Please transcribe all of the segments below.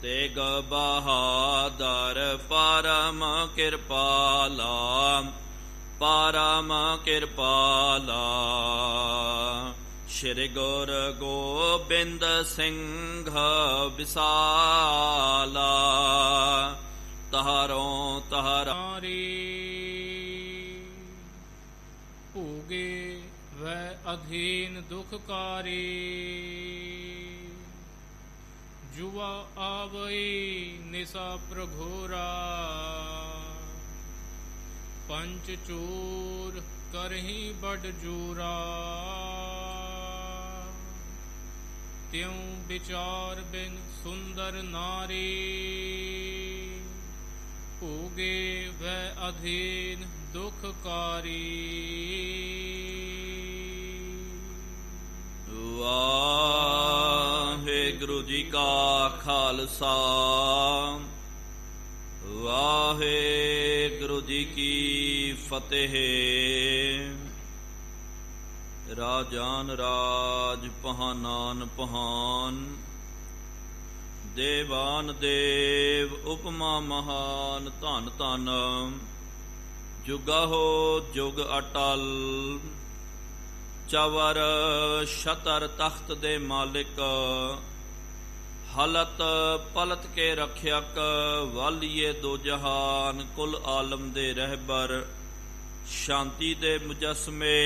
तेग बहादुर परम कृपाला, परम कृपाला। श्री गुरु गोबिंद सिंह विसाला, तहारों तहारी। भूगे वह अधीन दुखकारी, जुआ आवई निशा प्रघोरा। पंचचूर करही बड़ जूरा, त्यों विचार बिन सुंदर नारी। भोगे वह अधीन दुखकारी। वाहेगुरु जी का खालसा, वाहेगुरु जी की फतेह। राजान राज पहानान पहान, देवान देव उपमा महान। धन धन जुगा हो जुग अटल, चवर छतर तख्त दे मालिक। हलत पलत के रख्यक, वालिए दो जहान। कुल आलम दे रहबर, शांति दे मुजस्मे।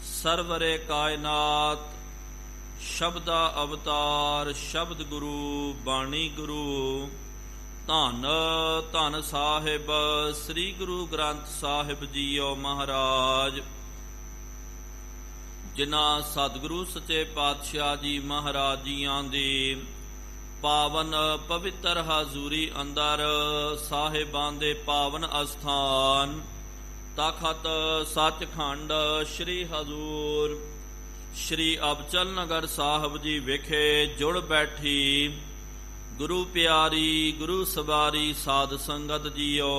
सरवरे कायनात, शब्दा अवतार। शब्द गुरु बाणी गुरु, धन धन साहिब श्री गुरु ग्रंथ साहिब जीओ महाराज। जिन्हां सतगुरु सच्चे पातशाह जी महाराज जीआं दी पावन पवित्र हाजूरी अंदर, साहिबां दे पावन अस्थान तखत सचखंड श्री हजूर श्री अबचल नगर साहब जी विखे जुड़ बैठी गुरु प्यारी गुरु सवारी साध संगत जीओ।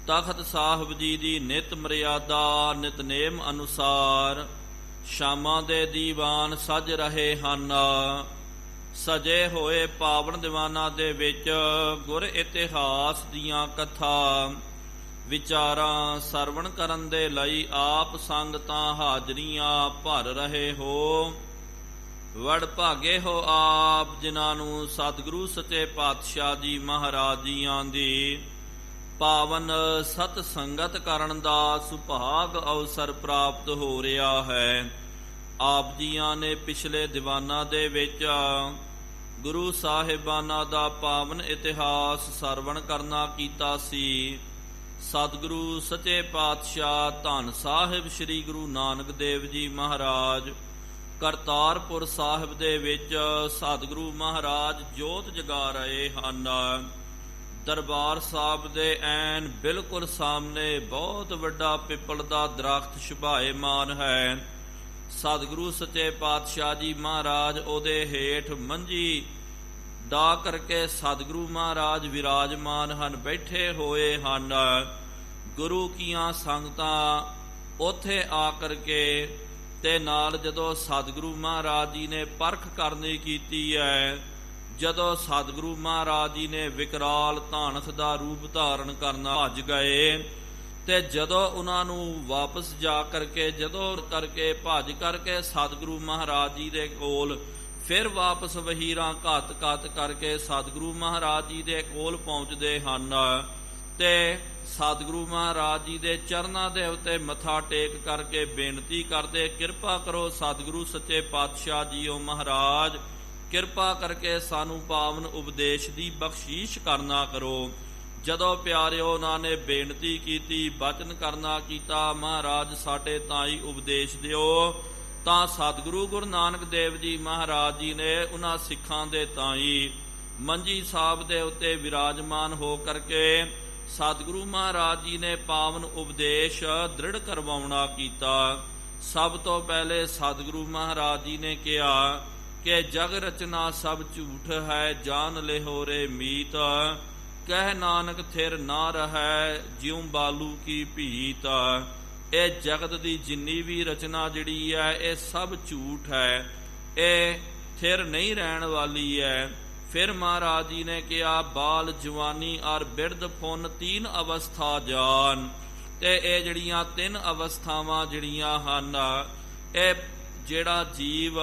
तखत साहब जी दी नित मर्यादा नितनेम अनुसार शामां दे दीवान सज रहे ਹਨ। सजे होए पावन दीवाना दे विच गुर इतिहास दियां कथा विचारां सरवण करन दे लई आप संगतां हाजरियां भर रहे हो। वड़ भागे हो आप जिन्हां नूं सतगुरु सच्चे पातशाह जी महाराज जीआं दी पावन सत संगत करन दा सुभाग अवसर प्राप्त हो रहा है। आप जीआं ने पिछले दीवाना दे विच गुरु साहिबाना दा पावन इतिहास सरवण करना कीता सी। सतगुरु सच्चे पातशाह धन साहिब श्री गुरु नानक देव जी महाराज करतारपुर साहिब दे विच सतगुरु महाराज जोत जगा रहे ਹਨ। दरबार साहब दे ऐन बिल्कुल सामने बहुत वड्डा पिपल दा दरख्त शोभाएमान है। सतगुरु सच्चे पातशाह जी महाराज ओदे हेठ मंजी डा करके सतगुरु महाराज विराजमान ਹਨ, बैठे होए ਹਨ। गुरु कीआं संगतां उथे आ करके ते नाल जदों सतगुरु महाराज जी ने परख करनी कीती है। ਜਦੋਂ ਸਤਿਗੁਰੂ ਮਹਾਰਾਜ ਜੀ ਨੇ ਵਿਕਰਾਲ ਧਾਨਕ ਦਾ ਰੂਪ ਧਾਰਨ ਕਰਨਾ ਭੱਜ ਗਏ ਤੇ ਜਦੋਂ ਉਹਨਾਂ ਨੂੰ ਵਾਪਸ ਜਾ ਕਰਕੇ ਭੱਜ ਕਰਕੇ ਸਤਿਗੁਰੂ ਮਹਾਰਾਜ ਜੀ ਦੇ ਕੋਲ ਫਿਰ ਵਾਪਸ ਵਹੀਰਾਂ ਘੱਤ ਕਰਕੇ ਸਤਿਗੁਰੂ ਮਹਾਰਾਜ ਜੀ ਦੇ ਕੋਲ ਪਹੁੰਚਦੇ ਹਨ ਤੇ ਸਤਿਗੁਰੂ ਮਹਾਰਾਜ ਜੀ ਦੇ ਚਰਨਾਂ ਦੇ ਉੱਤੇ ਮੱਥਾ ਟੇਕ ਕਰਕੇ ਬੇਨਤੀ ਕਰਦੇ, ਕਿਰਪਾ ਕਰੋ ਸਤਿਗੁਰੂ ਸੱਚੇ ਪਾਤਸ਼ਾਹ ਜੀਓ ਮਹਾਰਾਜ, किरपा करके सानू पावन उपदेश की बख्शीश करना करो। जदों प्यारिओ उन्होंने बेनती की बचन करना किया, महाराज साडे ताई उपदेश दिओ, तां सतगुरु गुरु नानक देव जी महाराज जी ने उन्हां सिखां दे ताई मंजी साहब दे उत्ते विराजमान हो करके सतगुरु महाराज जी ने पावन उपदेश दृढ़ करवाउणा कीता। सब तो पहले सतगुरु महाराज जी ने कहा कि जग रचना सब झूठ है, जान लिहोरे मीत। कह नानक थिर ना रहै, ज्यों बालू की भीत। ये जगत की जिन्नी भी रचना जिहड़ी है ये सब झूठ है, ये थिर नहीं रहन वाली है। ਫਿਰ ਮਹਾਰਾਜ ਜੀ ਨੇ ਕਿਹਾ ਬਾਲ ਜਵਾਨੀ ਔਰ ਬਿਰਧ ਪੁੰਨ ਤੀਨ ਅਵਸਥਾ ਜਾਨ। ਤੇ ਇਹ ਜਿਹੜੀਆਂ ਤਿੰਨ ਅਵਸਥਾਵਾਂ ਜਿਹੜੀਆਂ ਹਨ, ਇਹ ਜਿਹੜਾ ਜੀਵ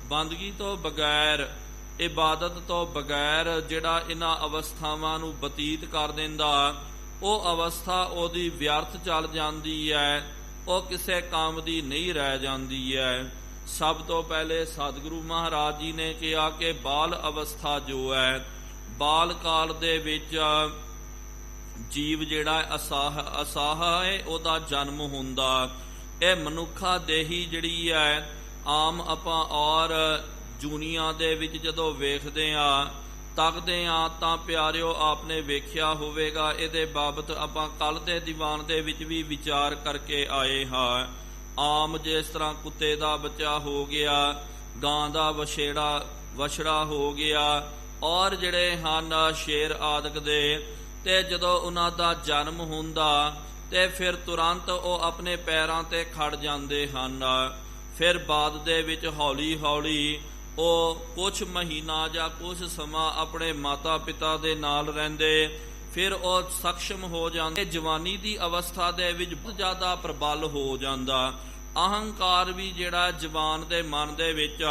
ਬੰਦਗੀ ਤੋਂ ਬਗੈਰ, ਇਬਾਦਤ ਤੋਂ ਬਗੈਰ ਜਿਹੜਾ ਇਹਨਾਂ ਅਵਸਥਾਵਾਂ ਨੂੰ ਬਤੀਤ ਕਰ ਦਿੰਦਾ, ਉਹ ਅਵਸਥਾ ਉਹਦੀ ਵਿਅਰਥ ਚੱਲ ਜਾਂਦੀ ਹੈ, ਉਹ ਕਿਸੇ ਕੰਮ ਦੀ ਨਹੀਂ ਰਹਿ ਜਾਂਦੀ ਹੈ। ਸਭ ਤੋਂ ਪਹਿਲੇ ਸਤਿਗੁਰੂ ਮਹਾਰਾਜ ਜੀ ਨੇ ਕਿਹਾ ਕਿ ਬਾਲ ਅਵਸਥਾ ਜੋ ਹੈ, ਬਾਲ ਕਾਲ ਦੇ ਵਿੱਚ ਜੀਵ ਜਿਹੜਾ ਅਸਾਹ ਹੈ ਉਹਦਾ ਜਨਮ ਹੁੰਦਾ। ਇਹ ਮਨੁੱਖਾ ਦੇਹੀ ਜਿਹੜੀ ਹੈ, ਆਮ ਆਪਾਂ ਔਰ ਜੂਨੀਆਂ ਦੇ ਵਿੱਚ ਜਦੋਂ ਵੇਖਦੇ ਹਾਂ, ਤੱਕਦੇ ਹਾਂ, ਤਾਂ ਪਿਆਰਿਓ ਆਪਨੇ ਵੇਖਿਆ ਹੋਵੇਗਾ, ਇਹਦੇ ਬਾਬਤ ਆਪਾਂ ਕੱਲ੍ਹ ਦੇ ਦੀਵਾਨ ਦੇ ਵਿੱਚ ਵੀ ਵਿਚਾਰ ਕਰਕੇ ਆਏ ਹਾਂ। ਆਮ ਜਿਸ ਤਰ੍ਹਾਂ ਕੁੱਤੇ ਦਾ ਬੱਚਾ ਹੋ ਗਿਆ, ਗਾਂ ਦਾ ਵਛੜਾ ਹੋ ਗਿਆ, ਔਰ ਜਿਹੜੇ ਹਨ ਸ਼ੇਰ ਆਦਿਕ ਦੇ, ਤੇ ਜਦੋਂ ਉਹਨਾਂ ਦਾ ਜਨਮ ਹੁੰਦਾ ਤੇ ਫਿਰ ਤੁਰੰਤ ਉਹ ਆਪਣੇ ਪੈਰਾਂ ਤੇ ਖੜ ਜਾਂਦੇ ਹਨ। ਫਿਰ ਬਾਅਦ ਦੇ ਵਿੱਚ ਹੌਲੀ ਹੌਲੀ ਉਹ ਕੁਛ ਮਹੀਨਾ ਜਾਂ ਕੁਛ ਸਮਾਂ ਆਪਣੇ ਮਾਤਾ ਪਿਤਾ ਦੇ ਨਾਲ ਰਹਿੰਦੇ, ਫਿਰ ਉਹ ਸક્ષਮ ਹੋ ਜਾਂਦੇ। ਜਵਾਨੀ ਦੀ ਅਵਸਥਾ ਦੇ ਵਿੱਚ ਬਹੁਤ ਜ਼ਿਆਦਾ ਪ੍ਰਬਲ ਹੋ ਜਾਂਦਾ। ਅਹੰਕਾਰ ਵੀ ਜਿਹੜਾ ਜਵਾਨ ਦੇ ਮਨ ਦੇ ਵਿੱਚ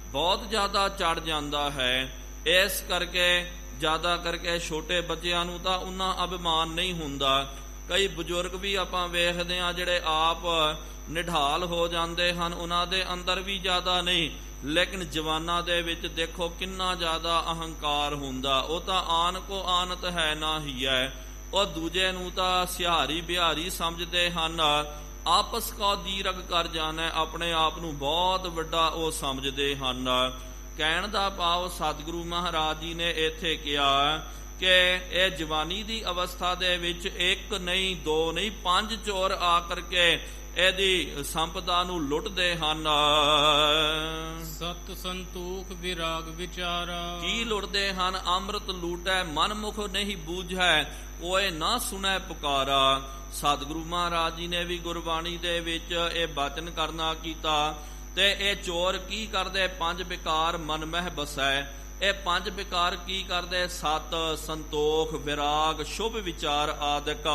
ਬਹੁਤ ਜ਼ਿਆਦਾ ਚੜ ਜਾਂਦਾ ਹੈ। ਇਸ ਕਰਕੇ ਜ਼ਿਆਦਾ ਕਰਕੇ ਛੋਟੇ ਬੱਚਿਆਂ ਨੂੰ ਤਾਂ ਉਨਾ ਅਭਿਮਾਨ ਨਹੀਂ ਹੁੰਦਾ। ਕਈ ਬਜ਼ੁਰਗ ਵੀ ਆਪਾਂ ਵੇਖਦੇ ਹਾਂ ਜਿਹੜੇ ਆਪ ਨਿਢਾਲ ਹੋ ਜਾਂਦੇ ਹਨ, ਉਹਨਾਂ ਦੇ ਅੰਦਰ ਵੀ ਜ਼ਿਆਦਾ ਨਹੀਂ, ਲੇਕਿਨ ਜਵਾਨਾਂ ਦੇ ਵਿੱਚ ਦੇਖੋ ਕਿੰਨਾ ਜ਼ਿਆਦਾ ਅਹੰਕਾਰ ਹੁੰਦਾ। ਉਹ ਤਾਂ ਆਨ ਕੋ ਆਨਤ ਹੈ ਨਾ ਹੀ ਹੈ, ਉਹ ਦੂਜੇ ਨੂੰ ਤਾਂ ਸਿਹਾਰੀ ਬਿਹਾਰੀ ਸਮਝਦੇ ਹਨ। ਆਪਸ ਕਾ ਦੀਰਘ ਕਰ ਜਾਣਾ, ਆਪਣੇ ਆਪ ਨੂੰ ਬਹੁਤ ਵੱਡਾ ਉਹ ਸਮਝਦੇ ਹਨ। ਕਹਿਣ ਦਾ ਭਾਵ ਸਤਿਗੁਰੂ ਮਹਾਰਾਜ ਜੀ ਨੇ ਇੱਥੇ ਕਿਹਾ ਕਿ ਇਹ ਜਵਾਨੀ ਦੀ ਅਵਸਥਾ ਦੇ ਵਿੱਚ ਇੱਕ ਨਹੀਂ, ਦੋ ਨਹੀਂ, 5 ਚੋਰ ਆ ਕਰਕੇ ਇਹਦੀ ਸੰਪਦਾ ਨੂੰ ਲੁੱਟਦੇ ਹਨ। ਸਤ ਸੰਤੋਖ ਵਿਰਾਗ ਵਿਚਾਰਾ। ਕੀ ਲੁੱਟਦੇ ਹਨ? ਅੰਮ੍ਰਿਤ ਲੂਟੈ ਮਨ ਮੁਖ ਨਹੀਂ ਬੂਝੈ, ਕੋਇ ਨਾ ਸੁਣੈ ਪੁਕਾਰਾ। ਸਤਿਗੁਰੂ ਮਹਾਰਾਜ ਜੀ ਨੇ ਵੀ ਗੁਰਬਾਣੀ ਦੇ ਵਿੱਚ ਇਹ ਬਚਨ ਕਰਨਾ ਕੀਤਾ। ਤੇ ਇਹ ਚੋਰ ਕੀ ਕਰਦੇ? 5 ਵਿਕਾਰ ਮਨ ਮਹਿ ਬਸੈ। ਇਹ 5 ਵਿਕਾਰ ਕੀ ਕਰਦੇ? ਸਤ, ਸੰਤੋਖ, ਵਿਰਾਗ, ਸ਼ੁਭ ਵਿਚਾਰ ਆਦਿਕ।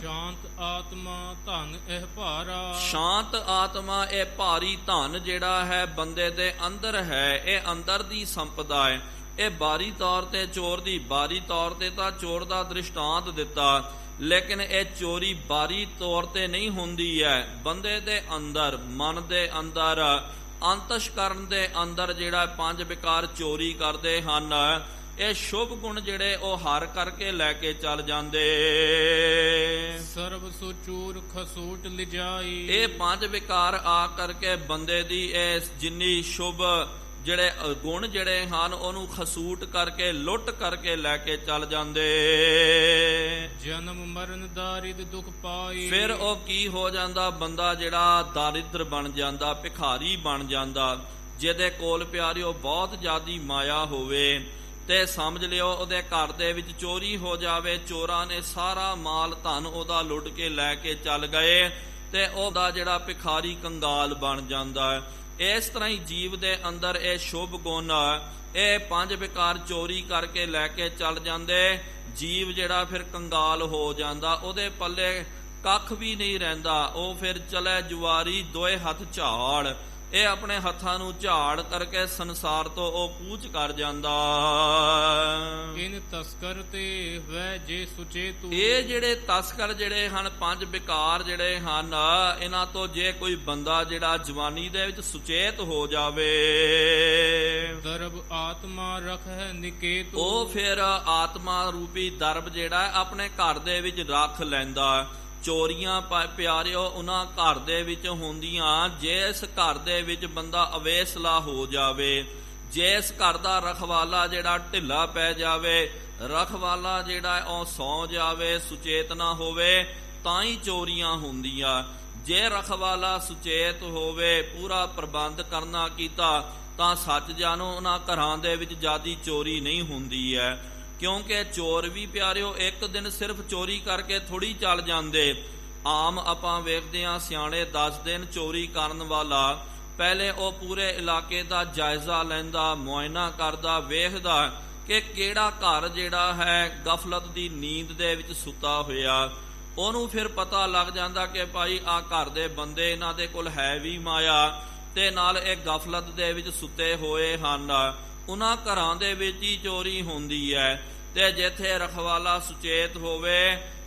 ਸ਼ਾਂਤ ਆਤਮਾ ਧਨ ਇਹ ਭਾਰਾ। ਸ਼ਾਂਤ ਆਤਮਾ ਇਹ ਭਾਰੀ ਧਨ ਜਿਹੜਾ ਹੈ ਬੰਦੇ ਦੇ ਅੰਦਰ ਹੈ, ਇਹ ਅੰਦਰ ਦੀ ਸੰਪਦਾ ਹੈ। ਇਹ ਬਾਰੀ ਤੌਰ ਤੇ ਚੋਰ ਦੀ, ਬਾਰੀ ਤੌਰ ਤੇ ਤਾਂ ਚੋਰ ਦਾ ਦ੍ਰਿਸ਼ਟਾਂਤ ਦਿੱਤਾ, ਲੇਕਿਨ ਇਹ ਚੋਰੀ ਬਾਰੀ ਤੌਰ ਤੇ ਨਹੀਂ ਹੁੰਦੀ ਹੈ। ਬੰਦੇ ਦੇ ਅੰਦਰ, ਮਨ ਦੇ ਅੰਦਰ, ਅੰਤਸ਼ਕਰਨ ਦੇ ਅੰਦਰ ਜਿਹੜਾ 5 ਵਿਕਾਰ ਚੋਰੀ ਕਰਦੇ ਹਨ, ਇਹ ਸ਼ੁਭ ਗੁਣ ਜਿਹੜੇ ਉਹ ਹਰ ਕਰਕੇ ਲੈ ਕੇ ਚੱਲ ਜਾਂਦੇ। ਸਰਬ ਸੁਚੂਰ ਖਸੂਟ ਲਿਜਾਈ। ਇਹ 5 ਵਿਕਾਰ ਆ ਕਰਕੇ ਬੰਦੇ ਦੀ ਇਹ ਜਿੰਨੀ ਸ਼ੁਭ ਜਿਹੜੇ ਗੁਣ ਜਿਹੜੇ ਹਨ ਉਹਨੂੰ ਖਸੂਟ ਕਰਕੇ, ਲੁੱਟ ਕਰਕੇ ਲੈ ਕੇ ਚੱਲ ਜਾਂਦੇ। ਜਨਮ ਮਰਨ ਦਾਰਿਦ ਦੁਖ ਪਾਈ। ਫਿਰ ਉਹ ਕੀ ਹੋ ਜਾਂਦਾ? ਬੰਦਾ ਜਿਹੜਾ ਦਾਰਿਦਰ ਬਣ ਜਾਂਦਾ, ਭਿਖਾਰੀ ਬਣ ਜਾਂਦਾ। ਜਿਹਦੇ ਕੋਲ ਪਿਆਰਿਓ ਬਹੁਤ ਜ਼ਿਆਦੀ ਮਾਇਆ ਹੋਵੇ ਤੇ ਸਮਝ ਲਿਓ ਉਹਦੇ ਘਰ ਦੇ ਵਿੱਚ ਚੋਰੀ ਹੋ ਜਾਵੇ, ਚੋਰਾਂ ਨੇ ਸਾਰਾ ਮਾਲ ਧਨ ਉਹਦਾ ਲੁੱਟ ਕੇ ਲੈ ਕੇ ਚੱਲ ਗਏ, ਤੇ ਉਹਦਾ ਜਿਹੜਾ ਭਿਖਾਰੀ ਕੰਗਾਲ ਬਣ ਜਾਂਦਾ ਹੈ। ਇਸ ਤਰ੍ਹਾਂ ਹੀ ਜੀਵ ਦੇ ਅੰਦਰ ਇਹ ਸ਼ੁਭ ਗੁਣ, ਇਹ 5 ਵਿਕਾਰ ਚੋਰੀ ਕਰਕੇ ਲੈ ਕੇ ਚੱਲ ਜਾਂਦੇ। ਜੀਵ ਜਿਹੜਾ ਫਿਰ ਕੰਗਾਲ ਹੋ ਜਾਂਦਾ, ਉਹਦੇ ਪੱਲੇ ਕੱਖ ਵੀ ਨਹੀਂ ਰਹਿੰਦਾ। ਉਹ ਫਿਰ ਚਲੇ ਜੁਆਰੀ ਦੋਏ ਹੱਥ ਝਾੜ। ਇਹ ਆਪਣੇ ਹੱਥਾਂ ਨੂੰ ਝਾੜ ਕਰਕੇ ਸੰਸਾਰ ਤੋਂ ਉਹ ਕੂਚ ਕਰ ਜਾਂਦਾ। ਇਨ ਤਸਕਰ ਤੇ ਵੈ ਜੇ ਸੁਚੇਤੂ। ਇਹ ਜਿਹੜੇ ਤਸਕਰ ਜਿਹੜੇ ਹਨ, 5 ਵਿਕਾਰ ਜਿਹੜੇ ਹਨ, ਇਹਨਾਂ ਤੋਂ ਜੇ ਕੋਈ ਬੰਦਾ ਜਿਹੜਾ ਜਵਾਨੀ ਦੇ ਵਿੱਚ ਸੁਚੇਤ ਹੋ ਜਾਵੇ, ਦਰਬ ਆਤਮਾ ਰਖੈ ਨਿਕੇਤੂ। ਉਹ ਫਿਰ ਆਤਮਾ ਰੂਪੀ ਦਰਬ ਜਿਹੜਾ ਆਪਣੇ ਘਰ ਦੇ ਵਿੱਚ ਰੱਖ ਲੈਂਦਾ। ਚੋਰੀਆਂ ਪਿਆਰਿਓ ਉਹਨਾਂ ਘਰ ਦੇ ਵਿੱਚ ਹੁੰਦੀਆਂ, ਜਿਸ ਘਰ ਦੇ ਵਿੱਚ ਬੰਦਾ ਅਵੇਸਲਾ ਹੋ ਜਾਵੇ, ਜਿਸ ਘਰ ਦਾ ਰਖਵਾਲਾ ਜਿਹੜਾ ਢਿੱਲਾ ਪੈ ਜਾਵੇ, ਰਖਵਾਲਾ ਜਿਹੜਾ ਉਹ ਸੌ ਜਾਵੇ, ਸੁਚੇਤ ਨਾ ਹੋਵੇ, ਤਾਂ ਹੀ ਚੋਰੀਆਂ ਹੁੰਦੀਆਂ। ਜੇ ਰਖਵਾਲਾ ਸੁਚੇਤ ਹੋਵੇ, ਪੂਰਾ ਪ੍ਰਬੰਧ ਕਰਨਾ ਕੀਤਾ, ਤਾਂ ਸੱਚ ਜਾਣੋ ਉਹਨਾਂ ਘਰਾਂ ਦੇ ਵਿੱਚ ਜ਼ਿਆਦੀ ਚੋਰੀ ਨਹੀਂ ਹੁੰਦੀ ਹੈ। ਕਿਉਂਕਿ ਚੋਰ ਵੀ ਪਿਆਰਿਓ ਇੱਕ ਦਿਨ ਸਿਰਫ ਚੋਰੀ ਕਰਕੇ ਥੋੜੀ ਚੱਲ ਜਾਂਦੇ। ਆਮ ਆਪਾਂ ਵੇਖਦੇ ਹਾਂ ਸਿਆਣੇ 10 ਦਿਨ ਚੋਰੀ ਕਰਨ ਵਾਲਾ ਪਹਿਲੇ ਉਹ ਪੂਰੇ ਇਲਾਕੇ ਦਾ ਜਾਇਜ਼ਾ ਲੈਂਦਾ, ਮੁਆਇਨਾ ਕਰਦਾ, ਵੇਖਦਾ ਕਿ ਕਿਹੜਾ ਘਰ ਜਿਹੜਾ ਹੈ ਗਫਲਤ ਦੀ ਨੀਂਦ ਦੇ ਵਿੱਚ ਸੁੱਤਾ ਹੋਇਆ। ਉਹਨੂੰ ਫਿਰ ਪਤਾ ਲੱਗ ਜਾਂਦਾ ਕਿ ਭਾਈ ਆਹ ਘਰ ਦੇ ਬੰਦੇ, ਇਹਨਾਂ ਦੇ ਕੋਲ ਹੈ ਵੀ ਮਾਇਆ ਤੇ ਨਾਲ ਇਹ ਗਫਲਤ ਦੇ ਵਿੱਚ ਸੁੱਤੇ ਹੋਏ ਹਨ। ਉਹਨਾਂ ਘਰਾਂ ਦੇ ਵਿੱਚ ਹੀ ਚੋਰੀ ਹੁੰਦੀ ਹੈ ਤੇ ਜਿੱਥੇ ਰਖਵਾਲਾ ਸੁਚੇਤ ਹੋਵੇ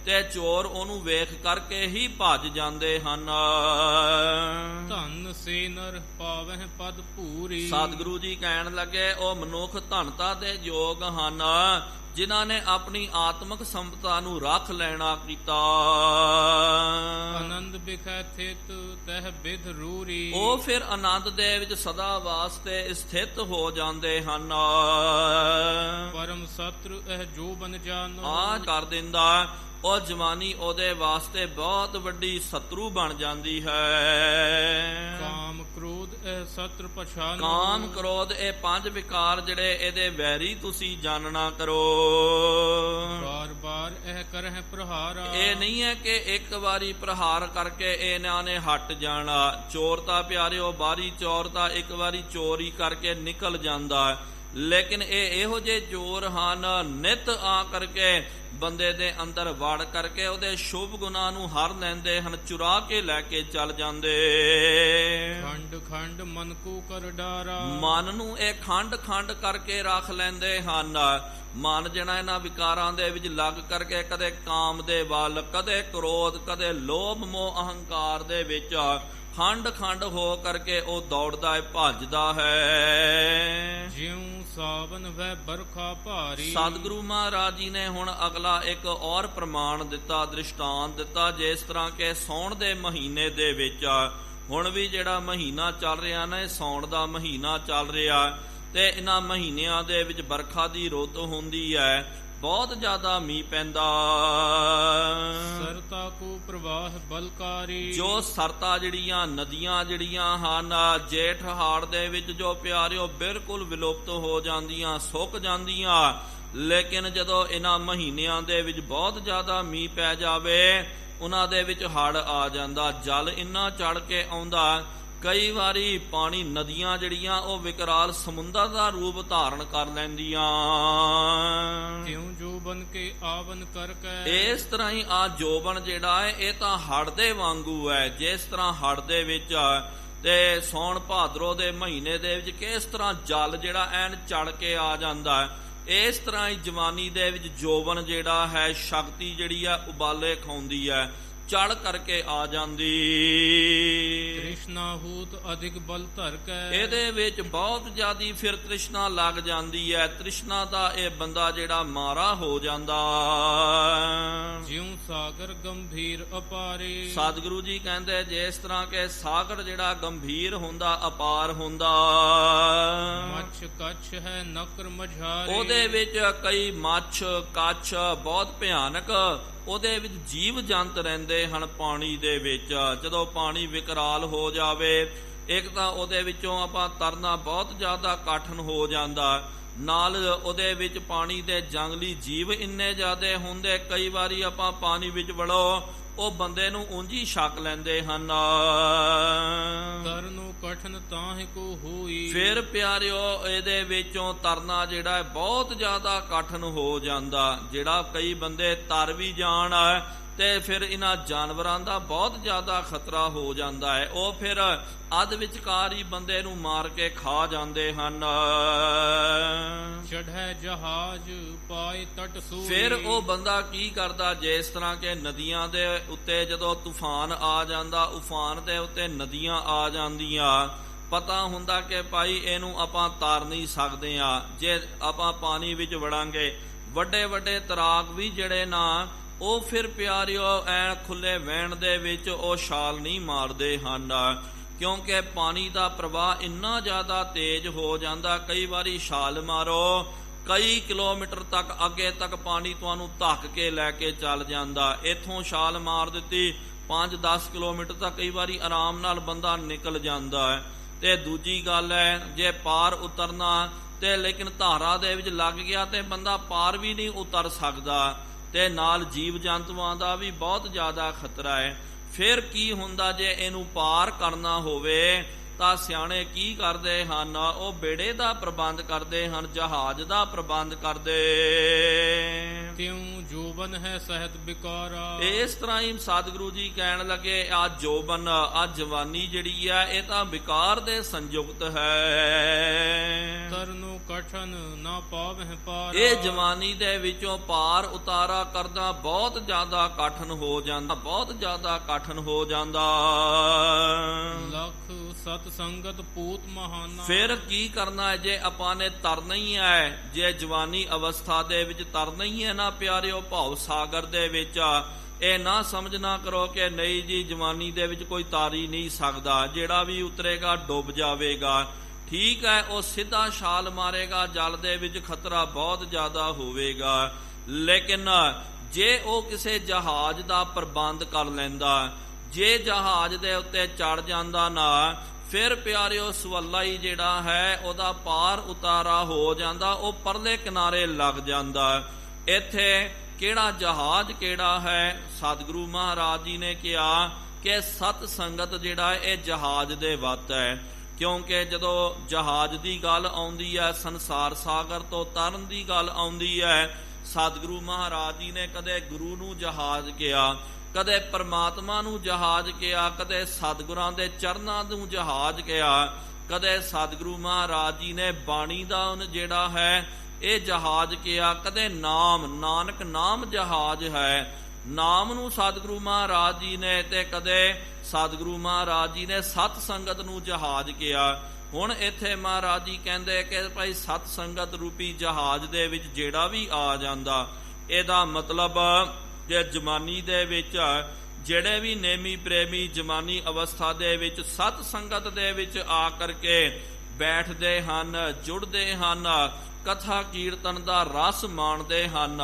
ਤੇ ਚੋਰ ਉਹਨੂੰ ਵੇਖ ਕਰਕੇ ਹੀ ਭੱਜ ਜਾਂਦੇ ਹਨ। ਧਨ ਸੇ ਨਰ ਪਾਵਹਿ ਪਦ ਭੂਰੀ। ਸਤਿਗੁਰੂ ਜੀ ਕਹਿਣ ਲੱਗੇ ਉਹ ਮਨੁੱਖ ਧਨਤਾ ਦੇ ਯੋਗ ਹਨ ਜਿਨ੍ਹਾਂ ਨੇ ਆਪਣੀ ਆਤਮਿਕ ਸੰਪਦਾ ਨੂੰ ਰੱਖ ਲੈਣਾ ਕੀਤਾ। ਆਨੰਦ ਬਿਖੈ ਥਿਤ ਤਹਿ ਬਿਧ ਰੂਰੀ। ਉਹ ਫਿਰ ਆਨੰਦ ਦੇ ਵਿੱਚ ਸਦਾ ਵਾਸਤੇ ਸਥਿਤ ਹੋ ਜਾਂਦੇ ਹਨ। ਪਰਮ ਸਤਰ ਇਹ ਜੋ ਬਨ ਜਾਨੋ। ਆ ਕਰ ਦਿੰਦਾ ਉਹ ਜਵਾਨੀ ਉਹਦੇ ਵਾਸਤੇ ਬਹੁਤ ਵੱਡੀ ਸ਼ਤਰੂ ਬਣ ਜਾਂਦੀ ਹੈ। ਕਾਮ ਕ੍ਰੋਧ ਇਹ ਸਤਰ ਪਛਾਨੋ। ਕਾਮ ਕ੍ਰੋਧ ਇਹ ਪੰਜ ਵਿਕਾਰ ਜਿਹੜੇ ਇਹਦੇ ਵੈਰੀ ਤੁਸੀਂ ਜਾਣਨਾ ਕਰੋ। ਬਾਰ ਬਾਰ ਇਹ ਕਰਹਿ ਪ੍ਰਹਾਰਾ। ਇਹ ਨਹੀਂ ਹੈ ਕਿ ਇੱਕ ਵਾਰੀ ਪ੍ਰਹਾਰ ਕਰਕੇ ਇਹਨਾਂ ਨੇ ਹਟ ਜਾਣਾ। ਚੋਰ ਤਾਂ ਪਿਆਰਿਓ ਬਾਰੀ ਚੋਰ ਤਾਂ ਇੱਕ ਵਾਰੀ ਚੋਰੀ ਕਰਕੇ ਨਿਕਲ ਜਾਂਦਾ, ਲੇਕਿਨ ਇਹ ਇਹੋ ਜਿਹੇ ਚੋਰ ਹਨ ਨਿਤ ਆ ਕਰਕੇ ਬੰਦੇ ਦੇ ਅੰਦਰ ਵੜ ਕਰਕੇ ਉਹਦੇ ਸ਼ੁਭ ਗੁਣਾਂ ਨੂੰ ਹਰ ਲੈਂਦੇ ਹਨ, ਚੁਰਾ ਕੇ ਲੈ ਕੇ ਚੱਲ ਜਾਂਦੇ। ਖੰਡ ਖੰਡ ਮਨ ਕੋ ਕਰ ਡਾਰਾ। ਮਨ ਨੂੰ ਇਹ ਖੰਡ ਖੰਡ ਕਰਕੇ ਰੱਖ ਲੈਂਦੇ ਹਨ। ਮਨ ਜਿਹੜਾ ਇਹਨਾਂ ਵਿਕਾਰਾਂ ਦੇ ਵਿੱਚ ਲੱਗ ਕਰਕੇ ਕਦੇ ਕਾਮ ਦੇ ਵੱਲ, ਕਦੇ ਕ੍ਰੋਧ, ਕਦੇ ਲੋਭ ਮੋਹ ਅਹੰਕਾਰ ਦੇ ਵਿੱਚ ਖੰਡ ਖੰਡ ਹੋ ਕਰਕੇ ਉਹ ਦੌੜਦਾ ਹੈ, ਭੱਜਦਾ ਹੈ। ਜਿਉ ਸਾਵਨ ਵੈ ਬਰਖਾ ਭਾਰੀ। ਸਤਿਗੁਰੂ ਮਹਾਰਾਜ ਜੀ ਨੇ ਹੁਣ ਅਗਲਾ ਇੱਕ ਔਰ ਪ੍ਰਮਾਣ ਦਿੱਤਾ, ਦ੍ਰਿਸ਼ਟਾਂਤ ਦਿੱਤਾ। ਜਿਸ ਤਰ੍ਹਾਂ ਕਿ ਸਾਉਣ ਦੇ ਮਹੀਨੇ ਦੇ ਵਿੱਚ ਹੁਣ ਵੀ ਜਿਹੜਾ ਮਹੀਨਾ ਚੱਲ ਰਿਹਾ ਨਾ, ਇਹ ਸਾਉਣ ਦਾ ਮਹੀਨਾ ਚੱਲ ਰਿਹਾ ਤੇ ਇਹਨਾਂ ਮਹੀਨਿਆਂ ਦੇ ਵਿੱਚ ਬਰਖਾ ਦੀ ਰੁੱਤ ਹੁੰਦੀ ਹੈ, ਬਹੁਤ ਜ਼ਿਆਦਾ ਮੀਂਹ ਪੈਂਦਾ। ਸਰਤਾ ਕੋ ਪ੍ਰਵਾਹ ਬਲਕਾਰੀ। ਜੋ ਸਰਤਾ ਜਿਹੜੀਆਂ ਨਦੀਆਂ ਜਿਹੜੀਆਂ ਹਨ ਜੇਠ ਹਾੜ ਦੇ ਵਿੱਚ ਜੋ ਪਿਆਰਿਓ ਬਿਲਕੁਲ ਵਿਲੁਪਤ ਹੋ ਜਾਂਦੀਆਂ, ਸੁੱਕ ਜਾਂਦੀਆਂ, ਲੇਕਿਨ ਜਦੋਂ ਇਹਨਾਂ ਮਹੀਨਿਆਂ ਦੇ ਵਿੱਚ ਬਹੁਤ ਜ਼ਿਆਦਾ ਮੀਂਹ ਪੈ ਜਾਵੇ ਉਹਨਾਂ ਦੇ ਵਿੱਚ ਹੜ੍ਹ ਆ ਜਾਂਦਾ, ਜਲ ਇੰਨਾ ਚੜ ਕੇ ਆਉਂਦਾ। ਕਈ ਵਾਰੀ ਪਾਣੀ ਨਦੀਆਂ ਜਿਹੜੀਆਂ ਉਹ ਵਿਕਰਾਲ ਸਮੁੰਦਰ ਦਾ ਰੂਪ ਧਾਰਨ ਕਰ ਲੈਂਦੀਆਂ। ਕਿਉਂ ਜੋਬਨ ਕੇ ਆਵਨ ਕਰਕੇ। ਇਸ ਤਰ੍ਹਾਂ ਹੀ ਆ ਜੋਬਨ ਜਿਹੜਾ ਹੈ ਇਹ ਤਾਂ ਹੜ੍ਹ ਦੇ ਵਾਂਗੂ ਹੈ। ਜਿਸ ਤਰ੍ਹਾਂ ਹੜ੍ਹ ਦੇ ਵਿੱਚ ਤੇ ਸੌਣ ਭਾਦਰੋਂ ਦੇ ਮਹੀਨੇ ਦੇ ਵਿੱਚ ਕਿਸ ਤਰ੍ਹਾਂ ਜਲ ਜਿਹੜਾ ਐਨ ਚੜ ਕੇ ਆ ਜਾਂਦਾ, ਇਸ ਤਰ੍ਹਾਂ ਹੀ ਜਵਾਨੀ ਦੇ ਵਿੱਚ ਜੋਬਨ ਜਿਹੜਾ ਹੈ, ਸ਼ਕਤੀ ਜਿਹੜੀ ਆ ਉਬਾਲੇ ਖਾਉਂਦੀ ਹੈ, ਚੜ ਕਰਕੇ ਆ ਜਾਂਦੀ। ਤ੍ਰਿਸ਼ਨਾ ਹੂਤ ਅਧਿਕ ਬਲ ਧਰ ਕੇ। ਇਹਦੇ ਵਿੱਚ ਬਹੁਤ ਜ਼ਿਆਦੀ ਫਿਰ ਤ੍ਰਿਸ਼ਨਾ ਲੱਗ ਜਾਂਦੀ ਹੈ। ਤ੍ਰਿਸ਼ਨਾ ਦਾ ਇਹ ਬੰਦਾ ਜਿਹੜਾ ਮਾਰਾ ਹੋ ਜਾਂਦਾ। ਜਿਉ ਸਾਗਰ ਗੰਭੀਰ ਅਪਾਰੇ। ਸਤਿਗੁਰੂ ਜੀ ਕਹਿੰਦੇ ਜਿਸ ਤਰ੍ਹਾਂ ਕਿ ਸਾਗਰ ਜਿਹੜਾ ਗੰਭੀਰ ਹੁੰਦਾ, ਅਪਾਰ ਹੁੰਦਾ, ਮੱਛ ਕੱਛ ਹੈ ਨਕਰ ਮਝਾਰੇ। ਉਹਦੇ ਵਿੱਚ ਕਈ ਮੱਛ ਕੱਛ ਬਹੁਤ ਭਿਆਨਕ ਉਹਦੇ ਵਿੱਚ ਜੀਵ ਜੰਤ ਰਹਿੰਦੇ ਹਨ ਪਾਣੀ ਦੇ ਵਿੱਚ। ਜਦੋਂ ਪਾਣੀ ਵਿਕਰਾਲ ਹੋ ਜਾਵੇ, ਇੱਕ ਤਾਂ ਉਹਦੇ ਵਿੱਚੋਂ ਆਪਾਂ ਤਰਨਾ ਬਹੁਤ ਜ਼ਿਆਦਾ ਕਠਿਨ ਹੋ ਜਾਂਦਾ, ਨਾਲ ਉਹਦੇ ਵਿੱਚ ਪਾਣੀ ਦੇ ਜੰਗਲੀ ਜੀਵ ਇੰਨੇ ਜ਼ਿਆਦੇ ਹੁੰਦੇ, ਕਈ ਵਾਰੀ ਆਪਾਂ ਪਾਣੀ ਵਿੱਚ ਵੜੋ ਉਹ ਬੰਦੇ ਨੂੰ ਉਂਝ ਹੀ ਛਕ ਲੈਂਦੇ ਹਨ। ਤਰਨੋ ਕਠਨ ਤਾਹਿ ਕੋ ਹੋਈ। ਫਿਰ ਪਿਆਰਿਓ ਇਹਦੇ ਵਿੱਚੋਂ ਤਰਨਾ ਜਿਹੜਾ ਹੈ ਬਹੁਤ ਜ਼ਿਆਦਾ ਕਠਿਨ ਹੋ ਜਾਂਦਾ। ਜਿਹੜਾ ਕਈ ਬੰਦੇ ਤਰ ਵੀ ਜਾਣ ਤੇ ਫਿਰ ਇਹਨਾਂ ਜਾਨਵਰਾਂ ਦਾ ਬਹੁਤ ਜ਼ਿਆਦਾ ਖਤਰਾ ਹੋ ਜਾਂਦਾ ਹੈ। ਉਹ ਫਿਰ ਅੱਧ ਵਿਚਕਾਰ ਹੀ ਬੰਦੇ ਨੂੰ ਮਾਰ ਕੇ ਖਾ ਜਾਂਦੇ ਹਨ। ਚੜ੍ਹੈ ਜਹਾਜ਼ ਪਾਏ ਤਟ ਸੂਈ। ਫਿਰ ਉਹ ਬੰਦਾ ਕੀ ਕਰਦਾ, ਜਿਸ ਤਰ੍ਹਾਂ ਕਿ ਨਦੀਆਂ ਦੇ ਉੱਤੇ ਜਦੋਂ ਤੂਫਾਨ ਆ ਜਾਂਦਾ, ਉਫਾਨ ਦੇ ਉੱਤੇ ਨਦੀਆਂ ਆ ਜਾਂਦੀਆਂ, ਪਤਾ ਹੁੰਦਾ ਕਿ ਭਾਈ ਇਹਨੂੰ ਆਪਾਂ ਤਾਰ ਨਹੀਂ ਸਕਦੇ ਆ, ਜੇ ਆਪਾਂ ਪਾਣੀ ਵਿੱਚ ਵੜਾਂਗੇ। ਵੱਡੇ ਵੱਡੇ ਤੈਰਾਕ ਵੀ ਜਿਹੜੇ ਨਾ ਉਹ ਫਿਰ ਪਿਆਰਿਓ ਐਨ ਖੁੱਲੇ ਵਹਿਣ ਦੇ ਵਿੱਚ ਉਹ ਛਾਲ ਨਹੀਂ ਮਾਰਦੇ ਹਨ, ਕਿਉਂਕਿ ਪਾਣੀ ਦਾ ਪ੍ਰਵਾਹ ਇੰਨਾ ਜ਼ਿਆਦਾ ਤੇਜ਼ ਹੋ ਜਾਂਦਾ। ਕਈ ਵਾਰੀ ਛਾਲ ਮਾਰੋ ਕਈ ਕਿਲੋਮੀਟਰ ਤੱਕ ਅੱਗੇ ਤੱਕ ਪਾਣੀ ਤੁਹਾਨੂੰ ਧੱਕ ਕੇ ਲੈ ਕੇ ਚੱਲ ਜਾਂਦਾ। ਇੱਥੋਂ ਛਾਲ ਮਾਰ ਦਿੱਤੀ 5-10 ਕਿਲੋਮੀਟਰ ਤੱਕ ਕਈ ਵਾਰੀ ਆਰਾਮ ਨਾਲ ਬੰਦਾ ਨਿਕਲ ਜਾਂਦਾ ਹੈ। ਤੇ ਦੂਜੀ ਗੱਲ ਹੈ, ਜੇ ਪਾਰ ਉਤਰਨਾ ਤੇ ਲੇਕਿਨ ਧਾਰਾ ਦੇ ਵਿੱਚ ਲੱਗ ਗਿਆ ਤੇ ਬੰਦਾ ਪਾਰ ਵੀ ਨਹੀਂ ਉਤਰ ਸਕਦਾ, ਤੇ ਨਾਲ ਜੀਵ ਜੰਤੂਆਂ ਦਾ ਵੀ ਬਹੁਤ ਜ਼ਿਆਦਾ ਖਤਰਾ ਹੈ। ਫਿਰ ਕੀ ਹੁੰਦਾ, ਜੇ ਇਹਨੂੰ ਪਾਰ ਕਰਨਾ ਹੋਵੇ ਤਾਂ ਸਿਆਣੇ ਕੀ ਕਰਦੇ ਹਨ? ਉਹ ਬੇੜੇ ਦਾ ਪ੍ਰਬੰਧ ਕਰਦੇ ਹਨ, ਜਹਾਜ਼ ਦਾ ਪ੍ਰਬੰਧ ਕਰਦੇ। ਤਿਉ ਜੋਬਨ ਹੈ ਸਹਿਤ ਬਿਕਾਰਾ। ਇਸ ਤਰ੍ਹਾਂ ਹੀ ਸਤਿਗੁਰੂ ਜੀ ਕਹਿਣ ਲੱਗੇ ਆ ਜੋਬਨ, ਆ ਜਵਾਨੀ ਜਿਹੜੀ ਆ ਇਹ ਤਾਂ ਵਿਕਾਰ ਦੇ ਸੰਯੁਕਤ ਹੈ। ਤਰਨੋ ਕਠਨ ਨਾ ਪਾਵਹਿ ਪਾਰਾ। ਇਹ ਜਵਾਨੀ ਦੇ ਵਿੱਚੋਂ ਪਾਰ ਉਤਾਰਾ ਕਰਦਾ ਬਹੁਤ ਜ਼ਿਆਦਾ ਕਠਨ ਹੋ ਜਾਂਦਾ, ਬਹੁਤ ਜ਼ਿਆਦਾ ਕਠਨ ਹੋ ਜਾਂਦਾ। ਲਖ ਸਤ ਸੰਗਤ ਪੂਤ ਮਹਾਨਾ। ਫਿਰ ਕੀ ਕਰਨਾ ਹੈ ਜੇ ਆਪਾਂ ਨੇ ਤਰਨਾ ਹੀ ਹੈ, ਜੇ ਜਵਾਨੀ ਅਵਸਥਾ ਦੇ ਵਿੱਚ ਤਰਨਾ ਹੀ ਹੈ ਨਾ ਪਿਆਰਿਓ ਭਉ ਸਾਗਰ ਦੇ ਵਿੱਚ, ਇਹ ਨਾ ਸਮਝਣਾ ਕਰੋ ਕਿ ਨਹੀਂ ਜੀ ਜਵਾਨੀ ਦੇ ਵਿੱਚ ਕੋਈ ਤਾਰੀ ਨਹੀਂ ਸਕਦਾ, ਜਿਹੜਾ ਵੀ ਉਤਰੇਗਾ ਡੁੱਬ ਜਾਵੇਗਾ। ਠੀਕ ਹੈ, ਉਹ ਸਿੱਧਾ ਛਾਲ ਮਾਰੇਗਾ, ਜਲ ਦੇ ਵਿੱਚ ਖਤਰਾ ਬਹੁਤ ਜ਼ਿਆਦਾ ਹੋਵੇਗਾ। ਲੇਕਿਨ ਜੇ ਉਹ ਕਿਸੇ ਜਹਾਜ਼ ਦਾ ਪ੍ਰਬੰਧ ਕਰ ਲੈਂਦਾ, ਜੇ ਜਹਾਜ਼ ਦੇ ਉੱਤੇ ਚੜ ਜਾਂਦਾ ਨਾ, ਫਿਰ ਪਿਆਰਿਓ ਸਵੱਲਾ ਹੀ ਜਿਹੜਾ ਹੈ ਉਹਦਾ ਪਾਰ ਉਤਾਰਾ ਹੋ ਜਾਂਦਾ, ਉਹ ਪਰਲੇ ਕਿਨਾਰੇ ਲੱਗ ਜਾਂਦਾ। ਇੱਥੇ ਕਿਹੜਾ ਜਹਾਜ਼ ਕਿਹੜਾ ਹੈ? ਸਤਿਗੁਰੂ ਮਹਾਰਾਜ ਜੀ ਨੇ ਕਿਹਾ ਕਿ ਸਤ ਸੰਗਤ ਜਿਹੜਾ ਇਹ ਜਹਾਜ਼ ਦੇ ਵੱਤ ਹੈ। ਕਿਉਂਕਿ ਜਦੋਂ ਜਹਾਜ਼ ਦੀ ਗੱਲ ਆਉਂਦੀ ਹੈ, ਸੰਸਾਰ ਸਾਗਰ ਤੋਂ ਤਰਨ ਦੀ ਗੱਲ ਆਉਂਦੀ ਹੈ, ਸਤਿਗੁਰੂ ਮਹਾਰਾਜ ਜੀ ਨੇ ਕਦੇ ਗੁਰੂ ਨੂੰ ਜਹਾਜ਼ ਕਿਹਾ, ਕਦੇ ਪਰਮਾਤਮਾ ਨੂੰ ਜਹਾਜ਼ ਕਿਹਾ, ਕਦੇ ਸਤਿਗੁਰਾਂ ਦੇ ਚਰਨਾਂ ਨੂੰ ਜਹਾਜ਼ ਕਿਹਾ, ਕਦੇ ਸਤਿਗੁਰੂ ਮਹਾਰਾਜ ਜੀ ਨੇ ਬਾਣੀ ਦਾ ਜਿਹੜਾ ਹੈ ਇਹ ਜਹਾਜ਼ ਕਿਹਾ, ਕਦੇ ਨਾਮ, ਨਾਨਕ ਨਾਮ ਜਹਾਜ਼ ਹੈ, ਨਾਮ ਨੂੰ ਸਤਿਗੁਰੂ ਮਹਾਰਾਜ ਜੀ ਨੇ, ਤੇ ਕਦੇ ਸਤਿਗੁਰੂ ਮਹਾਰਾਜ ਜੀ ਨੇ ਸਤ ਸੰਗਤ ਨੂੰ ਜਹਾਜ਼ ਕਿਹਾ। ਹੁਣ ਇੱਥੇ ਮਹਾਰਾਜ ਜੀ ਕਹਿੰਦੇ ਕਿ ਭਾਈ ਸਤ ਸੰਗਤ ਰੂਪੀ ਜਹਾਜ਼ ਦੇ ਵਿੱਚ ਜਿਹੜਾ ਵੀ ਆ ਜਾਂਦਾ, ਇਹਦਾ ਮਤਲਬ ਕਿ ਜਵਾਨੀ ਦੇ ਵਿੱਚ ਜਿਹੜੇ ਵੀ ਨੇਮੀ ਪ੍ਰੇਮੀ ਜਵਾਨੀ ਅਵਸਥਾ ਦੇ ਵਿੱਚ ਸਤ ਸੰਗਤ ਦੇ ਵਿੱਚ ਆ ਕਰਕੇ ਬੈਠਦੇ ਹਨ, ਜੁੜਦੇ ਹਨ, ਕਥਾ ਕੀਰਤਨ ਦਾ ਰਸ ਮਾਣਦੇ ਹਨ,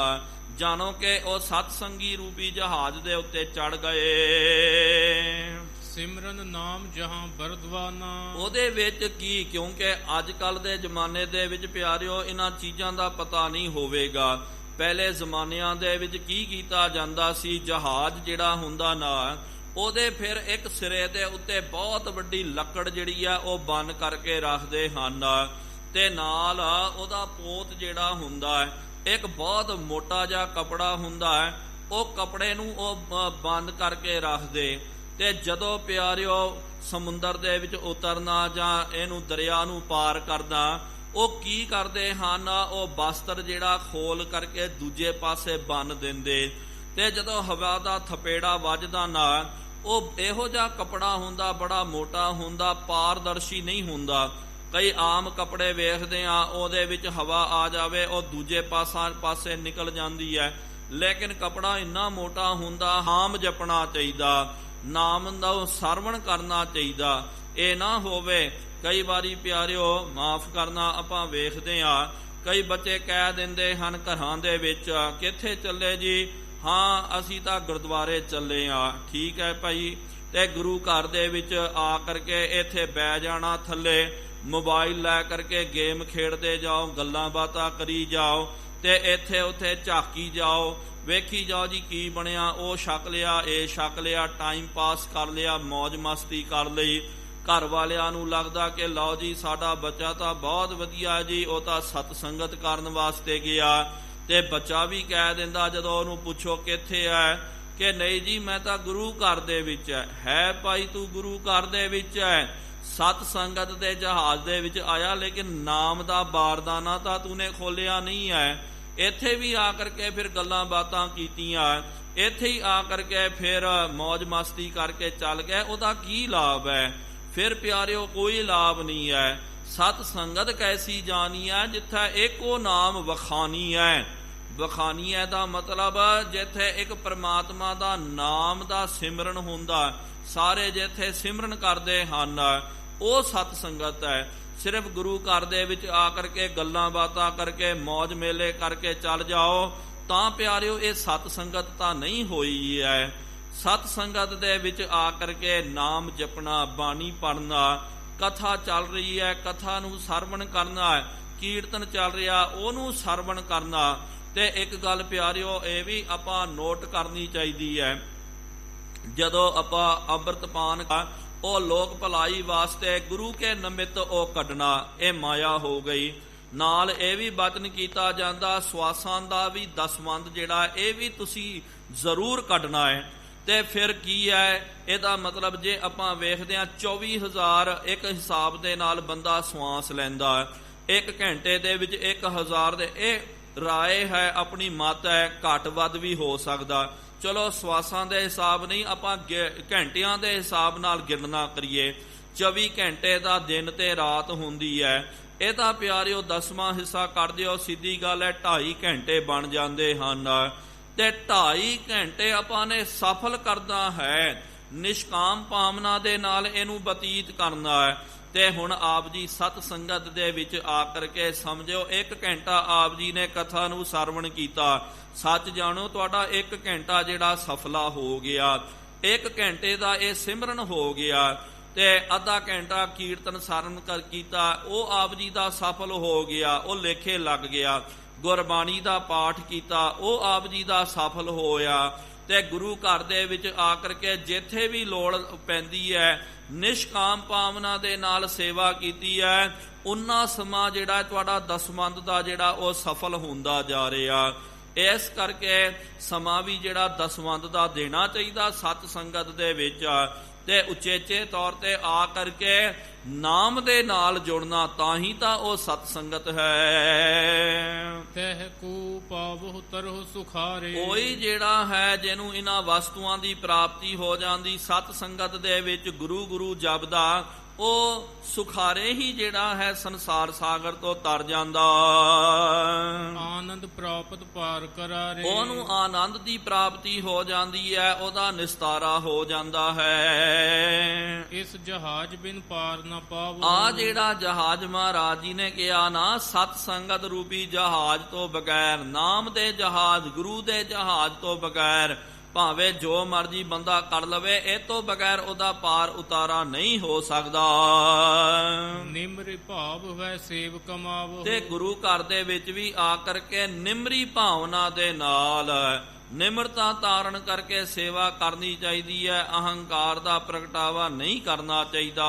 ਜਾਣੋ ਕਿ ਉਹ ਸਤ ਸੰਗੀ ਰੂਪੀ ਜਹਾਜ਼ ਦੇ ਉੱਤੇ ਚੜ ਗਏ। ਸਿਮਰਨ ਨਾਮ ਜਹਾਂ ਬਰਦਵਾਨਾ। ਉਹਦੇ ਵਿੱਚ ਕੀ, ਕਿਉਂਕਿ ਅੱਜ ਕੱਲ ਦੇ ਜ਼ਮਾਨੇ ਦੇ ਵਿੱਚ ਪਿਆਰਿਓ ਇਹਨਾਂ ਚੀਜ਼ਾਂ ਦਾ ਪਤਾ ਨਹੀਂ ਹੋਵੇਗਾ। ਪਹਿਲੇ ਜ਼ਮਾਨਿਆਂ ਦੇ ਵਿੱਚ ਕੀ ਕੀਤਾ ਜਾਂਦਾ ਸੀ, ਜਹਾਜ਼ ਜਿਹੜਾ ਹੁੰਦਾ ਨਾ, ਉਹਦੇ ਫਿਰ ਇੱਕ ਸਿਰੇ ਦੇ ਉੱਤੇ ਬਹੁਤ ਵੱਡੀ ਲੱਕੜ ਜਿਹੜੀ ਆ ਉਹ ਬੰਨ ਕਰਕੇ ਰੱਖਦੇ ਹਨ, ਤੇ ਨਾਲ ਉਹਦਾ ਪੋਤ ਜਿਹੜਾ ਹੁੰਦਾ ਹੈ, ਇੱਕ ਬਹੁਤ ਮੋਟਾ ਜਿਹਾ ਕਪੜਾ ਹੁੰਦਾ ਹੈ, ਉਹ ਕਪੜੇ ਨੂੰ ਉਹ ਬੰਦ ਕਰਕੇ ਰੱਖਦੇ। ਤੇ ਜਦੋਂ ਪਿਆਰਿਓ ਸਮੁੰਦਰ ਦੇ ਵਿੱਚ ਉਤਰਨਾ ਜਾਂ ਇਹਨੂੰ ਦਰਿਆ ਨੂੰ ਪਾਰ ਕਰਨਾ, ਉਹ ਕੀ ਕਰਦੇ ਹਨ, ਉਹ ਬਸਤਰ ਜਿਹੜਾ ਖੋਲ ਕਰਕੇ ਦੂਜੇ ਪਾਸੇ ਬੰਨ ਦਿੰਦੇ। ਤੇ ਜਦੋਂ ਹਵਾ ਦਾ ਥਪੇੜਾ ਵੱਜਦਾ ਨਾ, ਉਹ ਇਹੋ ਜਿਹਾ ਕਪੜਾ ਹੁੰਦਾ, ਬੜਾ ਮੋਟਾ ਹੁੰਦਾ, ਪਾਰਦਰਸ਼ੀ ਨਹੀਂ ਹੁੰਦਾ। ਕਈ ਆਮ ਕੱਪੜੇ ਵੇਖਦੇ ਆ, ਉਹਦੇ ਵਿੱਚ ਹਵਾ ਆ ਜਾਵੇ ਉਹ ਦੂਜੇ ਪਾਸੇ ਨਿਕਲ ਜਾਂਦੀ ਹੈ, ਲੇਕਿਨ ਕਪੜਾ ਇੰਨਾ ਮੋਟਾ ਹੁੰਦਾ। ਨਾਮ ਜਪਣਾ ਚਾਹੀਦਾ, ਨਾਮ ਦਾ ਸਰਵਣ ਕਰਨਾ ਚਾਹੀਦਾ, ਇਹ ਨਾ ਹੋਵੇ। ਕਈ ਵਾਰੀ ਪਿਆਰਿਓ ਮਾਫ ਕਰਨਾ, ਆਪਾਂ ਵੇਖਦੇ ਆ ਕਈ ਬੱਚੇ ਕਹਿ ਦਿੰਦੇ ਹਨ ਘਰਾਂ ਦੇ ਵਿੱਚ, ਕਿੱਥੇ ਚੱਲੇ ਜੀ? ਹਾਂ ਅਸੀਂ ਤਾਂ ਗੁਰਦੁਆਰੇ ਚੱਲੇ ਆ। ਠੀਕ ਹੈ ਭਾਈ, ਤੇ ਗੁਰੂ ਘਰ ਦੇ ਵਿੱਚ ਆ ਕਰਕੇ ਇੱਥੇ ਬਹਿ ਜਾਣਾ, ਥੱਲੇ ਮੋਬਾਈਲ ਲੈ ਕਰਕੇ ਗੇਮ ਖੇਡਦੇ ਜਾਓ, ਗੱਲਾਂ ਬਾਤਾਂ ਕਰੀ ਜਾਓ, ਤੇ ਇੱਥੇ ਉੱਥੇ ਝਾਕੀ ਜਾਓ, ਵੇਖੀ ਜਾਓ ਜੀ ਕੀ ਬਣਿਆ, ਉਹ ਛਕ ਲਿਆ, ਇਹ ਛਕ ਲਿਆ, ਟਾਈਮ ਪਾਸ ਕਰ ਲਿਆ, ਮੌਜ ਮਸਤੀ ਕਰ ਲਈ। ਘਰ ਵਾਲਿਆਂ ਨੂੰ ਲੱਗਦਾ ਕਿ ਲਓ ਜੀ ਸਾਡਾ ਬੱਚਾ ਤਾਂ ਬਹੁਤ ਵਧੀਆ ਜੀ, ਉਹ ਤਾਂ ਸਤ ਸੰਗਤ ਕਰਨ ਵਾਸਤੇ ਗਿਆ। ਤੇ ਬੱਚਾ ਵੀ ਕਹਿ ਦਿੰਦਾ ਜਦੋਂ ਉਹਨੂੰ ਪੁੱਛੋ ਕਿੱਥੇ ਹੈ, ਕਿ ਨਹੀਂ ਜੀ ਮੈਂ ਤਾਂ ਗੁਰੂ ਘਰ ਦੇ ਵਿੱਚ ਹੈ। ਭਾਈ ਤੂੰ ਗੁਰੂ ਘਰ ਦੇ ਵਿੱਚ ਹੈ, ਸਤ ਸੰਗਤ ਦੇ ਜਹਾਜ਼ ਦੇ ਵਿੱਚ ਆਇਆ, ਲੇਕਿਨ ਨਾਮ ਦਾ ਬਾਰਦਾਨਾ ਤਾਂ ਤੂਨੇ ਖੋਲਿਆ ਨਹੀਂ ਹੈ। ਇੱਥੇ ਵੀ ਆ ਕਰਕੇ ਫਿਰ ਗੱਲਾਂ ਬਾਤਾਂ ਕੀਤੀਆਂ, ਇੱਥੇ ਹੀ ਆ ਕਰਕੇ ਫਿਰ ਮੌਜ ਮਸਤੀ ਕਰਕੇ ਚੱਲ ਗਏ, ਉਹਦਾ ਕੀ ਲਾਭ ਹੈ? ਫਿਰ ਪਿਆਰਿਓ ਕੋਈ ਲਾਭ ਨਹੀਂ ਹੈ। ਸਤ ਸੰਗਤ ਕੈਸੀ ਜਾਣੀ ਹੈ, ਜਿੱਥੇ ਇੱਕੋ ਨਾਮ ਵਖਾਨੀ ਹੈ। ਵਖਾਨੀ ਹੈ ਦਾ ਮਤਲਬ ਜਿੱਥੇ ਇੱਕ ਪ੍ਰਮਾਤਮਾ ਦਾ ਨਾਮ ਦਾ ਸਿਮਰਨ ਹੁੰਦਾ, ਸਾਰੇ ਜਿੱਥੇ ਸਿਮਰਨ ਕਰਦੇ ਹਨ, ਉਹ ਸਤ ਸੰਗਤ ਹੈ। ਸਿਰਫ ਗੁਰੂ ਘਰ ਦੇ ਵਿੱਚ ਆ ਕਰਕੇ ਗੱਲਾਂ ਬਾਤਾਂ ਕਰਕੇ ਮੌਜ ਮੇਲੇ ਕਰਕੇ ਚੱਲ ਜਾਓ ਤਾਂ ਪਿਆਰਿਓ ਇਹ ਸਤ ਸੰਗਤ ਤਾਂ ਨਹੀਂ ਹੋਈ ਹੈ। ਸਤ ਸੰਗਤ ਦੇ ਵਿੱਚ ਆ ਕਰਕੇ ਨਾਮ ਜਪਣਾ, ਬਾਣੀ ਪੜ੍ਹਨਾ, ਕਥਾ ਚੱਲ ਰਹੀ ਹੈ ਕਥਾ ਨੂੰ ਸਰਵਣ ਕਰਨਾ, ਕੀਰਤਨ ਚੱਲ ਰਿਹਾ ਉਹਨੂੰ ਸਰਵਣ ਕਰਨਾ। ਤੇ ਇੱਕ ਗੱਲ ਪਿਆਰਿਓ ਇਹ ਵੀ ਆਪਾਂ ਨੋਟ ਕਰਨੀ ਚਾਹੀਦੀ ਹੈ, ਜਦੋਂ ਆਪਾਂ ਅੰਮ੍ਰਿਤਪਾਨ ਉਹ ਲੋਕ ਭਲਾਈ ਵਾਸਤੇ ਗੁਰੂ ਕੇ ਨਿਮਿਤ ਉਹ ਕੱਢਣਾ, ਇਹ ਮਾਇਆ ਹੋ ਗਈ। ਨਾਲ ਇਹ ਵੀ ਬਚਨ ਕੀਤਾ ਜਾਂਦਾ ਸਵਾਸਾਂ ਦਾ ਵੀ ਦਸਵੰਧ ਜਿਹੜਾ ਇਹ ਵੀ ਤੁਸੀਂ ਜ਼ਰੂਰ ਕੱਢਣਾ ਹੈ। ਤੇ ਫਿਰ ਕੀ ਹੈ ਇਹਦਾ ਮਤਲਬ, ਜੇ ਆਪਾਂ ਵੇਖਦੇ ਹਾਂ 24,000 ਇੱਕ ਹਿਸਾਬ ਦੇ ਨਾਲ ਬੰਦਾ ਸਵਾਸ ਲੈਂਦਾ, 1 ਘੰਟੇ ਦੇ ਵਿੱਚ 1,000 ਦੇ, ਇਹ ਰਾਏ ਹੈ, ਆਪਣੀ ਮੱਤ ਹੈ, ਘੱਟ ਵੱਧ ਵੀ ਹੋ ਸਕਦਾ। ਚਲੋ ਸਵਾਸਾਂ ਦੇ ਹਿਸਾਬ ਨਹੀਂ, ਆਪਾਂ ਘੰਟਿਆਂ ਦੇ ਹਿਸਾਬ ਨਾਲ ਗਿਣਨਾ ਕਰੀਏ। 24 ਘੰਟੇ ਦਾ ਦਿਨ ਤੇ ਰਾਤ ਹੁੰਦੀ ਹੈ, ਇਹਦਾ ਪਿਆਰਿਓ 10ਵਾਂ ਹਿੱਸਾ ਕੱਢ ਦਿਓ, ਸਿੱਧੀ ਗੱਲ ਹੈ 2.5 ਘੰਟੇ ਬਣ ਜਾਂਦੇ ਹਨ। ਤੇ 2.5 ਘੰਟੇ ਆਪਾਂ ਨੇ ਸਫਲ ਕਰਨਾ ਹੈ, ਨਿਸ਼ਕਾਮ ਭਾਵਨਾ ਦੇ ਨਾਲ ਇਹਨੂੰ ਬਤੀਤ ਕਰਨਾ ਹੈ। ਤੇ ਹੁਣ ਆਪ ਜੀ ਸਤ ਸੰਗਤ ਦੇ ਵਿੱਚ ਆ ਕਰਕੇ ਸਮਝੋ, 1 ਘੰਟਾ ਆਪ ਜੀ ਨੇ ਕਥਾ ਨੂੰ ਸਰਵਣ ਕੀਤਾ, ਸੱਚ ਜਾਣੋ ਤੁਹਾਡਾ 1 ਘੰਟਾ ਜਿਹੜਾ ਸਫਲਾ ਹੋ ਗਿਆ। 1 ਘੰਟੇ ਦਾ ਇਹ ਸਿਮਰਨ ਹੋ ਗਿਆ ਤੇ ਅੱਧਾ ਘੰਟਾ ਕੀਰਤਨ ਸਰਵਣ ਕੀਤਾ, ਉਹ ਆਪ ਜੀ ਦਾ ਸਫਲ ਹੋ ਗਿਆ, ਉਹ ਲੇਖੇ ਲੱਗ ਗਿਆ। ਗੁਰਬਾਣੀ ਦਾ ਪਾਠ ਕੀਤਾ, ਉਹ ਆਪ ਜੀ ਦਾ ਸਫਲ ਹੋਇਆ। ਤੇ ਗੁਰੂ ਘਰ ਦੇ ਵਿੱਚ ਆ ਕਰਕੇ ਜਿੱਥੇ ਵੀ ਲੋੜ ਪੈਂਦੀ ਹੈ ਨਿਸ਼ਕਾਮ ਭਾਵਨਾ ਦੇ ਨਾਲ ਸੇਵਾ ਕੀਤੀ ਹੈ, ਉਨਾ ਸਮਾਂ ਜਿਹੜਾ ਤੁਹਾਡਾ ਦਸਵੰਧ ਦਾ ਜਿਹੜਾ ਉਹ ਸਫਲ ਹੁੰਦਾ ਜਾ ਰਿਹਾ। ਇਸ ਕਰਕੇ ਸਮਾਂ ਵੀ ਜਿਹੜਾ ਦਸਵੰਧ ਦਾ ਦੇਣਾ ਚਾਹੀਦਾ ਸਤ ਸੰਗਤ ਦੇ ਵਿੱਚ, ਤੇ ਉਚੇਚੇ ਤੌਰ ਤੇ ਆ ਕਰਕੇ ਨਾਮ ਦੇ ਨਾਲ ਜੁੜਨਾ, ਤਾਂ ਹੀ ਤਾਂ ਉਹ ਸਤ ਸੰਗਤ ਹੈ। ਤਹਿ ਕੋ ਪਾਵਹੁ ਤਰਹੁ ਸੁਖਾਰੇ, ਕੋਈ ਜਿਹੜਾ ਹੈ ਜਿਹਨੂੰ ਇਹਨਾਂ ਵਸਤੂਆਂ ਦੀ ਪ੍ਰਾਪਤੀ ਹੋ ਜਾਂਦੀ ਸਤ ਸੰਗਤ ਦੇ ਵਿੱਚ, ਗੁਰੂ ਜਪਦਾ, ਉਹ ਸੁਖਾਰੇ ਹੀ ਜਿਹੜਾ ਹੈ ਸੰਸਾਰ ਸਾਗਰ ਤੋਂ ਤਰ ਜਾਂਦਾ। ਆਨੰਦ ਪ੍ਰਾਪਤ ਪਾਰ ਕਰਾਰੇ, ਉਹਨੂੰ ਆਨੰਦ ਦੀ ਪ੍ਰਾਪਤੀ ਹੋ ਜਾਂਦੀ ਹੈ, ਉਹਦਾ ਨਿਸਤਾਰਾ ਹੋ ਜਾਂਦਾ ਹੈ। ਇਸ ਜਹਾਜ਼ ਬਿਨ ਪਾਰ ਨਾ ਪਾਵੋ, ਆ ਜਿਹੜਾ ਜਹਾਜ਼ ਮਹਾਰਾਜ ਜੀ ਨੇ ਕਿਹਾ ਨਾ, ਸਤ ਸੰਗਤ ਰੂਪੀ ਜਹਾਜ਼ ਤੋਂ ਬਗੈਰ, ਨਾਮ ਦੇ ਜਹਾਜ਼, ਗੁਰੂ ਦੇ ਜਹਾਜ਼ ਤੋਂ ਬਗੈਰ ਭਾਵੇਂ ਜੋ ਮਰਜੀ ਬੰਦਾ ਕਰ ਲਵੇ, ਇਹ ਤੋਂ ਬਗੈਰ ਉਹਦਾ ਪਾਰ ਉਤਾਰਾ ਨਹੀਂ ਹੋ ਸਕਦਾ। ਨਿਮਰਿ ਭਾਵ ਵੈ ਸੇਵ ਕਮਾਵੋ, ਤੇ ਗੁਰੂ ਘਰ ਦੇ ਵਿੱਚ ਵੀ ਆ ਕਰਕੇ ਨਿਮਰੀ ਭਾਵਨਾ ਦੇ ਨਾਲ ਨਿਮਰਤਾ ਧਾਰਨ ਕਰਕੇ ਸੇਵਾ ਕਰਨੀ ਚਾਹੀਦੀ ਹੈ। ਅਹੰਕਾਰ ਦਾ ਪ੍ਰਗਟਾਵਾ ਨਹੀਂ ਕਰਨਾ ਚਾਹੀਦਾ।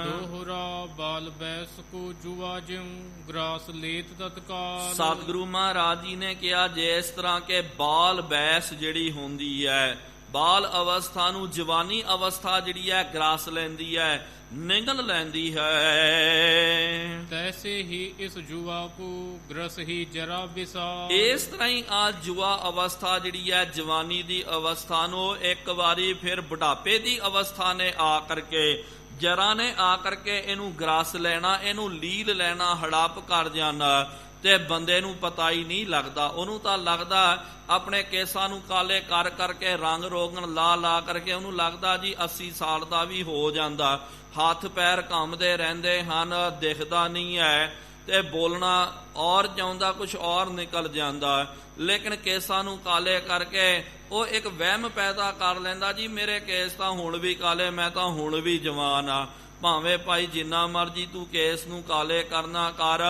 ਦੋਹਰਾ ਬਾਲ ਬੈਸ ਕੋ ਜੁਵਾ ਜਿਉ ਗ੍ਰਾਸ ਲੇਤ ਤਤਕਾਲ, ਸਤਿਗੁਰੂ ਮਹਾਰਾਜ ਜੀ ਨੇ ਕਿਹਾ ਜਿਸ ਤਰ੍ਹਾਂ ਕਿ ਬਾਲ ਬੈਸ ਜਿਹੜੀ ਹੁੰਦੀ ਹੈ, ਬਾਲ ਅਵਸਥਾ ਨੂੰ ਜਵਾਨੀ ਅਵਸਥਾ ਜਿਹੜੀ ਹੈ ਗ੍ਰਾਸ ਲੈਂਦੀ ਹੈ, ਨਿਗਲ ਲੈਂਦੀ ਹੈ, ਤੈਸੇ ਹੀ ਇਸ ਜੁਵਾ ਕੋ ਗ੍ਰਸ ਹੀ ਜਰਾ ਵਿਸਾਲ, ਇਸ ਤਰ੍ਹਾਂ ਹੀ ਆ ਜੁਵਾ ਅਵਸਥਾ ਜਿਹੜੀ ਹੈ ਜਵਾਨੀ ਦੀ ਅਵਸਥਾ ਨੂੰ ਇੱਕ ਵਾਰੀ ਫਿਰ ਬੁਢਾਪੇ ਦੀ ਅਵਸਥਾ ਨੇ ਆ ਕਰਕੇ, ਜਰਾ ਨੇ ਆ ਕਰਕੇ ਇਹਨੂੰ ਗ੍ਰਸ ਲੈਣਾ, ਇਹਨੂੰ ਲੀਲ ਲੈਣਾ, ਹੜੱਪ ਕਰ ਜਾਣਾ। ਤੇ ਬੰਦੇ ਨੂੰ ਪਤਾ ਹੀ ਨਹੀਂ ਲੱਗਦਾ, ਉਹਨੂੰ ਤਾਂ ਲੱਗਦਾ ਆਪਣੇ ਕੇਸਾਂ ਨੂੰ ਕਾਲੇ ਕਰ ਕਰਕੇ, ਰੰਗ ਰੋਗਨ ਲਾ ਕਰਕੇ ਉਹਨੂੰ ਲੱਗਦਾ ਜੀ 80 ਸਾਲ ਦਾ ਵੀ ਹੋ ਜਾਂਦਾ। ਹੱਥ ਪੈਰ ਕੰਮਦੇ ਰਹਿੰਦੇ ਹਨ, ਦਿਖਦਾ ਨਹੀਂ ਹੈ, ਤੇ ਬੋਲਣਾ ਔਰ ਚਾਹੁੰਦਾ ਕੁਝ ਔਰ ਨਿਕਲ ਜਾਂਦਾ। ਲੇਕਿਨ ਕੇਸਾਂ ਨੂੰ ਕਾਲੇ ਕਰਕੇ ਉਹ ਇੱਕ ਵਹਿਮ ਪੈਦਾ ਕਰ ਲੈਂਦਾ, ਜੀ ਮੇਰੇ ਕੇਸ ਤਾਂ ਹੁਣ ਵੀ ਕਾਲੇ, ਮੈਂ ਤਾਂ ਹੁਣ ਵੀ ਜਵਾਨ ਆ। ਭਾਵੇਂ ਭਾਈ ਜਿੰਨਾ ਮਰਜੀ ਤੂੰ ਕੇਸ ਨੂੰ ਕਾਲੇ ਕਰਨਾ ਕਰ,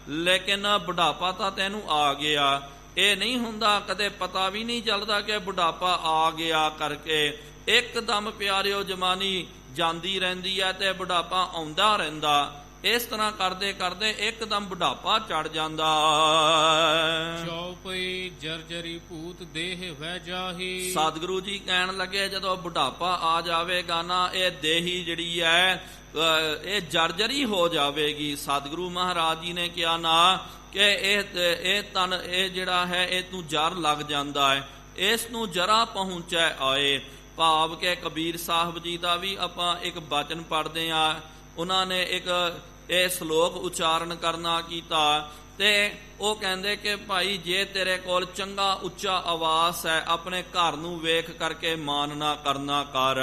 ਲੇਕਿਨ ਬੁਢਾਪਾ ਤਾਂ ਤੈਨੂੰ ਆ ਗਿਆ। ਇਹ ਨਹੀਂ ਹੁੰਦਾ, ਕਦੇ ਪਤਾ ਵੀ ਨਹੀਂ ਚੱਲਦਾ ਕਿ ਬੁਢਾਪਾ ਆ ਗਿਆ ਕਰਕੇ। ਇੱਕਦਮ ਪਿਆਰਿਓ ਜਵਾਨੀ ਜਾਂਦੀ ਰਹਿੰਦੀ ਹੈ ਤੇ ਬੁਢਾਪਾ ਆਉਂਦਾ ਰਹਿੰਦਾ। ਇਸ ਤਰ੍ਹਾਂ ਕਰਦੇ ਕਰਦੇ ਇੱਕਦਮ ਬੁਢਾਪਾ ਚੜ ਜਾਂਦਾ। ਚੌਪਈ ਜਰਜਰੀ ਭੂਤ ਦੇਹ ਵਹਿ ਜਾਹੀ, ਸਤਿਗੁਰੂ ਜੀ ਕਹਿਣ ਲੱਗੇ ਜਦੋਂ ਬੁਢਾਪਾ ਆ ਜਾਵੇਗਾ ਨਾ, ਇਹ ਦੇਹੀ ਜਿਹੜੀ ਹੈ ਇਹ ਜਰਜਰੀ ਹੋ ਜਾਵੇਗੀ। ਸਤਿਗੁਰੂ ਮਹਾਰਾਜ ਜੀ ਨੇ ਕਿਹਾ ਨਾ ਕਿ ਇਹ ਤਨ ਇਹ ਜਿਹੜਾ ਹੈ ਇਹ ਤੂੰ ਜਰ ਲੱਗ ਜਾਂਦਾ ਹੈ, ਇਸ ਨੂੰ ਜਰਾ ਪਹੁੰਚੈ ਆਏ। ਭਾਵ ਕਿ ਕਬੀਰ ਸਾਹਿਬ ਜੀ ਦਾ ਵੀ ਆਪਾਂ ਇੱਕ ਬਚਨ ਪੜ੍ਹਦੇ ਆ, ਉਹਨਾਂ ਨੇ ਇੱਕ ਇਹ ਸ਼ਲੋਕ ਉਚਾਰਨ ਕਰਨਾ ਕੀਤਾ ਤੇ ਉਹ ਕਹਿੰਦੇ ਕਿ ਭਾਈ ਜੇ ਤੇਰੇ ਕੋਲ ਚੰਗਾ ਉੱਚਾ ਆਵਾਸ ਹੈ, ਆਪਣੇ ਘਰ ਨੂੰ ਵੇਖ ਕਰਕੇ ਮਾਨ ਨਾ ਕਰਨਾ ਕਰ।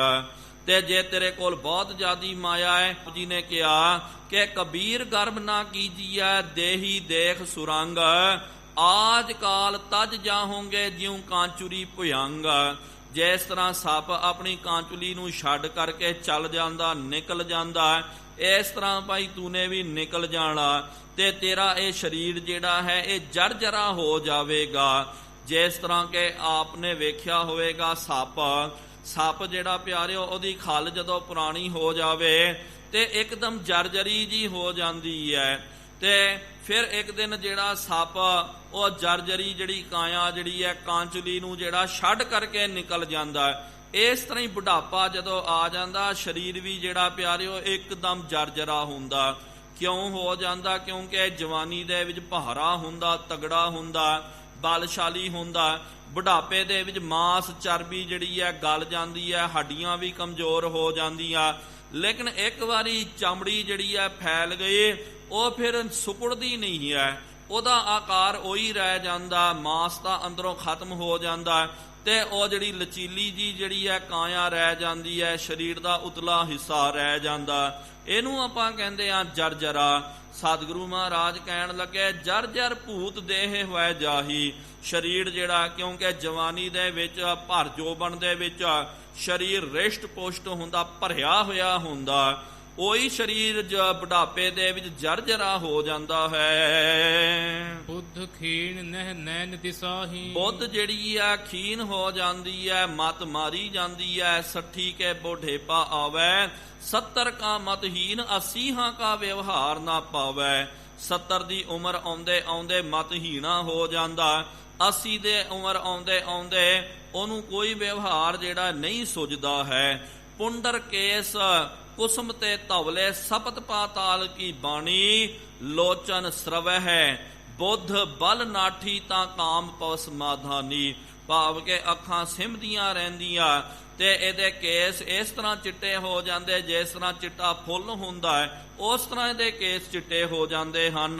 ਤੇ ਜੇ ਤੇਰੇ ਕੋਲ ਬਹੁਤ ਜ਼ਿਆਦੀ ਮਾਇਆ ਹੈ, ਜੀ ਨੇ ਕਿਹਾ ਕਿ ਕਬੀਰ ਗਰਬ ਨਾ ਕੀਜੀਐ ਦੇਹੀ ਦੇਖ ਸੁਰੰਗ, ਆਜ ਕਾਲ ਤਜ ਜਾਹੋਂਗੇ ਜਿਉ ਕਾਂਚੁਰੀ ਭੁਯੰਗ। ਜਿਸ ਤਰ੍ਹਾਂ ਸੱਪ ਆਪਣੀ ਕਾਂਚੁਲੀ ਨੂੰ ਛੱਡ ਕਰਕੇ ਚੱਲ ਜਾਂਦਾ, ਨਿਕਲ ਜਾਂਦਾ, ਇਸ ਤਰ੍ਹਾਂ ਭਾਈ ਤੂਨੇ ਵੀ ਨਿਕਲ ਜਾਣਾ ਤੇ ਤੇਰਾ ਇਹ ਸਰੀਰ ਜਿਹੜਾ ਹੈ ਇਹ ਜਰਜਰਾ ਹੋ ਜਾਵੇਗਾ। ਜਿਸ ਤਰ੍ਹਾਂ ਕਿ ਆਪ ਨੇ ਵੇਖਿਆ ਹੋਵੇਗਾ ਸੱਪ ਜਿਹੜਾ ਪਿਆਰਿਓ ਉਹਦੀ ਖੱਲ ਜਦੋਂ ਪੁਰਾਣੀ ਹੋ ਜਾਵੇ ਤੇ ਇੱਕਦਮ ਜਰਜਰੀ ਜੀ ਹੋ ਜਾਂਦੀ ਹੈ ਤੇ ਫਿਰ ਇੱਕ ਦਿਨ ਜਿਹੜਾ ਸੱਪ ਉਹ ਜਰਜਰੀ ਜਿਹੜੀ ਕਾਇਆ ਜਿਹੜੀ ਹੈ ਕਾਂਚਲੀ ਨੂੰ ਜਿਹੜਾ ਛੱਡ ਕਰਕੇ ਨਿਕਲ ਜਾਂਦਾ। ਇਸ ਤਰ੍ਹਾਂ ਹੀ ਬੁਢਾਪਾ ਜਦੋਂ ਆ ਜਾਂਦਾ ਸਰੀਰ ਵੀ ਜਿਹੜਾ ਪਿਆਰਿਓ ਇੱਕਦਮ ਜਰਜਰਾ ਹੁੰਦਾ। ਕਿਉਂ ਹੋ ਜਾਂਦਾ? ਕਿਉਂਕਿ ਜਵਾਨੀ ਦੇ ਵਿੱਚ ਭਾਰਾ ਹੁੰਦਾ, ਤਗੜਾ ਹੁੰਦਾ, ਬਲਸ਼ਾਲੀ ਹੁੰਦਾ। ਬੁਢਾਪੇ ਦੇ ਵਿੱਚ ਮਾਸ ਚਰਬੀ ਜਿਹੜੀ ਹੈ ਗਲ ਜਾਂਦੀ ਹੈ, ਹੱਡੀਆਂ ਵੀ ਕਮਜ਼ੋਰ ਹੋ ਜਾਂਦੀਆਂ। ਲੇਕਿਨ ਇੱਕ ਵਾਰੀ ਚਮੜੀ ਜਿਹੜੀ ਹੈ ਫੈਲ ਗਈ ਉਹ ਫਿਰ ਸੁਕੜਦੀ ਨਹੀਂ ਹੈ, ਉਹਦਾ ਆਕਾਰ ਉਹੀ ਰਹਿ ਜਾਂਦਾ, ਮਾਸ ਤਾਂ ਅੰਦਰੋਂ ਖਤਮ ਹੋ ਜਾਂਦਾ ਤੇ ਉਹ ਜਿਹੜੀ ਲਚੀਲੀ ਜੀ ਜਿਹੜੀ ਹੈ ਕਾਇਆ ਰਹਿ ਜਾਂਦੀ ਹੈ, ਸਰੀਰ ਦਾ ਉਤਲਾ ਹਿੱਸਾ ਰਹਿ ਜਾਂਦਾ। ਇਹਨੂੰ ਆਪਾਂ ਕਹਿੰਦੇ ਆ ਜਰਜਰਾ। ਸਤਿਗੁਰੂ ਮਹਾਰਾਜ ਕਹਿਣ ਲੱਗੇ ਜਰਜਰ ਭੂਤ ਦੇਹ ਹੋਇ ਜਾਹੀ। ਸਰੀਰ ਜਿਹੜਾ ਕਿਉਂਕਿ ਜਵਾਨੀ ਦੇ ਵਿੱਚ ਭਰ ਜੋਬਨ ਦੇ ਵਿੱਚ ਸਰੀਰ ਰਿਸ਼ਟ ਪੁਸ਼ਟ ਹੁੰਦਾ, ਭਰਿਆ ਹੋਇਆ ਹੁੰਦਾ, ਉਹੀ ਸਰੀਰ ਬੁਢਾਪੇ ਦੇ ਵਿੱਚ ਜਰਜਰਾ ਹੋ ਜਾਂਦਾ ਹੈ। ਬੁੱਧ ਖੀਣ ਨਹਿ ਨੈਣ ਦਿਸਾਹੀ। ਬੁੱਧ ਜਿਹੜੀ ਆ ਖੀਨ ਹੋ ਜਾਂਦੀ ਹੈ, ਮਤ ਮਾਰੀ ਜਾਂਦੀ ਹੈ। 60 ਕੇ ਬੁਢੇਪਾ ਆਵੈ 70 ਕਾ ਮਤਹੀਨ 80 ਕਾ ਵਿਵਹਾਰ ਨਾ ਪਾਵੈ। 70 ਦੀ ਉਮਰ ਆਉਂਦੇ ਆਉਂਦੇ ਮਤਹੀਣਾ ਹੋ ਜਾਂਦਾ। 80 ਦੇ ਉਮਰ ਆਉਂਦੇ ਆਉਂਦੇ ਉਹਨੂੰ ਕੋਈ ਵਿਵਹਾਰ ਜਿਹੜਾ ਨਹੀਂ ਸੁਝਦਾ ਹੈ। ਪੁੰਡਰ ਕੇਸ ਕੁਸਮ ਤੇ ਧਵਲੇ ਸਪਤ ਪਾਤਾਲ ਕੀ ਬਾਣੀ ਲੋਚਨ ਸਰਵਹਿ ਹੈ। ਬੁੱਧ ਬਲ ਨਾਠੀ ਤਾਂ ਕਾਮ ਪਵਸ ਮਾਧਾਨੀ। ਭਾਵ ਕਿ ਅੱਖਾਂ ਸਿਮਦੀਆਂ ਰਹਿੰਦੀਆਂ ਤੇ ਇਹਦੇ ਕੇਸ ਇਸ ਤਰ੍ਹਾਂ ਚਿੱਟੇ ਹੋ ਜਾਂਦੇ ਜਿਸ ਤਰ੍ਹਾਂ ਚਿੱਟਾ ਫੁੱਲ ਹੁੰਦਾ ਹੈ, ਉਸ ਤਰ੍ਹਾਂ ਇਹਦੇ ਕੇਸ ਚਿੱਟੇ ਹੋ ਜਾਂਦੇ ਹਨ।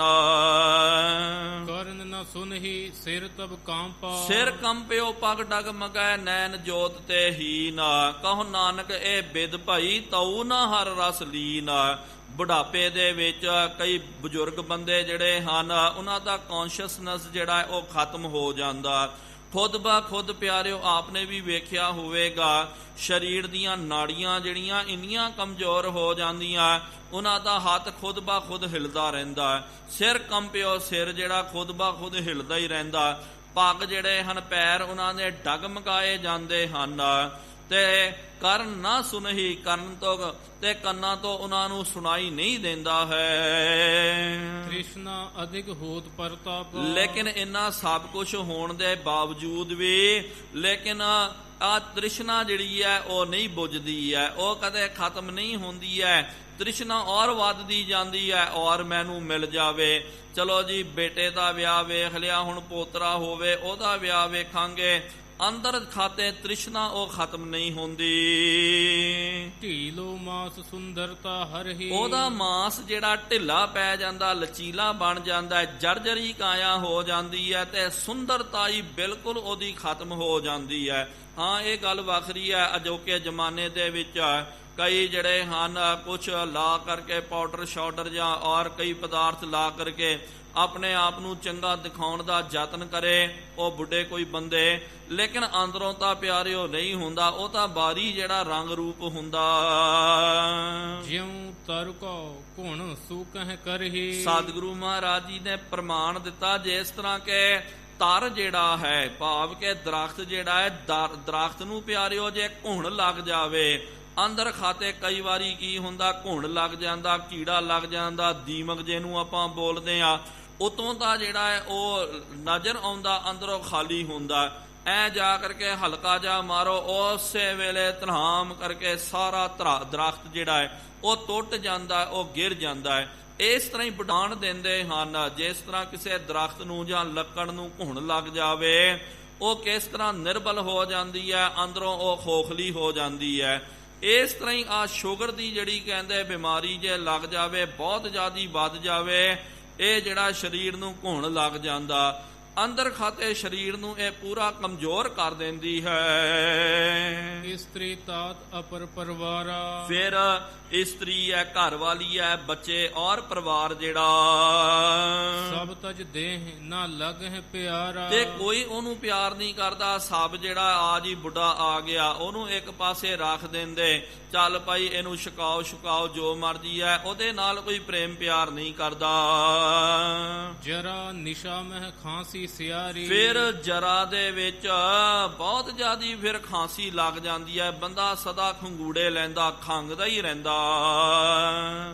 ਕਰਨ ਨ ਸੁਨਹੀ ਸਿਰ ਤਬ ਕਾਂਪਾ। ਸਿਰ ਕੰਪਿਓ ਪਗ ਡਗਮਗੈ ਨੈਣ ਜੋਤ ਤੇ ਹੀਨ। ਕਹੋ ਨਾਨਕ ਇਹ ਬਿਦ ਭਈ ਤਉ ਨਾ ਹਰ ਰਸ ਲੀਨ। ਬੁਢਾਪੇ ਦੇ ਵਿੱਚ ਕਈ ਬਜ਼ੁਰਗ ਬੰਦੇ ਜਿਹੜੇ ਹਨ ਉਹਨਾਂ ਦਾ ਕੌਨਸ਼ੀਅਸਨੈਸ ਜਿਹੜਾ ਉਹ ਖਤਮ ਹੋ ਜਾਂਦਾ। ਖੁਦ ਬਾ ਖੁਦ ਪਿਆਰਿਓ ਆਪਨੇ ਵੀ ਵੇਖਿਆ ਹੋਵੇਗਾ ਸਰੀਰ ਦੀਆਂ ਨਾੜੀਆਂ ਜਿਹੜੀਆਂ ਇੰਨੀਆਂ ਕਮਜ਼ੋਰ ਹੋ ਜਾਂਦੀਆਂ, ਉਹਨਾਂ ਦਾ ਹੱਥ ਖੁਦ ਬਾ ਖੁਦ ਹਿਲਦਾ ਰਹਿੰਦਾ। ਸਿਰ ਕੰਪਿਓ, ਸਿਰ ਜਿਹੜਾ ਖੁਦ ਬਾ ਖੁਦ ਹਿਲਦਾ ਹੀ ਰਹਿੰਦਾ। ਪੱਗ ਜਿਹੜੇ ਹਨ ਪੈਰ ਉਹਨਾਂ ਦੇ ਡਗਮਗਾਏ ਜਾਂਦੇ ਹਨ ਤੇ ਕਰਨ ਨਾ ਸੁਨਹੀ, ਕਰਨ ਤੋਂ ਤੇ ਕੰਨਾਂ ਤੋਂ ਉਹਨਾਂ ਨੂੰ ਸੁਣਾਈ ਨਹੀਂ ਦਿੰਦਾ ਹੈ। ਤ੍ਰਿਸ਼ਨਾ ਅਧਿਕ ਹੋਤ ਪ੍ਰਤਾਪ। ਲੇਕਿਨ ਇੰਨਾ ਸਭ ਕੁਝ ਹੋਣ ਦੇ ਬਾਵਜੂਦ ਵੀ ਲੇਕਿਨ ਆ ਤ੍ਰਿਸ਼ਨਾ ਜਿਹੜੀ ਹੈ ਉਹ ਨਹੀਂ ਬੁਝਦੀ ਹੈ, ਉਹ ਕਦੇ ਖਤਮ ਨਹੀਂ ਹੁੰਦੀ ਹੈ। ਤ੍ਰਿਸ਼ਨਾ ਔਰ ਵੱਧਦੀ ਜਾਂਦੀ ਹੈ ਔਰ ਮੈਨੂੰ ਮਿਲ ਜਾਵੇ। ਚਲੋ ਜੀ ਬੇਟੇ ਦਾ ਵਿਆਹ ਵੇਖ ਲਿਆ, ਹੁਣ ਪੋਤਰਾ ਹੋਵੇ ਉਹਦਾ ਵਿਆਹ ਵੇਖਾਂਗੇ। ਅੰਦਰ ਖਾਤੇ ਤ੍ਰਿਸ਼ਨਾ ਉਹ ਖਤਮ ਨਹੀਂ ਹੁੰਦੀ। ਢੀਲੋ ਮਾਸ ਸੁੰਦਰਤਾ ਹਰਹੀ। ਉਹਦਾ ਮਾਸ ਜਿਹੜਾ ਢਿੱਲਾ ਪੈ ਜਾਂਦਾ, ਲਚੀਲਾ ਬਣ ਜਾਂਦਾ, ਜਰਜਰੀ ਕਾਇਆ ਹੋ ਜਾਂਦੀ ਹੈ ਤੇ ਸੁੰਦਰਤਾ ਹੀ ਬਿਲਕੁਲ ਉਹਦੀ ਖਤਮ ਹੋ ਜਾਂਦੀ ਹੈ। ਹਾਂ, ਇਹ ਗੱਲ ਵੱਖਰੀ ਹੈ ਅਜੋਕੇ ਜ਼ਮਾਨੇ ਦੇ ਵਿੱਚ ਕਈ ਜਿਹੜੇ ਹਨ ਕੁਛ ਲਾ ਕਰਕੇ ਪਾਊਡਰ ਸ਼ਾਊਡਰ ਜਾਂ ਔਰ ਕਈ ਪਦਾਰਥ ਲਾ ਕਰਕੇ ਆਪਣੇ ਆਪ ਨੂੰ ਚੰਗਾ ਦਿਖਾਉਣ ਦਾ ਯਤਨ ਕਰੇ ਉਹ ਬੁੱਢੇ ਕੋਈ ਬੰਦੇ, ਲੇਕਿਨ ਅੰਦਰੋਂ ਤਾਂ ਪਿਆਰਿਓ ਨਹੀਂ ਹੁੰਦਾ, ਉਹ ਤਾਂ ਬਾਹਰੀ ਜਿਹੜਾ ਰੰਗ ਰੂਪ ਹੁੰਦਾ। ਜਿਉ ਤਰ ਕੋ ਘੁਣ ਸੂਕਹਿ ਕਰਹੀ। ਸਤਿਗੁਰੂ ਮਹਾਰਾਜ ਜੀ ਨੇ ਪ੍ਰਮਾਣ ਦਿੱਤਾ ਜਿਸ ਤਰ੍ਹਾਂ ਕਿ ਤਰ ਜਿਹੜਾ ਹੈ ਭਾਵ ਕਿ ਦਰਖਤ ਜਿਹੜਾ ਹੈ, ਦਰਖਤ ਨੂੰ ਪਿਆਰਿਓ ਜੇ ਘੁਣ ਲੱਗ ਜਾਵੇ ਅੰਦਰ ਖਾਤੇ ਕਈ ਵਾਰੀ ਕੀ ਹੁੰਦਾ, ਘੁਣ ਲੱਗ ਜਾਂਦਾ, ਕੀੜਾ ਲੱਗ ਜਾਂਦਾ, ਦੀਮਕ ਜਿਹਨੂੰ ਆਪਾਂ ਬੋਲਦੇ ਆ, ਉਤੋਂ ਦਾ ਜਿਹੜਾ ਹੈ ਉਹ ਨਜ਼ਰ ਆਉਂਦਾ, ਅੰਦਰੋਂ ਖਾਲੀ ਹੁੰਦਾ। ਐ ਜਾ ਕਰਕੇ ਹਲਕਾ ਜਾ ਮਾਰੋ, ਉਸੇ ਵੇਲੇ ਧਨਾਮ ਕਰਕੇ ਸਾਰਾ ਦਰਖਤ ਜਿਹੜਾ ਹੈ ਉਹ ਟੁੱਟ ਜਾਂਦਾ, ਉਹ ਗਿਰ ਜਾਂਦਾ ਹੈ। ਇਸ ਤਰ੍ਹਾਂ ਹੀ ਬਿਡਾਣ ਦਿੰਦੇ ਹਨ, ਜਿਸ ਤਰ੍ਹਾਂ ਕਿਸੇ ਦਰਖਤ ਨੂੰ ਜਾਂ ਲੱਕੜ ਨੂੰ ਘੁਣ ਲੱਗ ਜਾਵੇ ਉਹ ਕਿਸ ਤਰ੍ਹਾਂ ਨਿਰਬਲ ਹੋ ਜਾਂਦੀ ਹੈ, ਅੰਦਰੋਂ ਉਹ ਖੋਖਲੀ ਹੋ ਜਾਂਦੀ ਹੈ। ਇਸ ਤਰ੍ਹਾਂ ਹੀ ਆ ਸ਼ੂਗਰ ਦੀ ਜਿਹੜੀ ਕਹਿੰਦੇ ਬਿਮਾਰੀ ਜੇ ਲੱਗ ਜਾਵੇ, ਬਹੁਤ ਜ਼ਿਆਦਾ ਵੱਧ ਜਾਵੇ, ਇਹ ਜਿਹੜਾ ਸਰੀਰ ਨੂੰ ਘੁਣ ਲੱਗ ਜਾਂਦਾ, ਅੰਦਰ ਖਾਤੇ ਸਰੀਰ ਨੂੰ ਇਹ ਪੂਰਾ ਕਮਜ਼ੋਰ ਕਰ ਦਿੰਦੀ ਹੈ। ਇਸਤਰੀ ਤਾਤ ਅਪਰ ਪਰਿਵਾਰਾ। ਫਿਰ ਇਸਤਰੀ ਹੈ, ਘਰ ਵਾਲੀ ਹੈ, ਬੱਚੇ ਔਰ ਪਰਿਵਾਰ ਜਿਹੜਾ ਸਭ ਤਜ ਦੇਹ ਨਾ ਲਗਹਿ ਪਿਆਰਾ। ਤੇ ਕੋਈ ਉਹਨੂੰ ਪਿਆਰ ਨਹੀਂ ਕਰਦਾ। ਸਭ ਜਿਹੜਾ ਆ ਜੀ ਬੁੱਢਾ ਆ ਗਿਆ ਉਹਨੂੰ ਇੱਕ ਪਾਸੇ ਰੱਖ ਦਿੰਦੇ, ਚੱਲ ਭਾਈ ਇਹਨੂੰ ਛਕਾਓ ਛੁਕਾਓ ਜੋ ਮਰਜੀ ਹੈ, ਉਹਦੇ ਨਾਲ ਕੋਈ ਪ੍ਰੇਮ ਪਿਆਰ ਨਹੀਂ ਕਰਦਾ। ਜਰਾ ਨਿਸ਼ਾ ਮਹਿ ਖਾਂਸੀ ਸਿਆਰੀ। ਫਿਰ ਜਰਾ ਦੇ ਵਿੱਚ ਬਹੁਤ ਜ਼ਿਆਦੀ ਫਿਰ ਖਾਂਸੀ ਲੱਗ ਜਾਂਦੀ ਹੈ, ਬੰਦਾ ਸਦਾ ਖੰਗੂੜੇ ਲੈਂਦਾ, ਖੰਗਦਾ ਹੀ ਰਹਿੰਦਾ।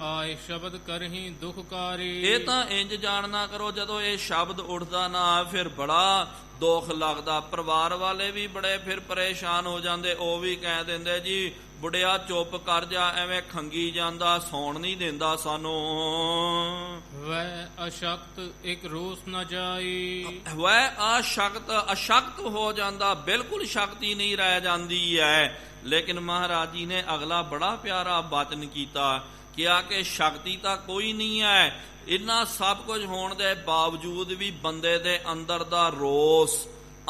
ਆਏ ਸ਼ਬਦ ਕਰਹੀਂ ਦੁਖਕਾਰੀ। ਇਹ ਤਾਂ ਇੰਜ ਜਾਣਨਾ ਕਰੋ, ਜਦੋਂ ਇਹ ਸ਼ਬਦ ਉੱਠਦਾ ਨਾ ਫਿਰ ਬੜਾ ਦੁੱਖ ਲੱਗਦਾ। ਪਰਿਵਾਰ ਵਾਲੇ ਵੀ ਬੜੇ ਫਿਰ ਪਰੇਸ਼ਾਨ ਹੋ ਜਾਂਦੇ, ਉਹ ਵੀ ਕਹਿ ਦਿੰਦੇ ਜੀ ਬੁੜਿਆ ਚੁੱਪ ਕਰ ਜਾ, ਐਵੇਂ ਖੰਗੀ ਜਾਂਦਾ, ਸੌਣ ਨਹੀਂ ਦਿੰਦਾ ਸਾਨੂੰ। ਵੈ ਅਸ਼ਕਤ ਇੱਕ ਰੋਸ ਨ ਜਾਈ। ਵੈ ਅਸ਼ਕਤ ਹੋ ਜਾਂਦਾ, ਬਿਲਕੁਲ ਸ਼ਕਤੀ ਨਹੀਂ ਰਹਿ ਜਾਂਦੀ ਹੈ। ਲੇਕਿਨ ਮਹਾਰਾਜ ਜੀ ਨੇ ਅਗਲਾ ਬੜਾ ਪਿਆਰਾ ਬਚਨ ਕੀਤਾ, ਕਿਹਾ ਕਿ ਸ਼ਕਤੀ ਤਾਂ ਕੋਈ ਨਹੀਂ ਹੈ, ਇੰਨਾ ਸਭ ਕੁਝ ਹੋਣ ਦੇ ਬਾਵਜੂਦ ਵੀ ਬੰਦੇ ਦੇ ਅੰਦਰ ਦਾ ਰੋਸ,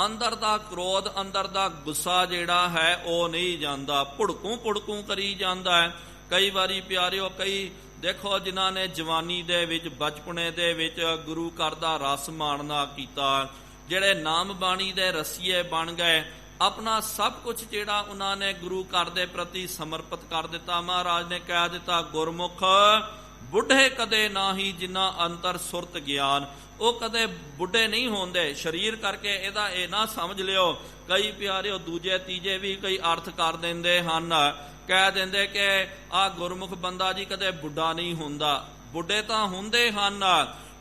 ਅੰਦਰ ਦਾ ਕ੍ਰੋਧ, ਅੰਦਰ ਦਾ ਗੁੱਸਾ ਜਿਹੜਾ ਹੈ ਉਹ ਨਹੀਂ ਜਾਂਦਾ, ਭੁੜਕੂ ਕਰੀ ਜਾਂਦਾ ਹੈ। ਕਈ ਵਾਰੀ ਪਿਆਰਿਓ, ਕਈ ਦੇਖੋ ਜਿਨ੍ਹਾਂ ਨੇ ਜਵਾਨੀ ਦੇ ਵਿੱਚ, ਬਚਪਨੇ ਦੇ ਵਿੱਚ ਗੁਰੂ ਘਰ ਦਾ ਰਸ ਮਾਣਨਾ ਕੀਤਾ, ਜਿਹੜੇ ਨਾਮ ਬਾਣੀ ਦੇ ਰਸੀਏ ਬਣ ਗਏ, ਆਪਣਾ ਸਭ ਕੁਝ ਜਿਹੜਾ ਉਹਨਾਂ ਨੇ ਗੁਰੂ ਘਰ ਦੇ ਪ੍ਰਤੀ ਸਮਰਪਿਤ ਕਰ ਦਿੱਤਾ। ਮਹਾਰਾਜ ਨੇ ਕਹਿ ਦਿੱਤਾ, ਗੁਰਮੁਖ ਬੁੱਢੇ ਕਦੇ ਨਾਹੀ ਜਿਨ੍ਹਾਂ ਅੰਤਰ ਸੁਰਤ ਗਿਆਨ। ਉਹ ਕਦੇ ਬੁੱਢੇ ਨਹੀਂ ਹੁੰਦੇ। ਸਰੀਰ ਕਰਕੇ ਇਹਦਾ ਇਹ ਨਾ ਸਮਝ ਲਿਓ। ਕਈ ਪਿਆਰਿਓ ਦੂਜੇ ਤੀਜੇ ਵੀ ਕਈ ਅਰਥ ਕਰ ਦਿੰਦੇ ਹਨ, ਕਹਿ ਦਿੰਦੇ ਕਿ ਆਹ ਗੁਰਮੁਖ ਬੰਦਾ ਜੀ ਕਦੇ ਬੁੱਢਾ ਨਹੀਂ ਹੁੰਦਾ। ਬੁੱਢੇ ਤਾਂ ਹੁੰਦੇ ਹਨ,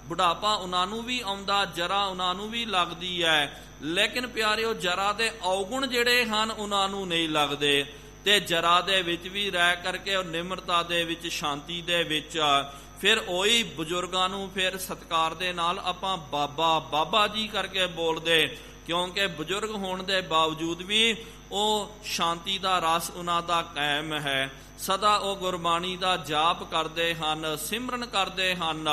ਬੁਢਾਪਾ ਉਹਨਾਂ ਨੂੰ ਵੀ ਆਉਂਦਾ, ਜਰਾ ਉਹਨਾਂ ਨੂੰ ਵੀ ਲੱਗਦੀ ਹੈ, ਲੇਕਿਨ ਪਿਆਰਿਓ ਜਰਾ ਦੇ ਔਗੁਣ ਜਿਹੜੇ ਹਨ ਉਹਨਾਂ ਨੂੰ ਨਹੀਂ ਲੱਗਦੇ। ਤੇ ਜਰਾ ਦੇ ਵਿੱਚ ਵੀ ਰਹਿ ਕਰਕੇ ਉਹ ਨਿਮਰਤਾ ਦੇ ਵਿੱਚ, ਸ਼ਾਂਤੀ ਦੇ ਵਿੱਚ, ਫਿਰ ਉਹੀ ਬਜ਼ੁਰਗਾਂ ਨੂੰ ਫਿਰ ਸਤਿਕਾਰ ਦੇ ਨਾਲ ਆਪਾਂ ਬਾਬਾ ਜੀ ਕਰਕੇ ਬੋਲਦੇ, ਕਿਉਂਕਿ ਬਜ਼ੁਰਗ ਹੋਣ ਦੇ ਬਾਵਜੂਦ ਵੀ ਉਹ ਸ਼ਾਂਤੀ ਦਾ ਰਸ ਉਹਨਾਂ ਦਾ ਕਾਇਮ ਹੈ। ਸਦਾ ਉਹ ਗੁਰਬਾਣੀ ਦਾ ਜਾਪ ਕਰਦੇ ਹਨ, ਸਿਮਰਨ ਕਰਦੇ ਹਨ।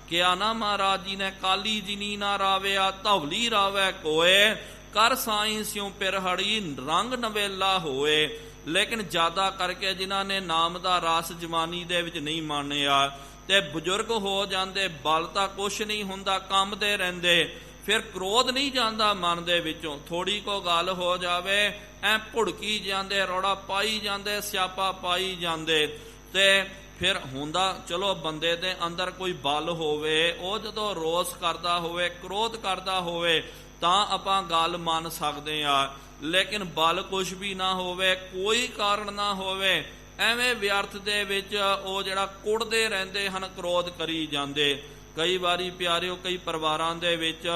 ਕਿਹਾ ਨਾ ਮਹਾਰਾਜ ਜੀ ਨੇ, ਕਾਲੀ ਜਿਨੀ ਨਾ ਰਾਵਿਆ ਧੌਲੀ ਰਾਵੈ ਕੋਏ, ਕਰ ਸਾਈਂ ਸਿਉ ਪਿਰਹੜੀ ਰੰਗ ਨਵੇਲਾ ਹੋਏ। ਲੇਕਿਨ ਜ਼ਿਆਦਾ ਕਰਕੇ ਜਿਨ੍ਹਾਂ ਨੇ ਨਾਮ ਦਾ ਰਸ ਜਵਾਨੀ ਦੇ ਵਿੱਚ ਨਹੀਂ ਮਾਣਿਆ ਤੇ ਬਜ਼ੁਰਗ ਹੋ ਜਾਂਦੇ, ਬਲ ਤਾਂ ਕੁਛ ਨਹੀਂ ਹੁੰਦਾ, ਕੰਮਦੇ ਰਹਿੰਦੇ, ਫਿਰ ਕ੍ਰੋਧ ਨਹੀਂ ਜਾਂਦਾ ਮਨ ਦੇ ਵਿੱਚੋਂ। ਥੋੜੀ ਕੋ ਗੱਲ ਹੋ ਜਾਵੇ ਐ ਭੁੜਕੀ ਜਾਂਦੇ, ਰੌਲਾ ਪਾਈ ਜਾਂਦੇ, ਸਿਆਪਾ ਪਾਈ ਜਾਂਦੇ। ਤੇ ਫਿਰ ਹੁੰਦਾ ਚਲੋ ਬੰਦੇ ਦੇ ਅੰਦਰ ਕੋਈ ਬਲ ਹੋਵੇ, ਉਹ ਜਦੋਂ ਰੋਸ ਕਰਦਾ ਹੋਵੇ, ਕ੍ਰੋਧ ਕਰਦਾ ਹੋਵੇ ਤਾਂ ਆਪਾਂ ਗੱਲ ਮੰਨ ਸਕਦੇ ਆ। ਲੇਕਿਨ ਬਲ ਕੁਛ ਵੀ ਨਾ ਹੋਵੇ, ਕੋਈ ਕਾਰਨ ਨਾ ਹੋਵੇ, ਐਵੇਂ ਵਿਅਰਥ ਦੇ ਵਿੱਚ ਉਹ ਜਿਹੜਾ ਕੁੜਦੇ ਰਹਿੰਦੇ ਹਨ, ਕ੍ਰੋਧ ਕਰੀ ਜਾਂਦੇ। ਕਈ ਵਾਰੀ ਪਿਆਰਿਓ ਕਈ ਪਰਿਵਾਰਾਂ ਦੇ ਵਿੱਚ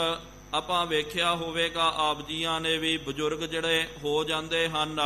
ਆਪਾਂ ਵੇਖਿਆ ਹੋਵੇਗਾ, ਆਪ ਜੀਆਂ ਨੇ ਵੀ ਬਜ਼ੁਰਗ ਜਿਹੜੇ ਹੋ ਜਾਂਦੇ ਹਨ,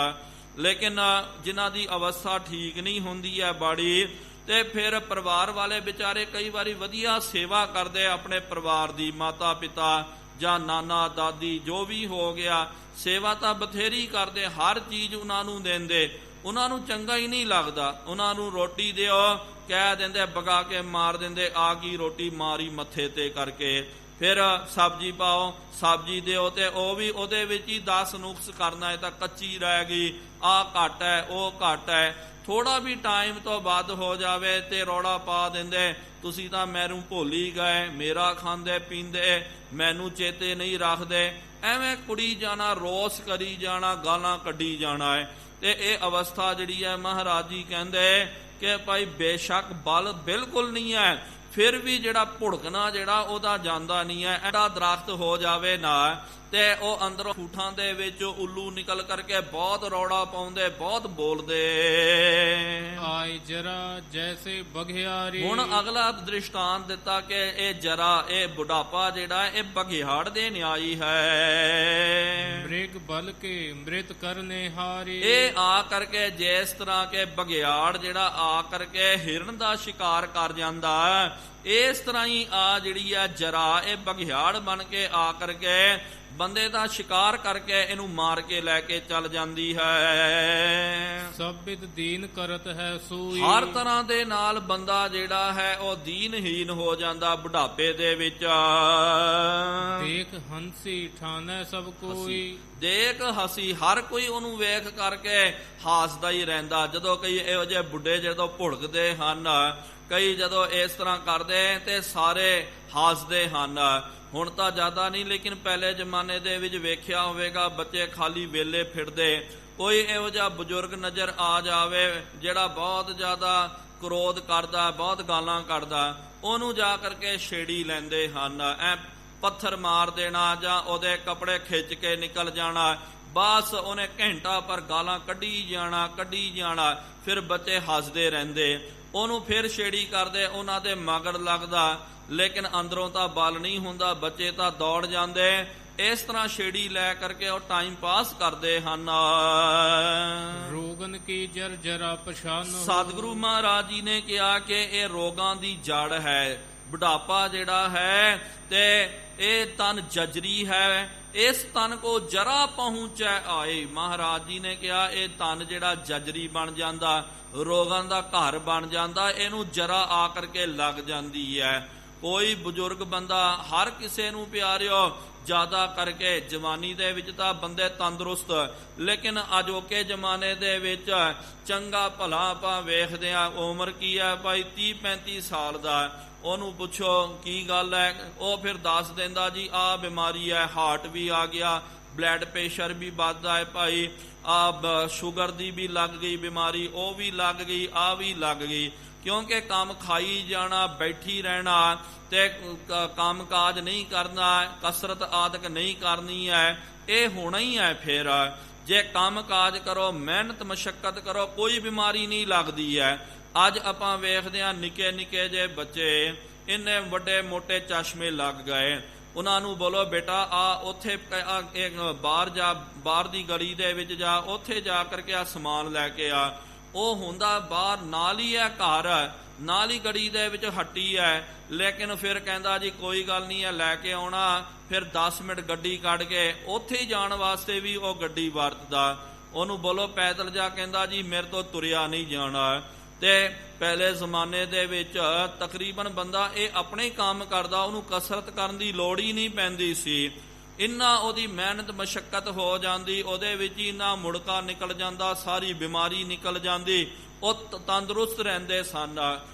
ਲੇਕਿਨ ਜਿਨ੍ਹਾਂ ਦੀ ਅਵਸਥਾ ਠੀਕ ਨਹੀਂ ਹੁੰਦੀ ਹੈ ਬਾੜੀ, ਤੇ ਫਿਰ ਪਰਿਵਾਰ ਵਾਲੇ ਵਿਚਾਰੇ ਕਈ ਵਾਰੀ ਵਧੀਆ ਸੇਵਾ ਕਰਦੇ ਆਪਣੇ ਪਰਿਵਾਰ ਦੀ, ਮਾਤਾ ਪਿਤਾ ਜਾਂ ਨਾਨਾ ਦਾਦੀ ਜੋ ਵੀ ਹੋ ਗਿਆ, ਸੇਵਾ ਤਾਂ ਬਥੇਰੀ ਕਰਦੇ, ਹਰ ਚੀਜ਼ ਉਹਨਾਂ ਨੂੰ ਦਿੰਦੇ, ਉਹਨਾਂ ਨੂੰ ਚੰਗਾ ਹੀ ਨਹੀਂ ਲੱਗਦਾ। ਉਹਨਾਂ ਨੂੰ ਰੋਟੀ ਦਿਓ, ਕਹਿ ਦਿੰਦੇ, ਬਗਾ ਕੇ ਮਾਰ ਦਿੰਦੇ, ਆ ਗਈ ਰੋਟੀ ਮਾਰੀ ਮੱਥੇ ਤੇ ਕਰਕੇ। ਫਿਰ ਸਬਜ਼ੀ ਪਾਓ, ਸਬਜ਼ੀ ਦਿਓ, ਤੇ ਉਹ ਵੀ ਉਹਦੇ ਵਿੱਚ ਹੀ 10 ਨੁਕਸ ਕਰਨਾ, ਇਹ ਤਾਂ ਕੱਚੀ ਰਹਿ ਗਈ, ਆਹ ਘੱਟ ਹੈ, ਉਹ ਘੱਟ ਹੈ। ਥੋੜਾ ਵੀ ਟਾਈਮ ਤੋਂ ਵੱਧ ਹੋ ਜਾਵੇ ਤੇ ਰੌਲਾ ਪਾ ਦਿੰਦੇ, ਤੁਸੀਂ ਤਾਂ ਮੈਨੂੰ ਭੁੱਲ ਹੀ ਗਏ, ਮੇਰਾ ਖਾਂਦੇ ਪੀਂਦੇ ਮੈਨੂੰ ਚੇਤੇ ਨਹੀਂ ਰੱਖਦੇ। ਐਵੇਂ ਕੁੜੀ ਜਾਣਾ, ਰੋਸ ਕਰੀ ਜਾਣਾ, ਗਾਲਾਂ ਕੱਢੀ ਜਾਣਾ ਹੈ। ਤੇ ਇਹ ਅਵਸਥਾ ਜਿਹੜੀ ਹੈ ਮਹਾਰਾਜ ਜੀ ਕਹਿੰਦੇ ਕਿ ਭਾਈ ਬੇਸ਼ੱਕ ਬਲ ਬਿਲਕੁਲ ਨਹੀਂ ਹੈ, ਫਿਰ ਵੀ ਜਿਹੜਾ ਭੁੜਕਣਾ ਜਿਹੜਾ ਉਹਦਾ ਜਾਂਦਾ ਨਹੀਂ ਹੈ। ਐਡਾ ਦਰਖਤ ਹੋ ਜਾਵੇ ਨਾ ਤੇ ਉਹ ਅੰਦਰੋਂ ਠੂਠਾਂ ਦੇ ਵਿੱਚ ਉੱਲੂ ਨਿਕਲ ਕਰਕੇ ਬਹੁਤ ਰੌਲਾ ਪਾਉਂਦੇ, ਬਹੁਤ ਬੋਲਦੇ। ਆਏ ਜਰਾ ਜੈਸੇ ਬਘਿਆੜੀ। ਹੁਣ ਅਗਲਾ ਦ੍ਰਿਸ਼ਟਾਂਤ ਦਿੱਤਾ ਕਿ ਇਹ ਜਰਾ, ਇਹ ਬੁਢਾਪਾ ਜਿਹੜਾ ਇਹ ਬਘਿਆੜ ਦੇ ਨਿਆਈ ਹੈ। ਮ੍ਰਿਗ ਬਲ ਕੇ ਮ੍ਰਿਤ ਕਰਨੇ ਹਾਰੀ। ਇਹ ਆ ਕਰਕੇ ਜਿਸ ਤਰ੍ਹਾਂ ਕੇ ਬਘਿਆੜ ਜਿਹੜਾ ਆ ਕਰਕੇ ਹਿਰਨ ਦਾ ਸ਼ਿਕਾਰ ਕਰ ਜਾਂਦਾ, ਇਸ ਤਰ੍ਹਾਂ ਹੀ ਆ ਜਿਹੜੀ ਆ ਜਰਾ, ਇਹ ਬਘਿਆੜ ਬਣ ਕੇ ਆ ਕਰਕੇ ਬੰਦੇ ਦਾ ਸ਼ਿਕਾਰ ਕਰਕੇ ਇਹਨੂੰ ਮਾਰ ਕੇ ਲੈ ਕੇ ਚੱਲ ਜਾਂਦੀ ਹੈ। ਸਭਿਤ ਦੀਨ ਕਰਤ ਹੈ ਸੂਈ। ਹਰ ਤਰ੍ਹਾਂ ਦੇ ਨਾਲ ਬੰਦਾ ਜਿਹੜਾ ਹੈ ਉਹ ਦੀਨਹੀਨ ਹੋ ਜਾਂਦਾ ਬੁਢਾਪੇ ਦੇ ਵਿੱਚ। ਦੇਖ ਹੰਸੀ ਠਾਨੈ ਸਭ ਕੋਈ। ਦੇਖ ਹਸੀ, ਹਰ ਕੋਈ ਉਹਨੂੰ ਵੇਖ ਕਰਕੇ ਹਾਸਦਾ ਹੀ ਰਹਿੰਦਾ। ਜਦੋਂ ਕਈ ਇਹੋ ਜਿਹੇ ਬੁੱਢੇ ਜਦੋਂ ਭੁੜਕਦੇ ਹਨ, ਕਈ ਜਦੋਂ ਇਸ ਤਰ੍ਹਾਂ ਕਰਦੇ ਤੇ ਸਾਰੇ ਹਾਸਦੇ ਹਨ। ਹੁਣ ਤਾਂ ਜ਼ਿਆਦਾ ਨਹੀਂ, ਲੇਕਿਨ ਪਹਿਲੇ ਜ਼ਮਾਨੇ ਦੇ ਵਿੱਚ ਵੇਖਿਆ ਹੋਵੇਗਾ ਬੱਚੇ ਖਾਲੀ ਵੇਲੇ ਫਿਰਦੇ, ਕੋਈ ਇਹੋ ਜਿਹਾ ਬਜ਼ੁਰਗ ਨਜ਼ਰ ਆ ਜਾਵੇ ਜਿਹੜਾ ਬਹੁਤ ਜ਼ਿਆਦਾ ਕ੍ਰੋਧ ਕਰਦਾ, ਬਹੁਤ ਗਾਲਾਂ ਕੱਢਦਾ, ਉਹਨੂੰ ਜਾ ਕਰਕੇ ਛੇੜੀ ਲੈਂਦੇ ਹਨ। ਪੱਥਰ ਮਾਰ ਦੇਣਾ ਜਾਂ ਉਹਦੇ ਕੱਪੜੇ ਖਿੱਚ ਕੇ ਨਿਕਲ ਜਾਣਾ। ਬਸ ਉਹਨੇ ਘੰਟਾ ਪਰ ਗਾਲਾਂ ਕੱਢੀ ਜਾਣਾ। ਫਿਰ ਬੱਚੇ ਹੱਸਦੇ ਰਹਿੰਦੇ, ਉਹਨੂੰ ਫਿਰ ਛੇੜੀ ਕਰਦੇ, ਉਹਨਾਂ ਦੇ ਮਗਰ ਲੱਗਦਾ, ਲੇਕਿਨ ਅੰਦਰੋਂ ਤਾਂ ਬਲ ਨਹੀਂ ਹੁੰਦਾ, ਬੱਚੇ ਤਾਂ ਦੌੜ ਜਾਂਦੇ। ਇਸ ਤਰ੍ਹਾਂ ਛੇੜੀ ਲੈ ਕਰਕੇ ਉਹ ਟਾਈਮ ਪਾਸ ਕਰਦੇ ਹਨ। ਰੋਗਨ ਕੀ ਜਰ ਜਰਾ ਪਛਾਨ। ਸਤਿਗੁਰੂ ਮਹਾਰਾਜ ਜੀ ਨੇ ਕਿਹਾ ਕਿ ਇਹ ਰੋਗਾਂ ਦੀ ਜੜ ਹੈ। ਬੁਢਾਪਾ ਜਿਹੜਾ ਹੈ ਤੇ ਇਹ ਤਨ ਜਜਰੀ ਹੈ, ਇਸ ਤਨ ਕੋ ਜਰਾ ਪਹੁੰਚੈ ਆਏ। ਮਹਾਰਾਜ ਜੀ ਨੇ ਕਿਹਾ ਇਹ ਤਨ ਜਿਹੜਾ ਜਜਰੀ ਬਣ ਜਾਂਦਾ, ਰੋਗਾਂ ਦਾ ਘਰ ਬਣ ਜਾਂਦਾ, ਇਹਨੂੰ ਜਰਾ ਆ ਕਰਕੇ ਲੱਗ ਜਾਂਦੀ ਹੈ। ਕੋਈ ਬਜ਼ੁਰਗ ਬੰਦਾ, ਹਰ ਕਿਸੇ ਨੂੰ ਪਿਆਰਿਓ ਜ਼ਿਆਦਾ ਕਰਕੇ ਜਵਾਨੀ ਦੇ ਵਿੱਚ ਤਾਂ ਬੰਦੇ ਤੰਦਰੁਸਤ, ਲੇਕਿਨ ਅਜੋਕੇ ਜ਼ਮਾਨੇ ਦੇ ਵਿੱਚ ਚੰਗਾ ਭਲਾ ਆਪਾਂ ਵੇਖਦੇ ਹਾਂ, ਉਮਰ ਕੀ ਹੈ ਭਾਈ 30-35 ਸਾਲ ਦਾ, ਉਹਨੂੰ ਪੁੱਛੋ ਕੀ ਗੱਲ ਹੈ, ਉਹ ਫਿਰ ਦੱਸ ਦਿੰਦਾ ਜੀ ਆਹ ਬਿਮਾਰੀ ਹੈ, ਹਾਰਟ ਵੀ ਆ ਗਿਆ, ਬਲੱਡ ਪ੍ਰੈਸ਼ਰ ਵੀ ਵੱਧਦਾ ਹੈ ਭਾਈ, ਆਹ ਸ਼ੂਗਰ ਦੀ ਵੀ ਲੱਗ ਗਈ ਬਿਮਾਰੀ, ਉਹ ਵੀ ਲੱਗ ਗਈ, ਆਹ ਵੀ ਲੱਗ ਗਈ। ਕਿਉਂਕਿ ਕੰਮ ਖਾਈ ਜਾਣਾ, ਬੈਠੀ ਰਹਿਣਾ ਤੇ ਕੰਮ ਕਾਜ ਨਹੀਂ ਕਰਨਾ, ਕਸਰਤ ਆਦਿਕ ਨਹੀਂ ਕਰਨੀ ਹੈ, ਇਹ ਹੋਣਾ ਹੀ ਹੈ। ਫਿਰ ਜੇ ਕੰਮ ਕਾਜ ਕਰੋ, ਮਿਹਨਤ ਮਸ਼ੱਕਤ ਕਰੋ, ਕੋਈ ਬਿਮਾਰੀ ਨਹੀਂ ਲੱਗਦੀ ਹੈ। ਅੱਜ ਆਪਾਂ ਵੇਖਦੇ ਹਾਂ ਨਿੱਕੇ ਨਿੱਕੇ ਜੇ ਬੱਚੇ, ਇੰਨੇ ਵੱਡੇ ਮੋਟੇ ਚਸ਼ਮੇ ਲੱਗ ਗਏ, ਉਹਨਾਂ ਨੂੰ ਬੋਲੋ ਬੇਟਾ ਆ ਉੱਥੇ ਬਾਹਰ ਦੀ ਗਲੀ ਦੇ ਵਿੱਚ ਜਾ, ਉੱਥੇ ਜਾ ਕਰਕੇ ਆ ਸਮਾਨ ਲੈ ਕੇ ਆ। ਉਹ ਹੁੰਦਾ ਬਾਹਰ, ਨਾਲ ਹੀ ਹੈ ਘਰ, ਨਾਲ ਹੀ ਗਲੀ ਦੇ ਵਿੱਚ ਹੱਟੀ ਹੈ, ਲੇਕਿਨ ਫਿਰ ਕਹਿੰਦਾ ਜੀ ਕੋਈ ਗੱਲ ਨਹੀਂ ਹੈ, ਲੈ ਕੇ ਆਉਣਾ। ਫਿਰ 10 ਮਿੰਟ ਗੱਡੀ ਕੱਢ ਕੇ ਉੱਥੇ ਹੀ ਜਾਣ ਵਾਸਤੇ ਵੀ ਉਹ ਗੱਡੀ ਵਰਤਦਾ। ਉਹਨੂੰ ਬੋਲੋ ਪੈਦਲ ਜਾ, ਕਹਿੰਦਾ ਜੀ ਮੇਰੇ ਤੋਂ ਤੁਰਿਆ ਨਹੀਂ ਜਾਣਾ। ਤੇ ਪਹਿਲੇ ਜ਼ਮਾਨੇ ਦੇ ਵਿੱਚ ਤਕਰੀਬਨ ਬੰਦਾ ਇਹ ਆਪਣੇ ਹੀ ਕੰਮ ਕਰਦਾ, ਉਹਨੂੰ ਕਸਰਤ ਕਰਨ ਦੀ ਲੋੜ ਹੀ ਨਹੀਂ ਪੈਂਦੀ ਸੀ। ਇੰਨਾ ਉਹਦੀ ਮਿਹਨਤ ਮਸ਼ੱਕਤ ਹੋ ਜਾਂਦੀ, ਉਹਦੇ ਵਿੱਚ ਹੀ ਇੰਨਾ ਮੁੜਕਾ ਨਿਕਲ ਜਾਂਦਾ, ਸਾਰੀ ਬਿਮਾਰੀ ਨਿਕਲ ਜਾਂਦੀ, ਉਹ ਤੰਦਰੁਸਤ ਰਹਿੰਦੇ ਸਨ।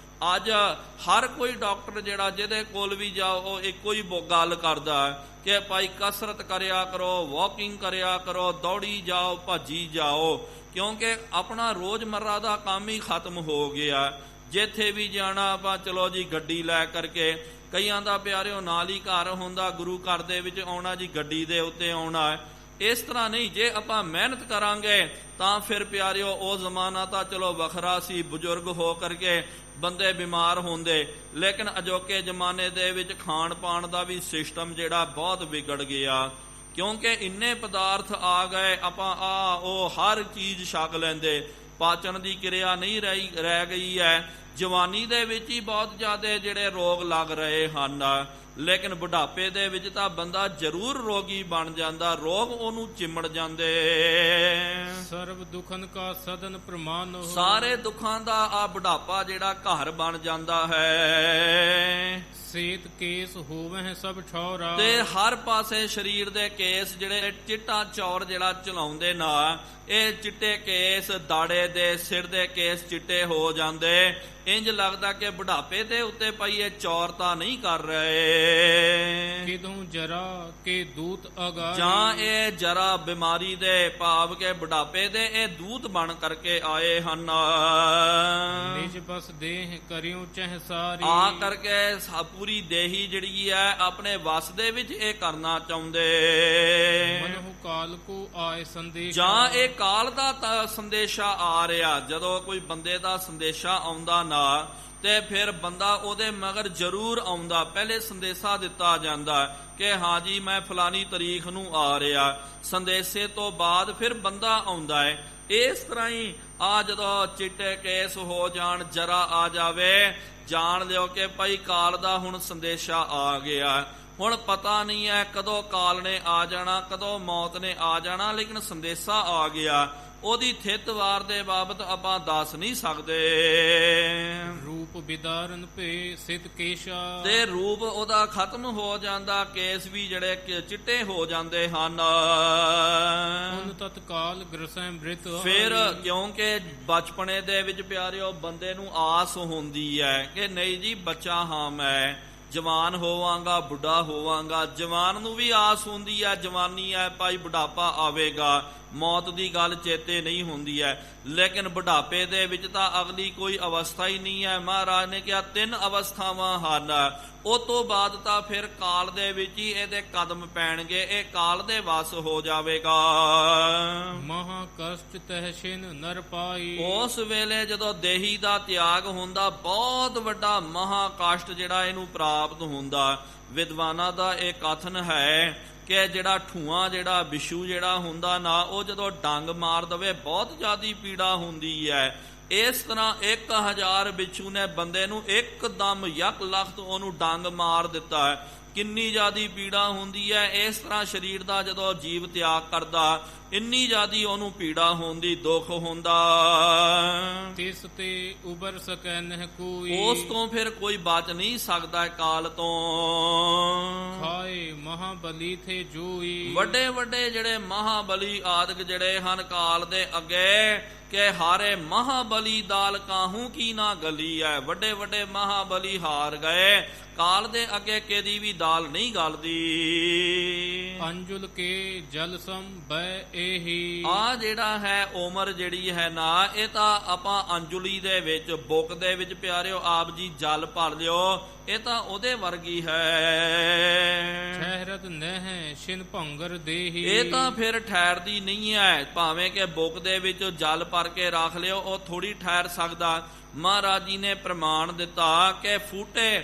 ਅੱਜ ਹਰ ਕੋਈ ਡਾਕਟਰ ਜਿਹੜਾ ਜਿਹਦੇ ਕੋਲ ਵੀ ਜਾਓ, ਉਹ ਇੱਕੋ ਹੀ ਗੱਲ ਕਰਦਾ ਕਿ ਭਾਈ ਕਸਰਤ ਕਰਿਆ ਕਰੋ, ਵਾਕਿੰਗ ਕਰਿਆ ਕਰੋ, ਦੌੜੀ ਜਾਓ, ਭੱਜੀ ਜਾਓ, ਕਿਉਂਕਿ ਆਪਣਾ ਰੋਜ਼ਮर्रा ਦਾ ਕੰਮ ਹੀ ਖਤਮ ਹੋ ਗਿਆ। ਜਿੱਥੇ ਵੀ ਜਾਣਾ ਆਪਾਂ ਚਲੋ ਜੀ ਗੱਡੀ ਲੈ ਕਰਕੇ, ਕਈਆਂ ਦਾ ਪਿਆਰਿਓ ਨਾਲ ਹੀ ਘਰ ਹੁੰਦਾ, ਗੁਰੂ ਘਰ ਦੇ ਵਿੱਚ ਆਉਣਾ ਜੀ ਗੱਡੀ ਦੇ ਉੱਤੇ ਆਉਣਾ। ਇਸ ਤਰ੍ਹਾਂ ਨਹੀਂ, ਜੇ ਆਪਾਂ ਮਿਹਨਤ ਕਰਾਂਗੇ ਤਾਂ ਫਿਰ ਪਿਆਰਿਓ ਉਹ ਜ਼ਮਾਨਾ ਤਾਂ ਚਲੋ ਵੱਖਰਾ ਸੀ, ਬਜ਼ੁਰਗ ਹੋ ਕਰਕੇ ਬੰਦੇ ਬਿਮਾਰ ਹੁੰਦੇ, ਲੇਕਿਨ ਅਜੋਕੇ ਜ਼ਮਾਨੇ ਦੇ ਵਿੱਚ ਖਾਣ ਪਾਣ ਦਾ ਵੀ ਸਿਸਟਮ ਜਿਹੜਾ ਬਹੁਤ ਵਿਗੜ ਗਿਆ, ਕਿਉਂਕਿ ਇੰਨੇ ਪਦਾਰਥ ਆ ਗਏ, ਆਪਾਂ ਉਹ ਹਰ ਚੀਜ਼ ਛਕ ਲੈਂਦੇ, ਪਾਚਨ ਦੀ ਕਿਰਿਆ ਨਹੀਂ ਰਹਿ ਗਈ ਹੈ। ਜਵਾਨੀ ਦੇ ਵਿੱਚ ਹੀ ਬਹੁਤ ਜ਼ਿਆਦਾ ਜਿਹੜੇ ਰੋਗ ਲੱਗ ਰਹੇ ਹਨ, ਲੇਕਿਨ ਬੁਢਾਪੇ ਦੇ ਵਿੱਚ ਤਾਂ ਬੰਦਾ ਜ਼ਰੂਰ ਰੋਗੀ ਬਣ ਜਾਂਦਾ, ਰੋਗ ਉਹਨੂੰ ਚਿੰਮੜ ਜਾਂਦੇ। ਸਰਬ ਦੁਖਨ ਕਾ ਸਦਨ ਪ੍ਰਮਾਨ। ਸਾਰੇ ਦੁੱਖਾਂ ਦਾ ਆ ਬੁਢਾਪਾ ਜਿਹੜਾ ਘਰ ਬਣ ਜਾਂਦਾ ਹੈ। ਸੇਤ ਕੇਸ ਹੋਵੇ ਸਭ ਠੌਰਾ। ਤੇ ਹਰ ਪਾਸੇ ਸਰੀਰ ਦੇ ਕੇਸ ਜਿਹੜੇ ਚਿੱਟਾ ਚੌਰ ਜਿਹੜਾ ਚਲਾਉਂਦੇ ਨਾ, ਇਹ ਚਿੱਟੇ ਕੇਸ, ਦਾੜੇ ਦੇ ਸਿਰ ਦੇ ਕੇਸ ਚਿੱਟੇ ਹੋ ਜਾਂਦੇ, ਇੰਜ ਲੱਗਦਾ ਕਿ ਬੁਢਾਪੇ ਦੇ ਉੱਤੇ ਪਈ ਇਹ ਚੌਰ ਤਾਂ ਨਹੀਂ ਕਰ ਰਹੇ। ਕਿਦੋਂ ਜਰਾ ਕੇ ਦੂਤ ਅਗਾਏ। ਜਾਂ ਇਹ ਜਰਾ ਬਿਮਾਰੀ ਦੇ ਭਾਵ ਕੇ ਬੁਢਾਪੇ ਦੇ ਇਹ ਦੂਤ ਬਣ ਕਰਕੇ ਆਏ ਹਨ। ਨਿਜ ਬਸ ਦੇਹ ਕਰਿਓ ਚਹ ਸਾਰੀ। ਆ ਕਰਕੇ ਪੂਰੀ ਦੇਹੀ ਜਿਹੜੀ ਹੈ ਆਪਣੇ ਵਸ ਦੇ ਵਿੱਚ ਇਹ ਕਰਨਾ ਚਾਹੁੰਦੇ। ਮਨਹੁ ਕਾਲ ਕੋ ਆਏ ਸੰਦੇਸ਼। ਜਾਂ ਇਹ ਕਾਲ ਦਾ ਸੰਦੇਸ਼ਾ ਆ ਰਿਹਾ, ਜਦੋਂ ਕੋਈ ਬੰਦੇ ਦਾ ਸੰਦੇਸ਼ਾ ਆਉਂਦਾ ਨਾ ਤੇ ਫਿਰ ਬੰਦਾ ਉਹਦੇ ਮਗਰ ਜ਼ਰੂਰ ਆਉਂਦਾ। ਪਹਿਲੇ ਸੰਦੇਸ਼ਾ ਦਿੱਤਾ ਜਾਂਦਾ ਕਿ ਹਾਂ ਜੀ ਮੈਂ ਫਲਾਨੀ ਤਰੀਕ ਨੂੰ ਆ ਰਿਹਾ, ਸੰਦੇਸ਼ੇ ਤੋਂ ਬਾਅਦ ਫਿਰ ਬੰਦਾ ਆਉਂਦਾ ਹੈ। ਇਸ ਤਰ੍ਹਾਂ ਹੀ ਆ ਜਦੋਂ ਚਿੱਟੇ ਕੇਸ ਹੋ ਜਾਣ, ਜਰਾ ਆ ਜਾਵੇ, ਜਾਣ ਲਿਓ ਕਿ ਭਾਈ ਕਾਲ ਦਾ ਹੁਣ ਸੰਦੇਸ਼ਾ ਆ ਗਿਆ। ਹੁਣ ਪਤਾ ਨਹੀਂ ਹੈ ਕਦੋਂ ਕਾਲ ਨੇ ਆ ਜਾਣਾ, ਕਦੋਂ ਮੌਤ ਨੇ ਆ ਜਾਣਾ, ਲੇਕਿਨ ਸੰਦੇਸ਼ਾ ਆ ਗਿਆ। ਉਹਦੀ ਥਿੱਤ ਵਾਰ ਦੇ ਬਾਬਤ ਆਪਾਂ ਦੱਸ ਨਹੀਂ ਸਕਦੇ। ਰੂਪ ਵਿਦਾਰਨ ਭੇ ਸਿਤ ਕੇਸ਼ਾ। ਤੇ ਰੂਪ ਉਹਦਾ ਖਤਮ ਹੋ ਜਾਂਦਾ, ਕੇਸ ਵੀ ਜਿਹੜੇ ਚਿੱਟੇ ਹੋ ਜਾਂਦੇ ਹਨ। ਹੁਣ ਤਤਕਾਲ ਗ੍ਰਸੈ ਮ੍ਰਿਤ। ਫਿਰ ਕਿਉਂਕਿ ਬਚਪਨੇ ਦੇ ਵਿੱਚ ਪਿਆਰਿਓ ਬੰਦੇ ਨੂੰ ਆਸ ਹੁੰਦੀ ਹੈ ਕਿ ਨਹੀਂ ਜੀ ਬੱਚਾ ਹਾਂ ਮੈਂ ਜਵਾਨ ਹੋਵਾਂਗਾ, ਬੁੱਢਾ ਹੋਵਾਂਗਾ। ਜਵਾਨ ਨੂੰ ਵੀ ਆਸ ਹੁੰਦੀ ਹੈ, ਜਵਾਨੀ ਹੈ ਭਾਈ ਬੁਢਾਪਾ ਆਵੇਗਾ, ਮੌਤ ਦੀ ਗੱਲ ਚੇਤੇ ਨਹੀਂ ਹੁੰਦੀ ਹੈ। ਲੇਕਿਨ ਬੁਢਾਪੇ ਦੇ ਵਿੱਚ ਤਾਂ ਅਗਲੀ ਕੋਈ ਅਵਸਥਾ ਹੀ ਨਹੀਂ ਹੈ। ਮਹਾਰਾਜ ਨੇ ਕਿਹਾ 3 ਅਵਸਥਾਵਾਂ ਹਨ, ਉਹ ਤੋਂ ਬਾਅਦ ਤਾਂ ਫਿਰ ਕਾਲ ਦੇ ਵਿੱਚ ਹੀ ਇਹਦੇ ਕਦਮ ਪੈਣਗੇ, ਇਹ ਕਾਲ ਦੇ ਵਸ ਹੋ ਜਾਵੇਗਾ। ਮਹਾ ਕਸ਼ਟ ਤਹਿ ਨਰ ਪਾਈ। ਉਸ ਵੇਲੇ ਜਦੋਂ ਦੇਹੀ ਦਾ ਤਿਆਗ ਹੁੰਦਾ, ਬਹੁਤ ਵੱਡਾ ਮਹਾ ਕਸ਼ਟ ਜਿਹੜਾ ਇਹਨੂੰ ਪ੍ਰਾਪਤ ਹੁੰਦਾ। ਵਿਦਵਾਨਾਂ ਦਾ ਇਹ ਕਥਨ ਹੈ ਕਿ ਜਿਹੜਾ ਠੂਆਂ, ਜਿਹੜਾ ਬਿਸ਼ੂ ਜਿਹੜਾ ਹੁੰਦਾ ਨਾ, ਉਹ ਜਦੋਂ ਡੰਗ ਮਾਰ ਦਵੇ ਬਹੁਤ ਜ਼ਿਆਦਾ ਪੀੜਾ ਹੁੰਦੀ ਹੈ। ਇਸ ਤਰ੍ਹਾਂ 1000 ਬਿੱਛੂ ਨੇ ਬੰਦੇ ਨੂੰ ਇੱਕਦਮ ਯਕ ਲਖਤ ਉਹਨੂੰ ਡੰਗ ਮਾਰ ਦਿੱਤਾ ਹੈ। ਕਿੰਨੀ ਜ਼ਿਆਦੀ ਪੀੜਾ ਹੁੰਦੀ ਹੈ। ਇਸ ਤਰ੍ਹਾਂ ਸਰੀਰ ਦਾ ਜਦੋਂ ਜੀਵ ਤਿਆਗ ਕਰਦਾ, ਇੰਨੀ ਜ਼ਿਆਦੀ ਉਹਨੂੰ ਪੀੜਾ ਹੁੰਦੀ, ਦੁੱਖ ਹੁੰਦਾ। ਤਿਸ ਤੇ ਉਬਰ ਸਕੈ ਨਹਿ ਕੋਈ। ਉਸ ਤੋਂ ਫਿਰ ਕੋਈ ਬਚ ਨਹੀਂ ਸਕਦਾ ਕਾਲ ਤੋਂ। ਖਾਏ ਮਹਾਬਲੀ ਥੇ ਜੋਈ। ਵੱਡੇ ਵੱਡੇ ਜਿਹੜੇ ਮਹਾਬਲੀ ਆਦਿਕ ਜਿਹੜੇ ਹਨ ਕਾਲ ਦੇ ਅੱਗੇ, ਕਿ ਹਾਰੇ ਮਹਾਬਲੀ ਦਾਲ ਕਾਹੂ ਕੀ ਨਾ ਗਲੀ ਹੈ। ਵੱਡੇ ਵੱਡੇ ਮਹਾਬਲੀ ਹਾਰ ਗਏ, ਕਾਲ ਦੇ ਅੱਗੇ ਕਿਹਦੀ ਵੀ ਦਾਲ ਨਹੀਂ ਗਲਦੀ। ਅੰਜੁਲ ਕੇ ਜਲ ਸਮ ਬੈ ਇਹੀ। ਆ ਜਿਹੜਾ ਹੈ ਉਮਰ ਜਿਹੜੀ ਹੈ ਨਾ, ਇਹ ਤਾਂ ਆਪਾਂ ਅੰਜੁਲੀ ਦੇ ਵਿੱਚ, ਬੁੱਕ ਦੇ ਵਿੱਚ ਪਿਆਰਿਓ ਆਪ ਜੀ ਜਲ ਭਰ ਲਿਓ, ਇਹ ਤਾਂ ਉਹਦੇ ਵਰਗੀ ਹੈ। ਠਹਿਰਤ ਨਹਿ ਛਿਨ ਭੰਗਰ ਦੇਹੀ। ਇਹ ਤਾਂ ਫਿਰ ਠਹਿਰਦੀ ਨਹੀਂ ਹੈ। ਭਾਵੇਂ ਕਿ ਬੁੱਕ ਦੇ ਵਿੱਚ ਜਲ ਭਰ ਕੇ ਰੱਖ ਲਿਓ, ਉਹ ਥੋੜੀ ਠਹਿਰ ਸਕਦਾ। ਮਹਾਰਾਜ ਜੀ ਨੇ ਪ੍ਰਮਾਣ ਦਿੱਤਾ ਕਿ ਫੂਟੇ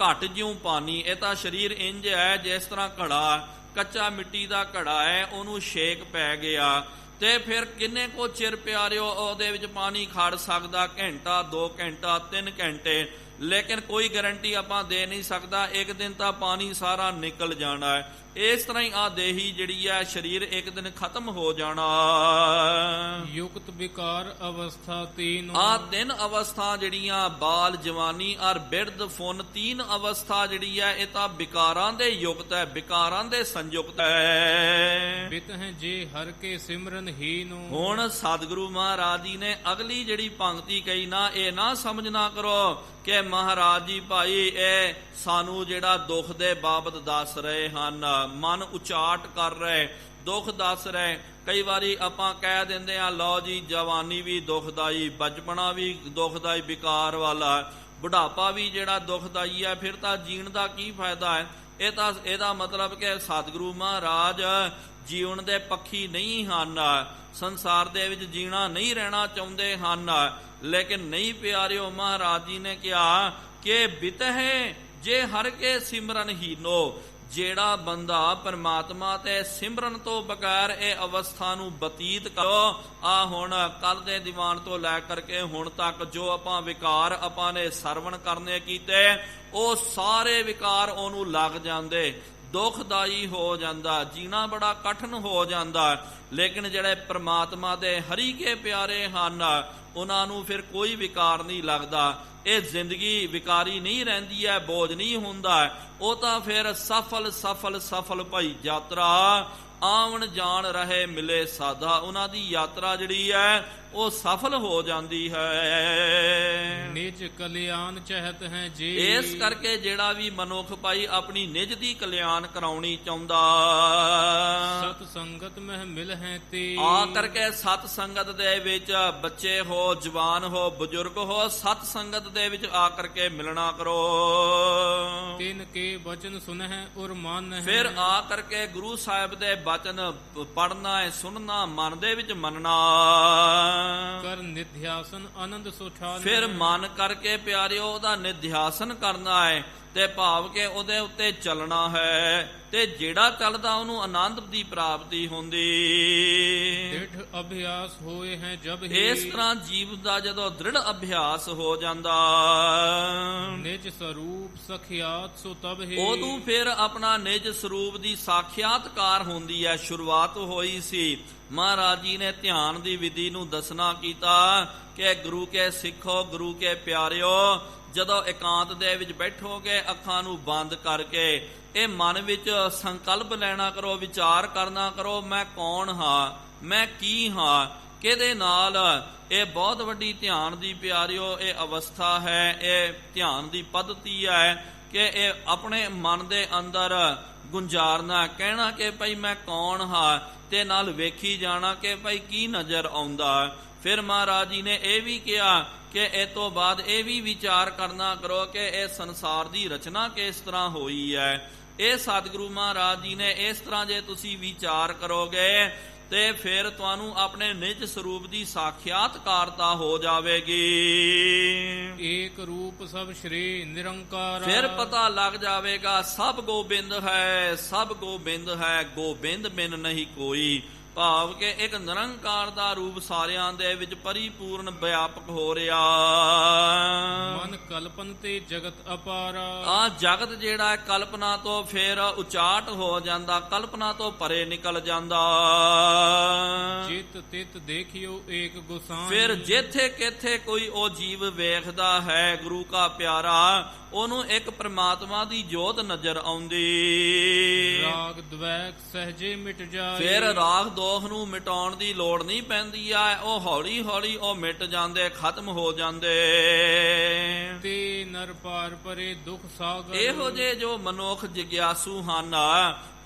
ਘਟ ਜਿਉ ਪਾਣੀ। ਇਹ ਤਾਂ ਸਰੀਰ ਇੰਜ ਹੈ ਜਿਸ ਤਰ੍ਹਾਂ ਘੜਾ, ਕੱਚਾ ਮਿੱਟੀ ਦਾ ਘੜਾ ਹੈ, ਉਹਨੂੰ ਛੇਕ ਪੈ ਗਿਆ ਤੇ ਫਿਰ ਕਿੰਨੇ ਕੋ ਚਿਰ ਪਿਆਰਿਓ ਉਹਦੇ ਵਿੱਚ ਪਾਣੀ ਖੜ ਸਕਦਾ, ਘੰਟਾ, 2 ਘੰਟਾ, 3 ਘੰਟੇ। ਲੇਕਿਨ ਕੋਈ ਗਾਰੰਟੀ ਆਪਾਂ ਦੇ ਨਹੀਂ ਸਕਦਾ, ਇੱਕ ਦਿਨ ਤਾਂ ਪਾਣੀ ਸਾਰਾ ਨਿਕਲ ਜਾਣਾ ਹੈ। ਇਸ ਤਰ੍ਹਾਂ ਹੀ ਆ ਦੇਹੀ ਜਿਹੜੀ ਹੈ, ਸਰੀਰ ਇੱਕ ਦਿਨ ਖਤਮ ਹੋ ਜਾਣਾ। ਯੁਕਤ ਵਿਕਾਰ ਅਵਸਥਾ ਤੀਨ। ਆ 3 ਅਵਸਥਾ ਜਿਹੜੀਆਂ, ਬਾਲ, ਜਵਾਨੀ ਔਰ ਬਿਰਧ ਫੁੰਨ, 3 ਅਵਸਥਾ ਜਿਹੜੀ ਹੈ, ਇਹ ਤਾਂ ਵਿਕਾਰਾਂ ਦੇ ਯੁਕਤ ਹੈ, ਵਿਕਾਰਾਂ ਦੇ ਸੰਯੁਕਤ ਹੈ। ਬਿਤ ਹੈ ਜੇ ਹਰ ਕੇ ਸਿਮਰਨ ਹੀਨ। ਹੁਣ ਸਤਿਗੁਰੂ ਮਹਾਰਾਜ ਜੀ ਨੇ ਅਗਲੀ ਜਿਹੜੀ ਪੰਕਤੀ ਕਹੀ ਨਾ, ਇਹ ਨਾ ਸਮਝਣਾ ਕਰੋ ਕਿ ਮਹਾਰਾਜ ਜੀ ਭਾਈ ਇਹ ਸਾਨੂੰ ਜਿਹੜਾ ਦੁੱਖ ਦੇ ਬਾਬਤ ਦੱਸ ਰਹੇ ਹਨ, ਮਨ ਉਚਾਟ ਕਰ ਰਹੇ, ਦੁੱਖ ਦੱਸ ਰਹੇ। ਕਈ ਵਾਰੀ ਆਪਾਂ ਕਹਿ ਦਿੰਦੇ ਆ, ਲਓ ਜੀ ਜਵਾਨੀ ਵੀ ਦੁਖਦਾਈ, ਬਚਪਨਾ ਵੀ ਦੁਖਦਾਈ, ਵਿਕਾਰ ਵਾਲਾ, ਬੁਢਾਪਾ ਵੀ ਜਿਹੜਾ ਦੁਖਦਾਈ ਹੈ, ਫਿਰ ਤਾਂ ਜੀਣ ਦਾ ਕੀ ਫਾਇਦਾ ਹੈ। ਇਹ ਤਾਂ ਇਹਦਾ ਮਤਲਬ ਕਿ ਸਤਿਗੁਰੂ ਮਹਾਰਾਜ ਜੀਵਨ ਦੇ ਪੱਖੀ ਨਹੀਂ ਹਨ, ਸੰਸਾਰ ਦੇ ਵਿੱਚ ਜੀਣਾ ਨਹੀਂ ਰਹਿਣਾ ਚਾਹੁੰਦੇ ਹਨ। ਲੇਕਿਨ ਨਹੀਂ ਪਿਆਰਿਓ, ਮਹਾਰਾਜ ਜੀ ਨੇ ਕਿਹਾ ਕਿ ਬਿਤਹਿ ਜੇ ਹਰ ਕੇ ਸਿਮਰਨ ਹੀਨੋ। ਜਿਹੜਾ ਬੰਦਾ ਪਰਮਾਤਮਾ ਤੇ ਸਿਮਰਨ ਤੋਂ ਬਗੈਰ ਇਹ ਅਵਸਥਾ ਨੂੰ ਬਤੀਤ ਕਰੋ, ਆ ਹੁਣ ਕੱਲ ਦੇ ਦੀਵਾਨ ਤੋਂ ਲੈ ਕਰਕੇ ਹੁਣ ਤੱਕ ਜੋ ਆਪਾਂ ਵਿਕਾਰ ਆਪਾਂ ਨੇ ਸਰਵਣ ਕਰਨੇ ਕੀਤੇ, ਉਹ ਸਾਰੇ ਵਿਕਾਰ ਉਹਨੂੰ ਲੱਗ ਜਾਂਦੇ, ਦੁਖਦਾਈ ਹੋ ਜਾਂਦਾ, ਜੀਣਾ ਬੜਾ ਕਠਿਨ ਹੋ ਜਾਂਦਾ। ਲੇਕਿਨ ਜਿਹੜੇ ਪ੍ਰਮਾਤਮਾ ਦੇ ਹਰੀ ਕੇ ਪਿਆਰੇ ਹਨ, ਉਹਨਾਂ ਨੂੰ ਫਿਰ ਕੋਈ ਵਿਕਾਰ ਨਹੀਂ ਲੱਗਦਾ। ਇਹ ਜ਼ਿੰਦਗੀ ਵਿਕਾਰੀ ਨਹੀਂ ਰਹਿੰਦੀ ਹੈ, ਬੋਝ ਨਹੀਂ ਹੁੰਦਾ। ਉਹ ਤਾਂ ਫਿਰ ਸਫਲ ਸਫਲ ਸਫਲ ਭਾਈ ਯਾਤਰਾ, ਆਵਣ ਜਾਣ ਰਹੇ ਮਿਲੇ ਸਾਧਾ। ਉਹਨਾਂ ਦੀ ਯਾਤਰਾ ਜਿਹੜੀ ਹੈ ਉਹ ਸਫਲ ਹੋ ਜਾਂਦੀ ਹੈ। ਨਿਜ ਕਲਿਆਣ ਚਾਹਤ ਹੈ ਜੀ। ਇਸ ਕਰਕੇ ਜਿਹੜਾ ਵੀ ਮਨੁੱਖ ਭਾਈ ਆਪਣੀ ਨਿਜ ਦੀ ਕਲਿਆਣ ਕਰਾਉਣੀ ਚਾਹੁੰਦਾ, ਸਤ ਸੰਗਤ ਮਹਿ ਮਿਲ ਹੈ ਤੇ। ਆ ਕਰਕੇ ਸਤ ਸੰਗਤ ਦੇ ਵਿੱਚ, ਬੱਚੇ ਹੋ, ਜਵਾਨ ਹੋ, ਬਜ਼ੁਰਗ ਹੋ, ਸਤ ਸੰਗਤ ਦੇ ਵਿੱਚ ਆ ਕਰਕੇ ਮਿਲਣਾ ਕਰੋ। ਤਿਨ ਕੇ ਬਚਨ ਸੁਨਹਿ ਔਰ ਮਨ ਹੈ। ਫਿਰ ਆ ਕਰਕੇ ਗੁਰੂ ਸਾਹਿਬ ਦੇ ਬਚਨ ਪੜਨਾ ਹੈ, ਸੁਣਨਾ, ਮਨ ਦੇ ਵਿੱਚ ਮੰਨਣਾ। ਕਰ ਨਿਧਿਆਸਨ ਆਨੰਦ ਸੁਠਾਨ। ਫਿਰ ਮਨ ਕਰਕੇ ਪਿਆਰਿਓ ਉਹਦਾ ਨਿਧਿਆਸਨ ਕਰਨਾ ਹੈ, ਤੇ ਭਾਵ ਕਿ ਉਹਦੇ ਉੱਤੇ ਚੱਲਣਾ ਹੈ, ਤੇ ਜਿਹੜਾ ਚੱਲਦਾ ਉਹਨੂੰ ਆਨੰਦ ਦੀ ਪ੍ਰਾਪਤੀ ਹੁੰਦੀ। ਦ੍ਰਿੜ ਅਭਿਆਸ ਹੋਏ ਹੈ ਜਬ ਹੀ। ਇਸ ਤਰ੍ਹਾਂ ਜੀਵ ਦਾ ਜਦੋਂ ਦ੍ਰਿੜ ਅਭਿਆਸ ਹੋ ਜਾਂਦਾ, ਨਿਜ ਸਰੂਪ ਸਖਿਆਤ ਸੋ ਤਬ ਹੀ। ਉਦੋਂ ਫਿਰ ਆਪਣਾ ਨਿਜ ਸਰੂਪ ਦੀ ਸਾਖਿਆਤਕਾਰ ਹੁੰਦੀ ਹੈ। ਸ਼ੁਰੂਆਤ ਹੋਈ ਸੀ, ਮਹਾਰਾਜ ਜੀ ਨੇ ਧਿਆਨ ਦੀ ਵਿਧੀ ਨੂੰ ਦੱਸਣਾ ਕੀਤਾ ਕਿ ਗੁਰੂ ਕੇ ਸਿੱਖੋ, ਗੁਰੂ ਕੇ ਪਿਆਰਿਓ, ਜਦੋਂ ਇਕਾਂਤ ਦੇ ਵਿੱਚ ਬੈਠੋਗੇ ਅੱਖਾਂ ਨੂੰ ਬੰਦ ਕਰਕੇ, ਇਹ ਮਨ ਵਿੱਚ ਸੰਕਲਪ ਲੈਣਾ ਕਰੋ, ਵਿਚਾਰ ਕਰਨਾ ਕਰੋ, ਮੈਂ ਕੌਣ ਹਾਂ, ਮੈਂ ਕੀ ਹਾਂ, ਕਿਹਦੇ ਨਾਲ। ਇਹ ਬਹੁਤ ਵੱਡੀ ਧਿਆਨ ਦੀ ਪਿਆਰਿਓ ਇਹ ਅਵਸਥਾ ਹੈ, ਇਹ ਧਿਆਨ ਦੀ ਪੱਧਤੀ ਹੈ ਕਿ ਇਹ ਆਪਣੇ ਮਨ ਦੇ ਅੰਦਰ ਗੁੰਜਾਰਨਾ, ਕਹਿਣਾ ਕਿ ਭਾਈ ਮੈਂ ਕੌਣ ਹਾਂ, ਤੇ ਨਾਲ ਵੇਖੀ ਜਾਣਾ ਕਿ ਭਾਈ ਕੀ ਨਜ਼ਰ ਆਉਂਦਾ। ਫਿਰ ਮਹਾਰਾਜ ਜੀ ਨੇ ਇਹ ਵੀ ਕਿਹਾ ਕਿ ਇਹ ਤੋਂ ਬਾਅਦ ਇਹ ਵੀ ਵਿਚਾਰ ਕਰਨਾ ਕਰੋ ਕਿ ਇਹ ਸੰਸਾਰ ਦੀ ਰਚਨਾ ਕਿਸ ਤਰ੍ਹਾਂ ਹੋਈ ਹੈ। ਇਹ ਸਤਿਗੁਰੂ ਮਹਾਰਾਜ ਜੀ ਨੇ ਇਸ ਤਰ੍ਹਾਂ ਜੇ ਤੁਸੀਂ ਵਿਚਾਰ ਕਰੋਗੇ ਤੇ ਫਿਰ ਤੁਹਾਨੂੰ ਆਪਣੇ ਨਿਜ ਸਰੂਪ ਦੀ ਸਾਖਿਆਤਕਾਰਤਾ ਹੋ ਜਾਵੇਗੀ। ਏਕ ਰੂਪ ਸਭ ਸ਼੍ਰੀ ਨਿਰੰਕਾਰ, ਫਿਰ ਪਤਾ ਲੱਗ ਜਾਵੇਗਾ ਸਭ ਗੋਬਿੰਦ ਹੈ, ਸਭ ਗੋਬਿੰਦ ਹੈ, ਗੋਬਿੰਦ ਬਿਨ ਨਹੀਂ ਕੋਈ। ਭਾਵ ਕਿ ਇੱਕ ਨਿਰੰਕਾਰ ਦਾ ਰੂਪ ਸਾਰਿਆਂ ਦੇ ਵਿੱਚ ਪਰਿਪੂਰਨ ਵਿਆਪਕ ਹੋ ਰਿਹਾ। ਮਨ ਕਲਪਨ ਤੇ ਜਗਤ ਅਪਾਰਾ, ਆ ਜਗਤ ਜਿਹੜਾ ਹੈ ਕਲਪਨਾ ਤੋਂ ਫਿਰ ਉਚਾਟ ਹੋ ਜਾਂਦਾ, ਕਲਪਨਾ ਤੋਂ ਪਰੇ ਨਿਕਲ ਜਾਂਦਾ। ਜਿਤ ਤਿਤ ਦੇਖਿਓ ਏਕ ਗੁਸਾਈ, ਫਿਰ ਜਿੱਥੇ ਕਿੱਥੇ ਕੋਈ ਉਹ ਜੀਵ ਵੇਖਦਾ ਹੈ ਗੁਰੂ ਕਾ ਪਿਆਰਾ, ਉਹਨੂੰ ਇੱਕ ਪ੍ਰਮਾਤਮਾ ਦੀ ਜੋਤ ਨਜ਼ਰ ਆਉਂਦੀ। ਰਾਗ ਦਵੈਕ ਸਹਜੇ ਮਿਟ ਜਾਏ, ਫਿਰ ਰਾਗ ਦੋਖ ਨੂੰ ਮਿਟਾਉਣ ਦੀ ਲੋੜ ਨਹੀਂ ਪੈਂਦੀ ਆ, ਉਹ ਹੌਲੀ ਹੌਲੀ ਉਹ ਮਿਟ ਜਾਂਦੇ, ਖਤਮ ਹੋ ਜਾਂਦੇ। ਤੇ ਨਰ ਪਾਰ ਪਰੇ ਦੁਖ ਸਾਗਰ, ਇਹੋ ਜਿਹੇ ਜੋ ਮਨੁੱਖ ਜਿਗਿਆਸੂ ਹਨ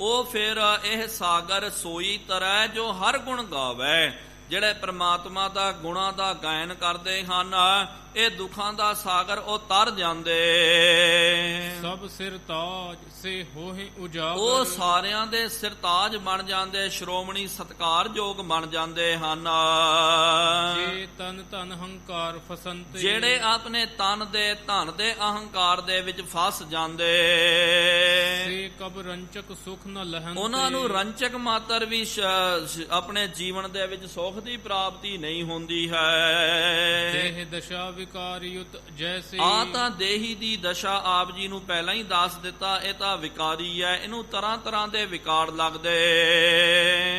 ਉਹ ਫਿਰ ਇਹ ਸਾਗਰ ਸੋਈ ਤਰ੍ਹਾਂ ਜੋ ਹਰ ਗੁਣ ਗਾਵੇ, ਜਿਹੜੇ ਪ੍ਰਮਾਤਮਾ ਦਾ ਗੁਣਾਂ ਦਾ ਗਾਇਨ ਕਰਦੇ ਹਨ, ਇਹ ਦੁੱਖਾਂ ਦਾ ਸਾਗਰ ਉਹ ਤਰ ਜਾਂਦੇ। ਸਭ ਸਿਰ ਤਾਜ ਸੇ ਹੋਏ ਉਜਾਗਰ, ਉਹ ਸਾਰਿਆਂ ਦੇ ਸਿਰਤਾਜ ਬਣ ਜਾਂਦੇ, ਸ਼੍ਰੋਮਣੀ ਸਤਿਕਾਰਯੋਗ ਬਣ ਜਾਂਦੇ ਹਨ। ਜੇ ਤਨ ਧਨ ਹੰਕਾਰ ਫਸੰਤੇ, ਜਿਹੜੇ ਆਪਣੇ ਤਨ ਦੇ ਧਨ ਦੇ ਅਹੰਕਾਰ ਦੇ ਵਿੱਚ ਫਸ ਜਾਂਦੇ, ਸੇ ਕਬ ਰੰਚਕ ਸੁਖ ਨ ਲਹੰਤੇ, ਉਹਨਾਂ ਨੂੰ ਰੰਚਕ ਮਾਤਰ ਵੀ ਆਪਣੇ ਜੀਵਨ ਦੇ ਵਿੱਚ ਸੁਖ ਦੀ ਪ੍ਰਾਪਤੀ ਨਹੀਂ ਹੁੰਦੀ ਹੈ। ਦੇਹ ਦਸ਼ਾ ਵਿਕਾਰ ਯੁਤ ਜੈਸੇ, ਆ ਤਾਂ ਦੇਹੀ ਦੀ ਦਸ਼ਾ ਆਪ ਜੀ ਨੂੰ ਪਹਿਲਾਂ ਹੀ ਦੱਸ ਦਿੱਤਾ, ਇਹ ਤਾਂ ਵਿਕਾਰੀ ਹੈ, ਇਹਨੂੰ ਤਰ੍ਹਾਂ ਤਰ੍ਹਾਂ ਦੇ ਵਿਕਾਰ ਲੱਗਦੇ।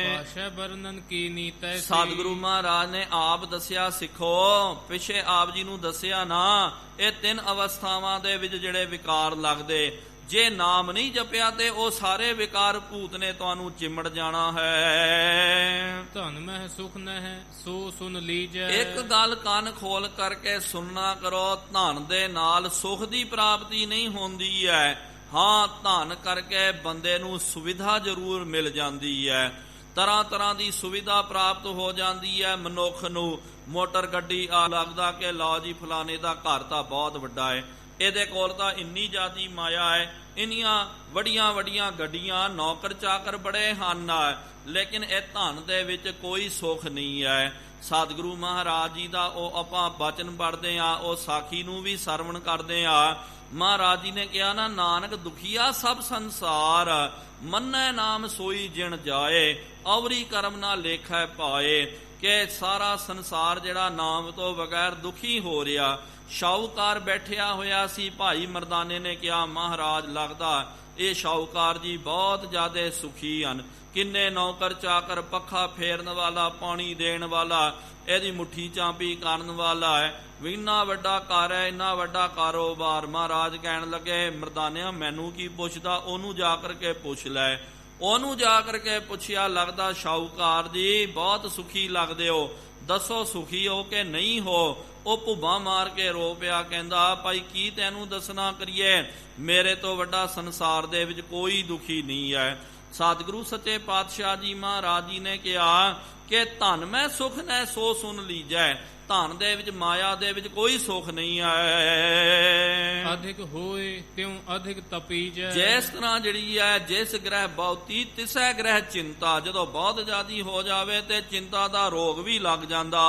ਭਾਸ਼ਾ ਵਰਣਨ ਕੀਨੀ ਤੈਸੀ, ਸਤਿਗੁਰੂ ਮਹਾਰਾਜ ਨੇ ਆਪ ਦੱਸਿਆ ਸਿੱਖੋ, ਪਿਛੇ ਆਪ ਜੀ ਨੂੰ ਦੱਸਿਆ ਨਾ, ਇਹ ਤਿੰਨ ਅਵਸਥਾਵਾਂ ਦੇ ਵਿੱਚ ਜਿਹੜੇ ਵਿਕਾਰ ਲੱਗਦੇ, ਜੇ ਨਾਮ ਨਹੀਂ ਜਪਿਆ ਤੇ ਉਹ ਸਾਰੇ ਵਿਕਾਰ ਭੂਤ ਨੇ ਤੁਹਾਨੂੰ ਚਿੰਮੜ ਜਾਣਾ ਹੈ। ਧਨ ਮਹਿ ਸੁਖ ਨਹਿ ਸੋ ਸੁਨ ਲੀਜੈ, ਇੱਕ ਗੱਲ ਕੰਨ ਖੋਲ ਕਰਕੇ ਸੁਣਨਾ ਕਰੋ, ਧਨ ਦੇ ਨਾਲ ਸੁਖ ਦੀ ਪ੍ਰਾਪਤੀ ਨਹੀਂ ਹੁੰਦੀ ਹੈ। ਹਾਂ, ਧਨ ਕਰਕੇ ਬੰਦੇ ਨੂੰ ਸੁਵਿਧਾ ਜ਼ਰੂਰ ਮਿਲ ਜਾਂਦੀ ਹੈ, ਤਰ੍ਹਾਂ ਤਰ੍ਹਾਂ ਦੀ ਸੁਵਿਧਾ ਪ੍ਰਾਪਤ ਹੋ ਜਾਂਦੀ ਹੈ। ਮਨੁੱਖ ਨੂੰ ਮੋਟਰ ਗੱਡੀ ਆ ਲੱਗਦਾ ਕਿ ਲਓ ਜੀ ਫਲਾਣੇ ਦਾ ਘਰ ਤਾਂ ਬਹੁਤ ਵੱਡਾ ਹੈ, ਇਹਦੇ ਕੋਲ ਤਾਂ ਇੰਨੀ ਜ਼ਿਆਦੀ ਮਾਇਆ ਹੈ, ਇੰਨੀਆਂ ਵੱਡੀਆਂ ਵੱਡੀਆਂ ਗੱਡੀਆਂ, ਨੌਕਰ ਚਾਕਰ ਬੜੇ ਹਨ, ਲੇਕਿਨ ਇਹ ਧਨ ਦੇ ਵਿੱਚ ਕੋਈ ਸੁੱਖ ਨਹੀਂ ਹੈ। ਸਤਿਗੁਰੂ ਮਹਾਰਾਜ ਜੀ ਦਾ ਉਹ ਆਪਾਂ ਬਚਨ ਪੜ੍ਹਦੇ ਆ, ਉਹ ਸਾਖੀ ਨੂੰ ਵੀ ਸਰਵਣ ਕਰਦੇ ਆ। ਮਹਾਰਾਜ ਜੀ ਨੇ ਕਿਹਾ ਨਾ, ਨਾਨਕ ਦੁਖੀਆ ਸਭ ਸੰਸਾਰ, ਮੰਨੈ ਨਾਮ ਸੋਈ ਜਿਣ ਜਾਏ, ਅਵਰੀ ਕਰਮ ਨਾ ਲੇਖੈ ਪਾਏ। ਕਿ ਸਾਰਾ ਸੰਸਾਰ ਜਿਹੜਾ ਨਾਮ ਤੋਂ ਬਗੈਰ ਦੁਖੀ ਹੋ ਰਿਹਾ। ਸ਼ਾਹੂਕਾਰ ਬੈਠਿਆ ਹੋਇਆ ਸੀ, ਭਾਈ ਮਰਦਾਨੇ ਨੇ ਕਿਹਾ ਮਹਾਰਾਜ ਲੱਗਦਾ ਇਹ ਸ਼ਾਹੂਕਾਰ ਜੀ ਬਹੁਤ ਜ਼ਿਆਦਾ ਸੁਖੀ ਹਨ, ਕਿੰਨੇ ਨੌਕਰ ਚਾਕਰ, ਪੱਖਾ ਫੇਰਨ ਵਾਲਾ, ਪਾਣੀ ਦੇਣ ਵਾਲਾ, ਇਹਦੀ ਮੁੱਠੀ ਚਾਂਪੀ ਕਰਨ ਵਾਲਾ ਹੈ, ਇੰਨਾ ਵੱਡਾ ਘਰ ਹੈ, ਇੰਨਾ ਵੱਡਾ ਕਾਰੋਬਾਰ। ਮਹਾਰਾਜ ਕਹਿਣ ਲੱਗੇ ਮਰਦਾਨਿਆ ਮੈਨੂੰ ਕੀ ਪੁੱਛਦਾ, ਉਹਨੂੰ ਜਾ ਕਰਕੇ ਪੁੱਛ ਲੈ। ਉਹਨੂੰ ਜਾ ਕਰਕੇ ਪੁੱਛਿਆ, ਲੱਗਦਾ ਸ਼ਾਹੂਕਾਰ ਜੀ ਬਹੁਤ ਸੁਖੀ ਲੱਗਦੇ ਹੋ, ਦੱਸੋ ਸੁਖੀ ਹੋ ਕਿ ਨਹੀਂ ਹੋ। ਉਹ ਭੁੱਬਾਂ ਮਾਰ ਕੇ ਰੋ ਪਿਆ, ਕਹਿੰਦਾ ਭਾਈ ਕੀ ਤੈਨੂੰ ਦੱਸਣਾ ਕਰੀਏ, ਮੇਰੇ ਤੋਂ ਵੱਡਾ ਸੰਸਾਰ ਦੇ ਵਿੱਚ ਕੋਈ ਦੁਖੀ ਨਹੀਂ ਹੈ। ਸਤਿਗੁਰੂ ਸੱਚੇ ਪਾਤਸ਼ਾਹ ਜੀ ਮਹਾਰਾਜ ਜੀ ਨੇ ਕਿਹਾ ਕਿ ਧਨ ਮੈਂ ਸੁਖ ਨੈ ਸੋ ਸੁਨ ਲੀਜੈ, ਧਨ ਦੇ ਵਿੱਚ ਮਾਇਆ ਦੇ ਵਿੱਚ ਕੋਈ ਸੁਖ ਨਹੀਂ ਹੈ। ਅਧਿਕ ਹੋਏ ਤਿਉ ਅਧਿਕ ਤਪੀਜੈ, ਜਿਸ ਤਰ੍ਹਾਂ ਜਿਹੜੀ ਹੈ ਜਿਸ ਗ੍ਰਹਿ ਬਹੁਤੀ ਤਿਸੈ ਗ੍ਰਹਿ ਚਿੰਤਾ, ਜਦੋਂ ਬਹੁਤ ਜ਼ਿਆਦੀ ਹੋ ਜਾਵੇ ਤੇ ਚਿੰਤਾ ਦਾ ਰੋਗ ਵੀ ਲੱਗ ਜਾਂਦਾ।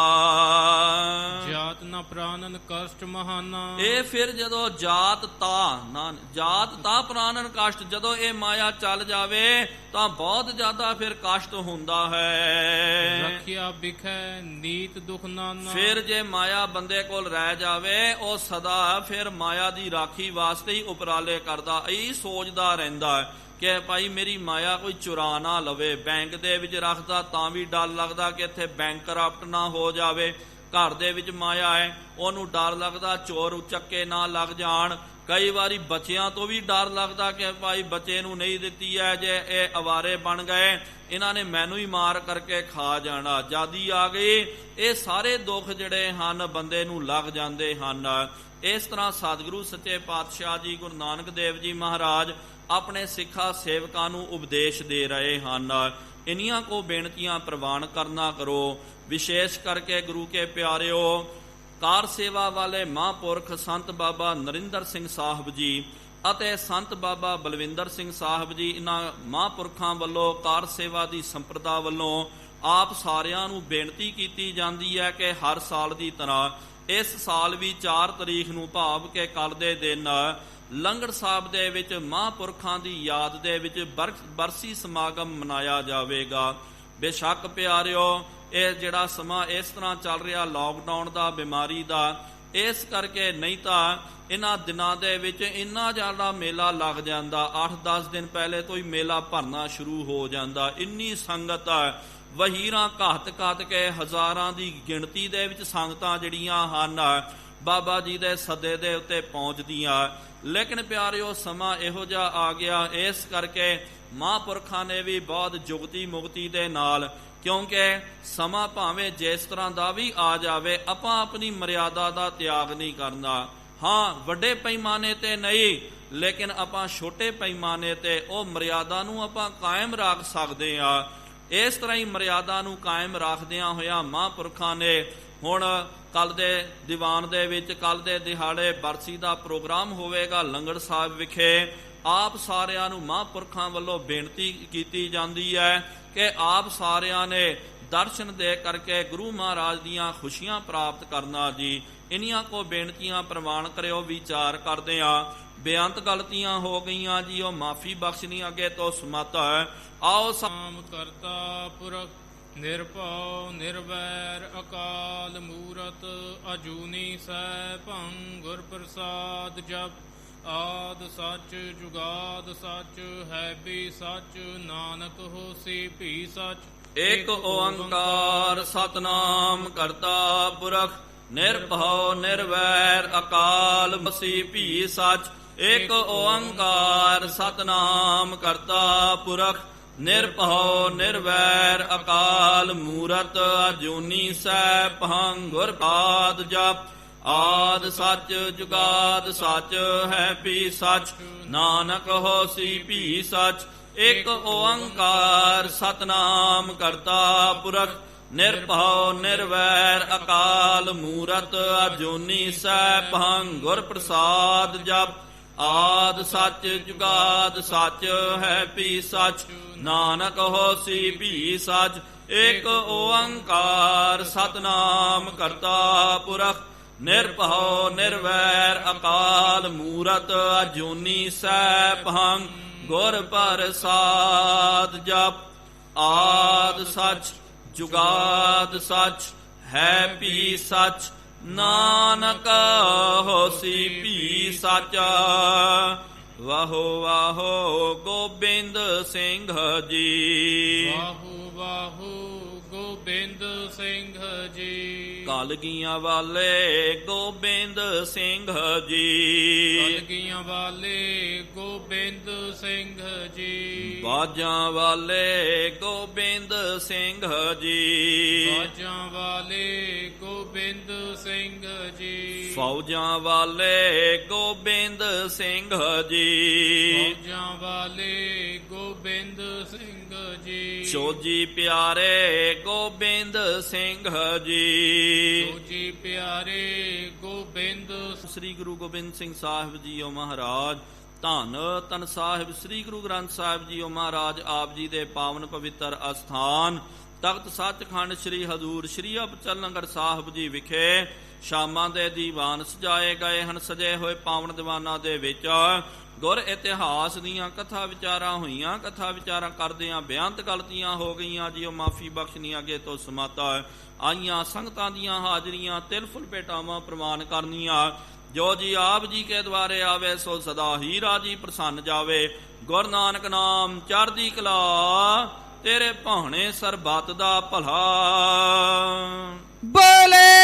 ਜਾਤ ਨ ਪ੍ਰਾਨਨ ਕਸ਼ਟ ਮਹਾਨਾ, ਇਹ ਫਿਰ ਜਦੋਂ ਜਾਤ ਤਾ ਪ੍ਰਾਨਨ ਕਸ਼ਟ, ਜਦੋਂ ਇਹ ਮਾਇਆ ਚੱਲ ਜਾਵੇ ਤਾਂ ਬਹੁਤ ਜ਼ਿਆਦਾ ਫਿਰ ਕਸ਼ਟ ਹੁੰਦਾ ਹੈ। ਰੱਖਿਆ ਬਿਖੈ ਨੀਤ ਦੁਖ ਨਾਨਾ, ਫਿਰ ਜੇ ਮਾਇਆ ਬੰਦੇ ਕੋਲ ਰਹਿ ਜਾਵੇ ਉਹ ਸਦਾ ਫਿਰ ਮਾਇਆ ਦੀ ਰਾਖੀ ਵਾਸਤੇ ਹੀ ਉਪਰਾਲੇ ਕਰਦਾ, ਇਹੀ ਸੋਚਦਾ ਰਹਿੰਦਾ ਕਿ ਭਾਈ ਮੇਰੀ ਮਾਇਆ ਕੋਈ ਚੁਰਾ ਨਾ ਲਵੇ। ਬੈਂਕ ਦੇ ਵਿੱਚ ਰੱਖਦਾ ਤਾਂ ਵੀ ਡਰ ਲੱਗਦਾ ਕਿ ਇੱਥੇ ਬੈਂਕ ਕਰਪਟ ਨਾ ਹੋ ਜਾਵੇ। ਘਰ ਦੇ ਵਿੱਚ ਮਾਇਆ ਹੈ, ਉਹਨੂੰ ਡਰ ਲੱਗਦਾ ਚੋਰ ਉਚੱਕੇ ਨਾ ਲੱਗ ਜਾਣ। ਕਈ ਵਾਰੀ ਬੱਚਿਆਂ ਤੋਂ ਵੀ ਡਰ ਲੱਗਦਾ ਕਿ ਭਾਈ ਬੱਚੇ ਨੂੰ ਨਹੀਂ ਦਿੱਤੀ ਹੈ, ਜੇ ਇਹ ਅਵਾਰੇ ਬਣ ਗਏ ਇਹਨਾਂ ਨੇ ਮੈਨੂੰ ਹੀ ਮਾਰ ਕਰਕੇ ਖਾ ਜਾਣਾ, ਆਜ਼ਾਦੀ ਆ ਗਈ। ਇਹ ਸਾਰੇ ਦੁੱਖ ਜਿਹੜੇ ਹਨ ਬੰਦੇ ਨੂੰ ਲੱਗ ਜਾਂਦੇ ਹਨ। ਇਸ ਤਰ੍ਹਾਂ ਸਤਿਗੁਰੂ ਸੱਚੇ ਪਾਤਸ਼ਾਹ ਜੀ ਗੁਰੂ ਨਾਨਕ ਦੇਵ ਜੀ ਮਹਾਰਾਜ ਆਪਣੇ ਸਿੱਖਾਂ ਸੇਵਕਾਂ ਨੂੰ ਉਪਦੇਸ਼ ਦੇ ਰਹੇ ਹਨ। ਇੰਨੀਆਂ ਕੋ ਬੇਨਤੀਆਂ ਪ੍ਰਵਾਨ ਕਰਨਾ ਕਰੋ। ਵਿਸ਼ੇਸ਼ ਕਰਕੇ ਗੁਰੂ ਕੇ ਪਿਆਰਿਓ, ਕਾਰ ਸੇਵਾ ਵਾਲੇ ਮਹਾਂਪੁਰਖ ਸੰਤ ਬਾਬਾ ਨਰਿੰਦਰ ਸਿੰਘ ਸਾਹਿਬ ਜੀ ਅਤੇ ਸੰਤ ਬਾਬਾ ਬਲਵਿੰਦਰ ਸਿੰਘ ਸਾਹਿਬ ਜੀ, ਇਹਨਾਂ ਮਹਾਂਪੁਰਖਾਂ ਵੱਲੋਂ ਕਾਰ ਸੇਵਾ ਦੀ ਸੰਪਰਦਾ ਵੱਲੋਂ ਆਪ ਸਾਰਿਆਂ ਨੂੰ ਬੇਨਤੀ ਕੀਤੀ ਜਾਂਦੀ ਹੈ ਕਿ ਹਰ ਸਾਲ ਦੀ ਤਰ੍ਹਾਂ ਇਸ ਸਾਲ ਵੀ 4 ਤਰੀਕ ਨੂੰ ਭਾਵ ਕਿ ਕੱਲ੍ਹ ਦੇ ਦਿਨ ਲੰਗੜ ਸਾਹਿਬ ਦੇ ਵਿੱਚ ਮਹਾਂਪੁਰਖਾਂ ਦੀ ਯਾਦ ਦੇ ਵਿੱਚ ਬਰਸੀ ਸਮਾਗਮ ਮਨਾਇਆ ਜਾਵੇਗਾ। ਬੇਸ਼ੱਕ ਪਿਆਰਿਓ, ਇਹ ਜਿਹੜਾ ਸਮਾਂ ਇਸ ਤਰ੍ਹਾਂ ਚੱਲ ਰਿਹਾ ਲਾਕਡਾਊਨ ਦਾ, ਬਿਮਾਰੀ ਦਾ, ਇਸ ਕਰਕੇ ਨਹੀਂ ਤਾਂ ਇਹਨਾਂ ਦਿਨਾਂ ਦੇ ਵਿੱਚ ਇੰਨਾ ਜ਼ਿਆਦਾ ਮੇਲਾ ਲੱਗ ਜਾਂਦਾ, 8-10 ਦਿਨ ਪਹਿਲੇ ਤੋਂ ਹੀ ਮੇਲਾ ਭਰਨਾ ਸ਼ੁਰੂ ਹੋ ਜਾਂਦਾ। ਇੰਨੀ ਸੰਗਤ ਵਹੀਰਾਂ ਘੱਟ ਕੇ ਹਜ਼ਾਰਾਂ ਦੀ ਗਿਣਤੀ ਦੇ ਵਿੱਚ ਸੰਗਤਾਂ ਜਿਹੜੀਆਂ ਹਨ ਬਾਬਾ ਜੀ ਦੇ ਸੱਦੇ ਦੇ ਉੱਤੇ ਪਹੁੰਚਦੀਆਂ। ਲੇਕਿਨ ਪਿਆਰਿਓ, ਸਮਾਂ ਇਹੋ ਜਿਹਾ ਆ ਗਿਆ, ਇਸ ਕਰਕੇ ਮਹਾਂਪੁਰਖਾਂ ਨੇ ਵੀ ਬਹੁਤ ਜੁਗਤੀ ਮੁਕਤੀ ਦੇ ਨਾਲ, ਕਿਉਂਕਿ ਸਮਾਂ ਭਾਵੇਂ ਜਿਸ ਤਰ੍ਹਾਂ ਦਾ ਵੀ ਆ ਜਾਵੇ, ਆਪਾਂ ਆਪਣੀ ਮਰਿਆਦਾ ਦਾ ਤਿਆਗ ਨਹੀਂ ਕਰਨਾ। ਹਾਂ, ਵੱਡੇ ਪੈਮਾਨੇ ਤੇ ਨਹੀਂ, ਲੇਕਿਨ ਆਪਾਂ ਛੋਟੇ ਪੈਮਾਨੇ ਤੇ ਉਹ ਮਰਿਆਦਾ ਨੂੰ ਆਪਾਂ ਕਾਇਮ ਰੱਖ ਸਕਦੇ ਹਾਂ। ਇਸ ਤਰ੍ਹਾਂ ਹੀ ਮਰਿਆਦਾ ਨੂੰ ਕਾਇਮ ਰੱਖਦਿਆਂ ਹੋਇਆਂ ਮਹਾਂਪੁਰਖਾਂ ਨੇ ਹੁਣ ਕੱਲ੍ਹ ਦੇ ਦੀਵਾਨ ਦੇ ਵਿੱਚ ਕੱਲ੍ਹ ਦੇ ਦਿਹਾੜੇ ਬਰਸੀ ਦਾ ਪ੍ਰੋਗਰਾਮ ਹੋਵੇਗਾ ਲੰਗੜ ਸਾਹਿਬ ਵਿਖੇ। ਆਪ ਸਾਰਿਆਂ ਨੂੰ ਮਹਾਂਪੁਰਖਾਂ ਵੱਲੋਂ ਬੇਨਤੀ ਕੀਤੀ ਜਾਂਦੀ ਹੈ ਕਿ ਆਪ ਸਾਰਿਆਂ ਨੇ ਦਰਸ਼ਨ ਦੇ ਕਰਕੇ ਗੁਰੂ ਮਹਾਰਾਜ ਦੀਆਂ ਖੁਸ਼ੀਆਂ ਪ੍ਰਾਪਤ ਕਰਨਾ ਜੀ। ਇਨੀਆਂ ਕੋ ਬੇਨਤੀਆਂ ਪ੍ਰਵਾਨ ਕਰਿਓ, ਵਿਚਾਰ ਕਰਦੇ ਹਾਂ। ਬੇਅੰਤ ਗਲਤੀਆਂ ਹੋ ਗਈਆਂ ਜੀ, ਉਹ ਮਾਫੀ ਬਖਸ਼ਣੀ ਅੱਗੇ ਤੋਂ ਸਮਤ ਹੈ। ਆਓ ਨਾਮ ਕਰਤਾ ਪੁਰਖ ਨਿਰਭਉ ਨਿਰਵੈਰ ਅਕਾਲ ਮੂਰਤ ਅਜੂਨੀ ਸੈਭੰ ਗੁਰ ਪ੍ਰਸਾਦ ਜਪ ਆਦ ਸੱਚ ਜੁਗਾਦ ਸੱਚ ਹੈ ਵੀ ਸੱਚ ਨਾਨਕ ਹੋਸੀ ਭੀ ਸੱਚ। ਏਕ ਓੰਕਾਰ ਸਤਨਾਮ ਕਰਤਾ ਪੁਰਖ ਨਿਰਭਉ ਨਿਰਵੈਰ ਅਕਾਲ ਮੂਰਤਿ ਭੀ ਸੱਚ। ਏਕ ਓੰਕਾਰ ਸਤਨਾਮ ਕਰਤਾ ਪੁਰਖ ਨਿਰਭਉ ਨਿਰਵੈਰ ਅਕਾਲ ਮੂਰਤ ਅਜੂਨੀ ਸੈਭੰ ਗੁਰ ਪ੍ਰਸਾਦ ਜਪ ਆਦ ਸੱਚ ਜੁਗਾਦ ਸੱਚ ਹੈ ਭੀ ਸੱਚ ਨਾਨਕ ਹੋਸੀ ਭੀ ਸੱਚ। ਏਕ ਓੰਕਾਰ ਸਤਨਾਮ ਕਰਤਾ ਪੁਰਖ ਨਿਰਭਉ ਨਿਰਵੈਰ ਅਕਾਲ ਮੂਰਤ ਅਜੂਨੀ ਸੈਭੰ ਗੁਰ ਪ੍ਰਸਾਦ ਜਪ ਆਦ ਸੱਚ ਜੁਗਾਦ ਸੱਚ ਹੈ ਭੀ ਸੱਚ ਨਾਨਕ ਹੋਸੀ ਭੀ ਸੱਚ। ਏਕ ਓੰਕਾਰ ਸਤਨਾਮ ਕਰਤਾ ਪੁਰਖ ਨਿਰਭਉ ਨਿਰਵੈਰ ਅਕਾਲ ਮੂਰਤ ਅਜੂਨੀ ਸੈਭੰ ਗੁਰ ਪ੍ਰਸਾਦ ਜਪ ਆਦ ਸੱਚ ਜੁਗਾਦ ਸੱਚ ਹੈ ਭੀ ਸੱਚ ਨਾਨਕ ਹੋਸੀ ਭੀ ਸੱਚ। ਵਾਹੋ ਵਾਹੋ ਗੋਬਿੰਦ ਸਿੰਘ ਜੀ, ਵਾਹੋ ਵਾਹੋ ਗੋਬਿੰਦ ਸਿੰਘ ਜੀ। ਕਲਗੀਆਂ ਵਾਲੇ ਗੋਬਿੰਦ ਸਿੰਘ ਜੀ, ਕਲਗੀਆਂ ਵਾਲੇ ਗੋਬਿੰਦ ਸਿੰਘ ਜੀ। ਬਾਜਾਂ ਵਾਲੇ ਗੋਬਿੰਦ ਸਿੰਘ ਜੀ, ਬਾਜਾਂ ਵਾਲੇ ਗੋਬਿੰਦ ਸਿੰਘ ਜੀ। ਫੌਜਾਂ ਵਾਲੇ ਗੋਬਿੰਦ ਸਿੰਘ ਜੀ, ਫੌਜਾਂ ਵਾਲੇ ਗੋਬਿੰਦ ਸਿੰਘ ਜੀ। ਸੋਜੀ ਪਿਆਰੇ ਗੋਬਿੰਦ ਸਿੰਘ ਜੀ, ਸੋਜੀ ਪਿਆਰੇ ਗੋਬਿੰਦ। ਸ੍ਰੀ ਗੁਰੂ ਗੋਬਿੰਦ ਸਿੰਘ ਸਾਹਿਬ ਜੀਓ ਮਹਾਰਾਜ, ਧੰਨ ਧੰਨ ਸਾਹਿਬ ਸ੍ਰੀ ਗੁਰੂ ਗ੍ਰੰਥ ਸਾਹਿਬ ਜੀਓ ਮਹਾਰਾਜ ਆਪ ਜੀ ਦੇ ਪਾਵਨ ਪਵਿੱਤਰ ਅਸਥਾਨ ਤਖਤ ਸੱਚਖੰਡ ਸ੍ਰੀ ਹਜ਼ੂਰ ਸ੍ਰੀ ਅਬਚਲਨਗਰ ਸਾਹਿਬ ਜੀ ਵਿਖੇ ਸ਼ਾਮਾਂ ਦੇ ਦੀਵਾਨ ਸਜਾਏ ਗਏ ਹਨ। ਸਜੇ ਹੋਏ ਪਾਵਨ ਦੀਵਾਨਾਂ ਦੇ ਵਿੱਚ ਗੁਰ ਇਤਿਹਾਸ ਦੀਆਂ ਕਥਾ ਵਿਚਾਰਾਂ ਹੋਈਆਂ। ਕਥਾ ਵਿਚਾਰਾਂ ਕਰਦਿਆਂ ਬੇਅੰਤ ਗਲਤੀਆਂ ਹੋ ਗਈਆਂ ਜੀ, ਉਹ ਮਾਫੀ ਬਖਸ਼ਣੀ ਅੱਗੇ ਤੋਂ ਸਮਾਤਾ ਆਈਆਂ। ਸੰਗਤਾਂ ਦੀਆਂ ਹਾਜ਼ਰੀਆਂ ਤਿਲ ਫੁੱਲ ਭੇਟਾਵਾਂ ਪ੍ਰਵਾਨ ਕਰਨੀਆਂ। ਜੋ ਜੀ ਆਪ ਜੀ ਕੇ ਦੁਆਰੇ ਆਵੇ ਸੋ ਸਦਾ ਹੀ ਰਾਜੀ ਪ੍ਰਸੰਨ ਜਾਵੇ। ਗੁਰ ਨਾਨਕ ਨਾਮ ਚੜ੍ਹਦੀ ਕਲਾ, ਤੇਰੇ ਭਾਣੇ ਸਰਬੱਤ ਦਾ ਭਲਾ। ਬੋਲੇ